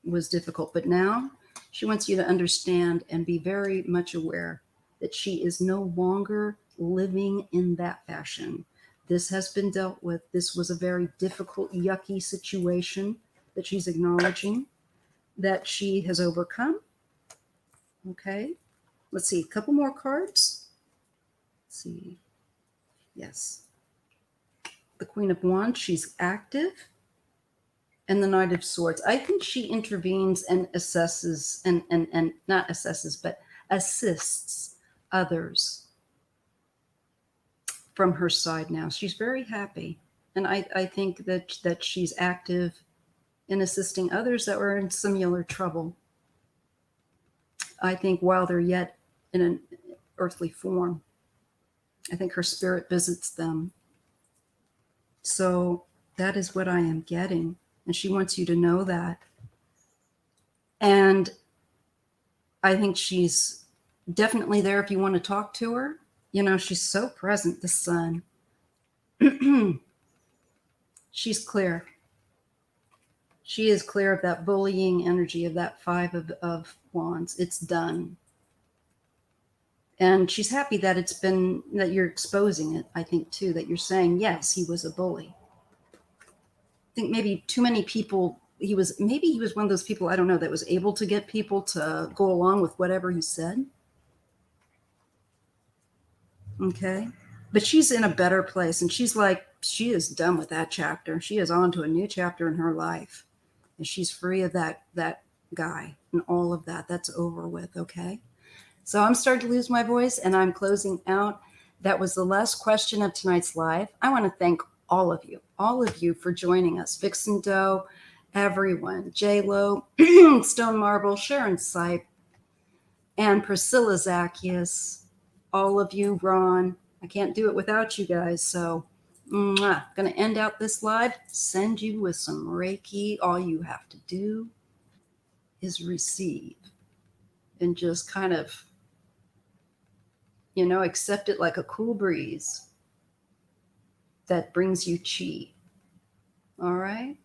was difficult. But now she wants you to understand and be very much aware that she is no longer living in that fashion. This has been dealt with. This was a very difficult, yucky situation that she's acknowledging that she has overcome. Okay, let's see, a couple more cards. Let's see. Yes. The Queen of Wands, she's active. And the Knight of Swords. I think she intervenes and assesses and not assesses, but assists others from her side now. She's very happy. And I think that she's active in assisting others that were in similar trouble. I think while they're yet in an earthly form, I think her spirit visits them. So that is what I am getting. And she wants you to know that. And I think she's definitely there if you want to talk to her. You know, she's so present, the sun. She's clear. She is clear of that bullying energy of that Five of Wands. It's done. And she's happy that that you're exposing it, I think, too, that you're saying, yes, he was a bully. I think maybe too many people, maybe he was one of those people, I don't know, that was able to get people to go along with whatever he said. Okay. But she's in a better place, and she's like, she is done with that chapter. She is on to a new chapter in her life. And she's free of that guy and all of that. That's over with. Okay. So I'm starting to lose my voice, and I'm closing out. That was the last question of tonight's live. I want to thank all of you for joining us. Vixen Doe, everyone, J-Lo, Stone Marble, Sharon Sipe, and Priscilla Zacchius, all of you, Ron. I can't do it without you guys. So going to end out this live, send you with some Reiki. All you have to do is receive and just kind of, accept it like a cool breeze that brings you chi. All right.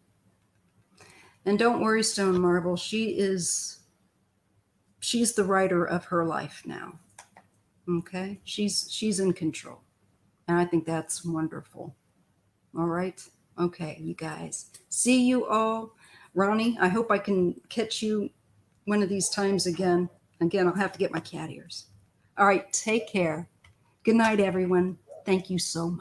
And don't worry, Stone Marble. She's the writer of her life now. Okay. She's in control. And I think that's wonderful. All right. Okay, you guys. See you all. Ronnie, I hope I can catch you one of these times again. Again, I'll have to get my cat ears. All right. Take care. Good night, everyone. Thank you so much.